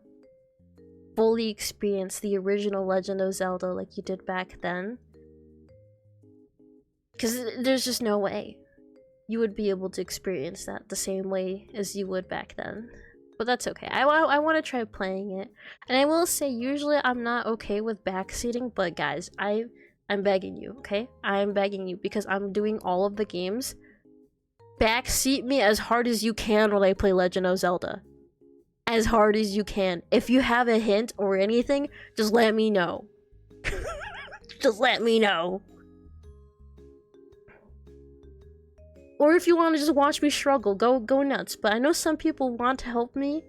Speaker 3: fully experience the original Legend of Zelda like you did back then, because there's just no way you would be able to experience that the same way as you would back then. But that's okay. I want to try playing it. And I will say, usually I'm not okay with backseating, but guys, I'm begging you, okay? I'm begging you, because I'm doing all of the games. Backseat me as hard as you can when I play Legend of Zelda. As hard as you can. If you have a hint or anything, just let me know. Just let me know. Or if you want to just watch me struggle, go nuts. But I know some people want to help me,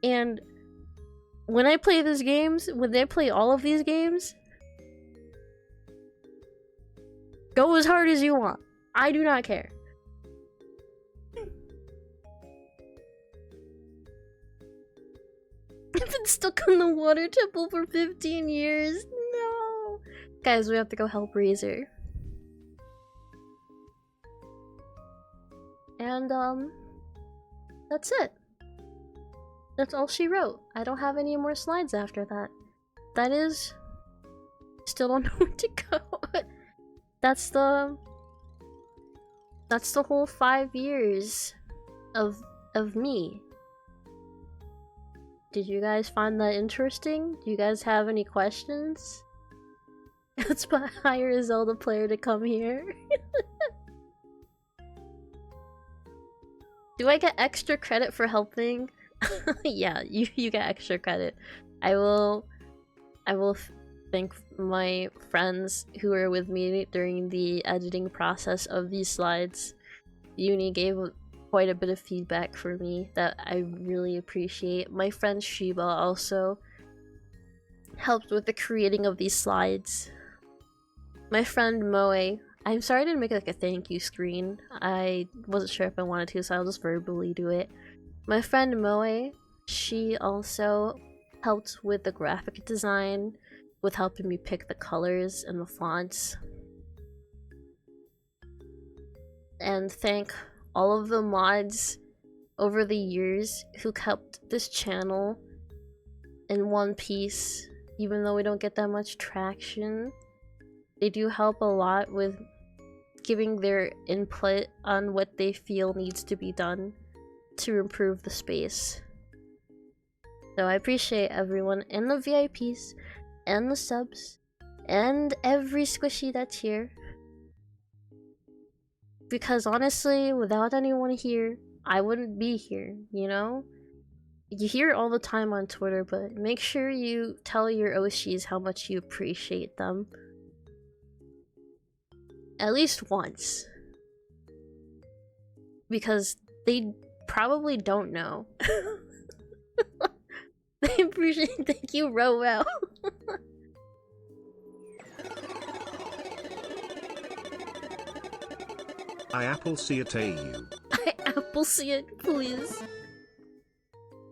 Speaker 3: and when I play these games, when they play all of these games, go as hard as you want. I do not care. I've been stuck in the water temple for 15 years. No. Guys, we have to go help Razor. And, that's it. That's all she wrote. I don't have any more slides after that. That is... Still don't know where to go. That's the whole 5 years of me. Did you guys find that interesting? Do you guys have any questions? Let's hire a Zelda player to come here. Do I get extra credit for helping? Yeah, you get extra credit. I will thank my friends who were with me during the editing process of these slides. Uni gave quite a bit of feedback for me that I really appreciate. My friend Shiba also helped with the creating of these slides. My friend Moe, I'm sorry I didn't make like a thank you screen. I wasn't sure if I wanted to, so I'll just verbally do it. My friend Moe, she also helped with the graphic design, with helping me pick the colors and the fonts. And thank all of the mods over the years who kept this channel in one piece, even though we don't get that much traction. They do help a lot with giving their input on what they feel needs to be done to improve the space. So I appreciate everyone, and the VIPs, and the subs, and every squishy that's here. Because honestly, without anyone here, I wouldn't be here, you know? You hear it all the time on Twitter, but make sure you tell your Oshis how much you appreciate them. At least once. Because they probably don't know. I appreciate it. Thank you, Rowell.
Speaker 9: I apple see it you.
Speaker 3: I apple see it, please.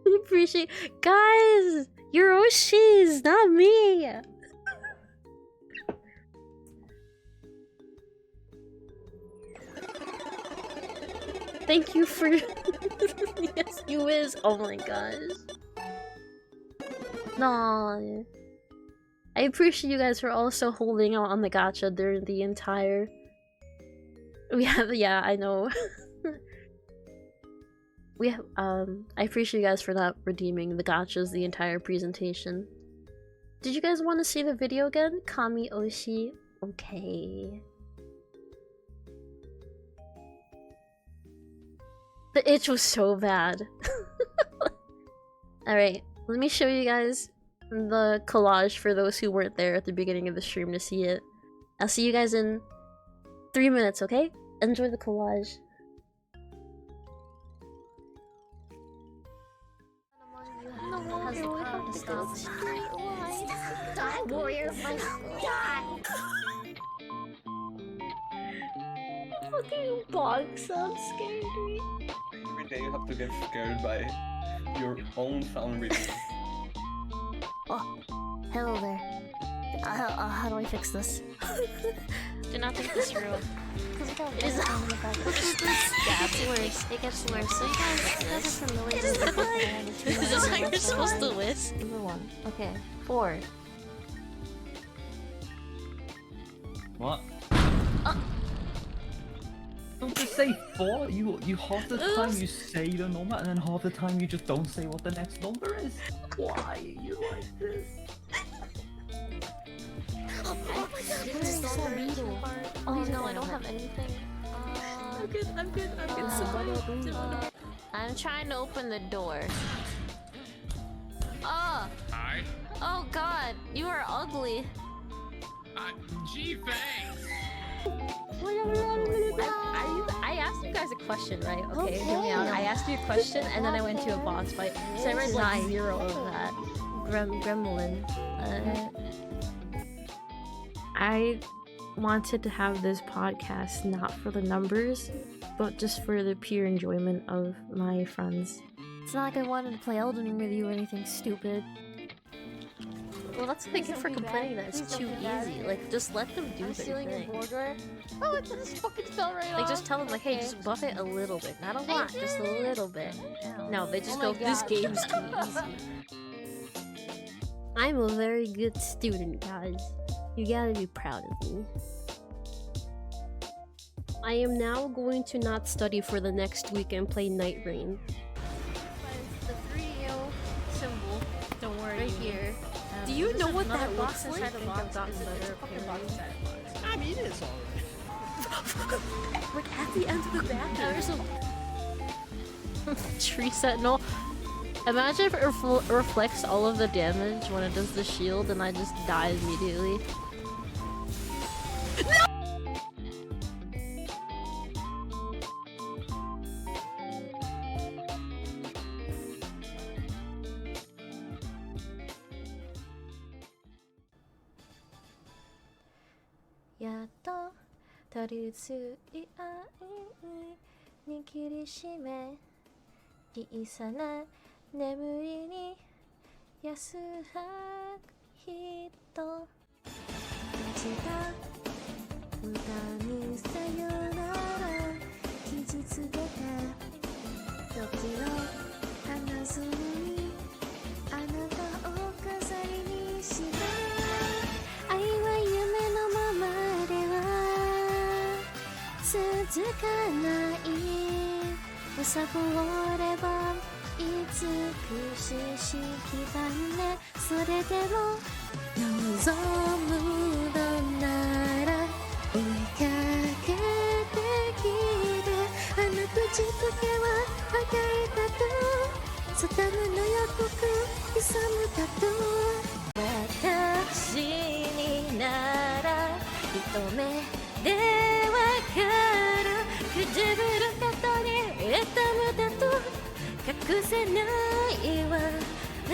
Speaker 3: I appreciate, guys, you're Oshis, not me. Thank you for yes, you is. Oh my gosh. Nah. I appreciate you guys for also holding out on the gacha during the entire We have, yeah, I know. We have, I appreciate you guys for not redeeming the gachas the entire presentation. Did you guys want to see the video again? Kami Oshi. Okay. The itch was so bad. Alright, let me show you guys the collage for those who weren't there at the beginning of the stream to see it. I'll see you guys in 3 minutes, okay? Enjoy the collage.
Speaker 2: Warrior must die.
Speaker 3: Fucking bog sounds scary to me.
Speaker 4: Every day you have to get scared by your own sound reading.
Speaker 2: Oh, hello there. How do I fix this?
Speaker 1: Do not think this through.
Speaker 2: It is.
Speaker 1: Yeah, it's worse. It gets worse. So you guys are familiar with the
Speaker 3: Is this how you're supposed to whisk?
Speaker 2: Number 1. Okay. 4.
Speaker 5: What? Don't just say 4. You half the time you say the number, and then half the time you just don't say what the next number is. Why are you like this?
Speaker 1: Oh no, I don't have anything.
Speaker 3: I'm good.
Speaker 1: I'm trying to open the door. Oh!
Speaker 6: Hi.
Speaker 1: Oh god, you are ugly.
Speaker 6: G-Fangs.
Speaker 3: I asked you guys a question, right? Okay, hear me out. I asked you a question and then I went to a boss fight. So I read like 0 of that. Gremlin. I wanted to have this podcast not for the numbers, but just for the pure enjoyment of my friends.
Speaker 2: It's not like I wanted to play Elden Ring with you or anything stupid.
Speaker 3: Well, that's the thing for complaining that it's too easy. Like, just let them do their thing.
Speaker 2: Oh, it just fucking fell right
Speaker 3: Like, just tell them, like, hey, just buff it a little bit. Not a lot, just a little bit. No, they just go, this game's too easy. I'm a very good student, guys. You gotta be proud of me. I am now going to not study for the next week and play Night Rain.
Speaker 1: The 3-0 symbol.
Speaker 3: Don't worry.
Speaker 1: Right here.
Speaker 3: Do you know what that
Speaker 1: box
Speaker 3: looks
Speaker 1: inside
Speaker 3: like?
Speaker 1: the box.
Speaker 8: I mean, it's alright.
Speaker 3: Like, at the end of the bathroom. There's a tree sentinel. Imagine if it reflects all of the damage when it does the shield and I just die immediately.
Speaker 2: Yato Tarutsu I Nikirishime 小さな眠りに安らぐ人立ちた無駄にさよなら傷つけた時を離ずにあなたを飾りにした愛は夢のままでは続かないうさぼれば美しき晩ねそれでも望むのなら追いかけてきてあの口溶けは赤いタトゥー定めの予告勇むタトゥー私になら一目でわかるくじぶることに痛むだと隠せないわあ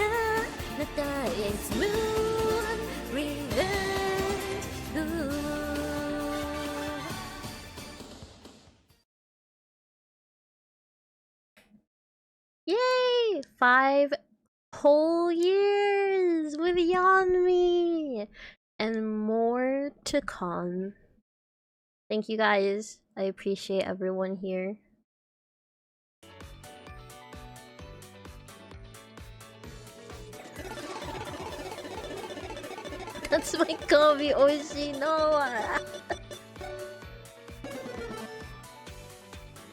Speaker 2: なた It's moon revenge
Speaker 3: Yay! 5 whole years with Yeonmi! And more to come. Thank you guys. I appreciate everyone here. That's my Kobe Oshi, no!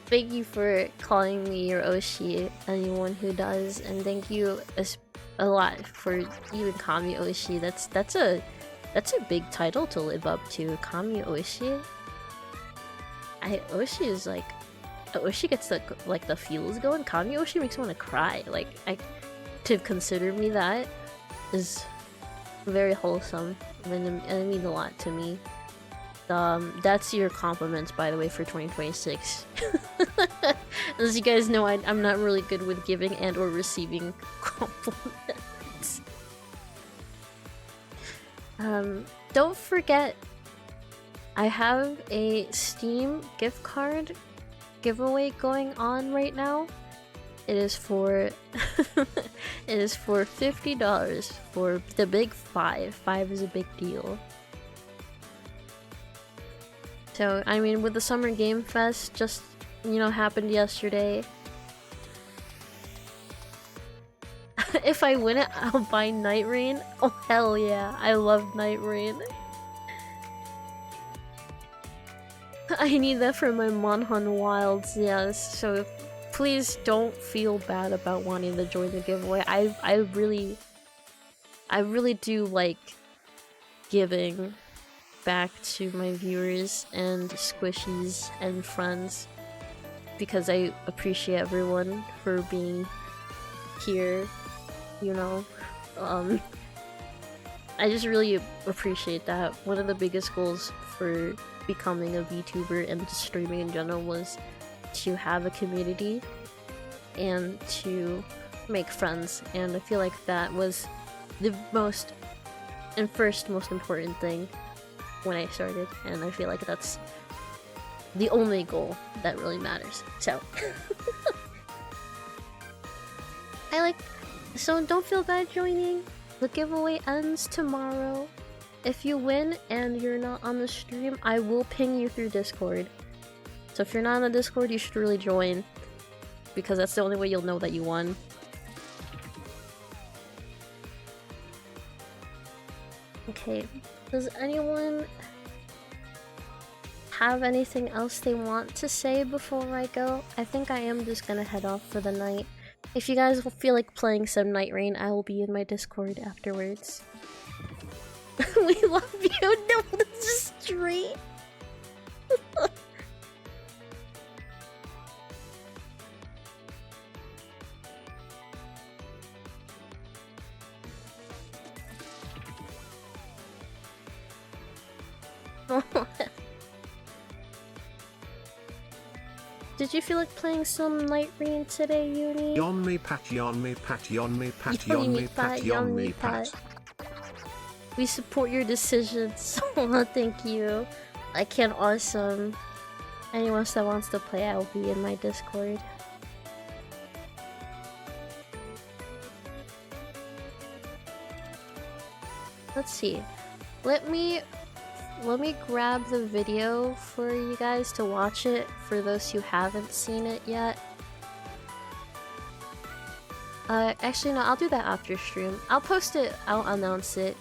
Speaker 3: Thank you for calling me your Oshi, anyone who does, and thank you a lot for even Kami Oshi. That's a big title to live up to, Kami Oshi. Oshi is like, Oshi gets the feels going. Kami Oshi makes me want to cry. Like, to consider me that is very wholesome, and it means a lot to me. That's your compliments, by the way, for 2026. As you guys know, I'm not really good with giving and or receiving compliments. Don't forget, I have a Steam gift card giveaway going on right now. It is for it is for $50 for the big 5. 5 is a big deal. So, I mean, with the Summer Game Fest just, you know, happened yesterday. If I win it, I'll buy Night Rain. Oh, hell yeah. I love Night Rain. I need that for my Monhun Wilds, yes. So, please don't feel bad about wanting to join the giveaway. I really do like giving back to my viewers and squishies and friends because I appreciate everyone for being here, you know. I just really appreciate that. One of the biggest goals for becoming a VTuber and just streaming in general was to have a community and to make friends, and I feel like that was the most important thing when I started, and I feel like that's the only goal that really matters. So so don't feel bad joining. The giveaway ends tomorrow. If you win and you're not on the stream, I will ping you through Discord. So if you're not on the Discord, you should really join, because that's the only way you'll know that you won. Okay, does anyone have anything else they want to say before I go? I think I am just gonna head off for the night. If you guys feel like playing some Night Rain, I will be in my Discord afterwards. We love you! No, this is straight! Did you feel like playing some Night Rain today, Uni?
Speaker 9: Yon me pat, yon me pat, yon me pat, yon me pat, yon me pat.
Speaker 3: We support your decisions. Thank you. I can awesome. Anyone else that wants to play, I will be in my Discord. Let's see. Let me grab the video for you guys to watch it, for those who haven't seen it yet. Actually no, I'll do that after stream. I'll post it, I'll announce it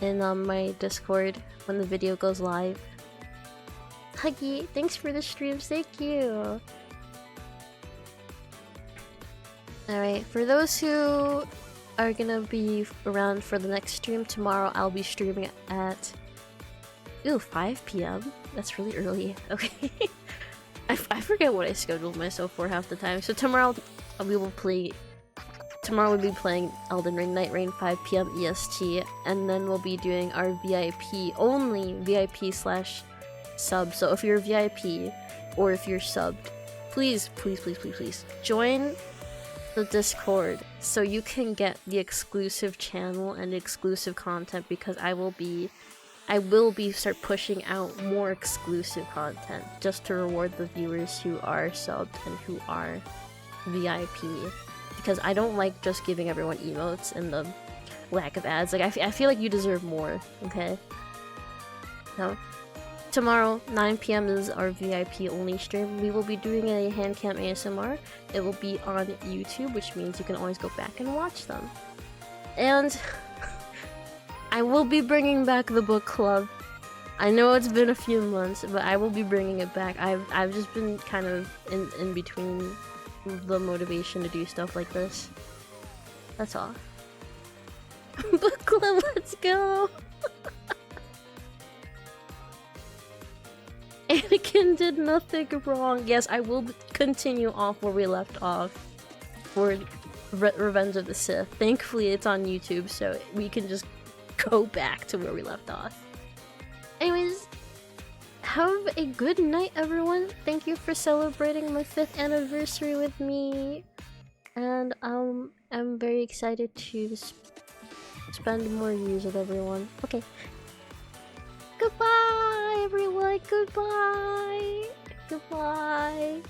Speaker 3: in my Discord when the video goes live. Huggy, thanks for the streams, thank you! Alright, for those who are gonna be around for the next stream tomorrow, I'll be streaming at 5 PM? That's really early. Okay. I forget what I scheduled myself for half the time. So tomorrow we'll be playing Elden Ring Night Rain 5 PM EST, and then we'll be doing our VIP /sub. So if you're a VIP or if you're subbed, please join the Discord so you can get the exclusive channel and exclusive content, because I will be start pushing out more exclusive content just to reward the viewers who are subbed and who are VIP, because I don't like just giving everyone emotes and the lack of ads. Like I feel like you deserve more, okay? So tomorrow 9 PM is our VIP only stream. We will be doing a hand cam ASMR. It will be on YouTube, which means you can always go back and watch them. And I will be bringing back the book club. I know it's been a few months, but I will be bringing it back. I've just been kind of in between the motivation to do stuff like this. That's all. Book club, let's go! Anakin did nothing wrong. Yes, I will continue off where we left off for Revenge of the Sith. Thankfully, it's on YouTube, so we can just go back to where we left off. Anyways, have a good night, everyone. Thank you for celebrating my 5th anniversary with me. And I'm very excited to spend more years with everyone. Okay. Goodbye, everyone. Goodbye. Goodbye.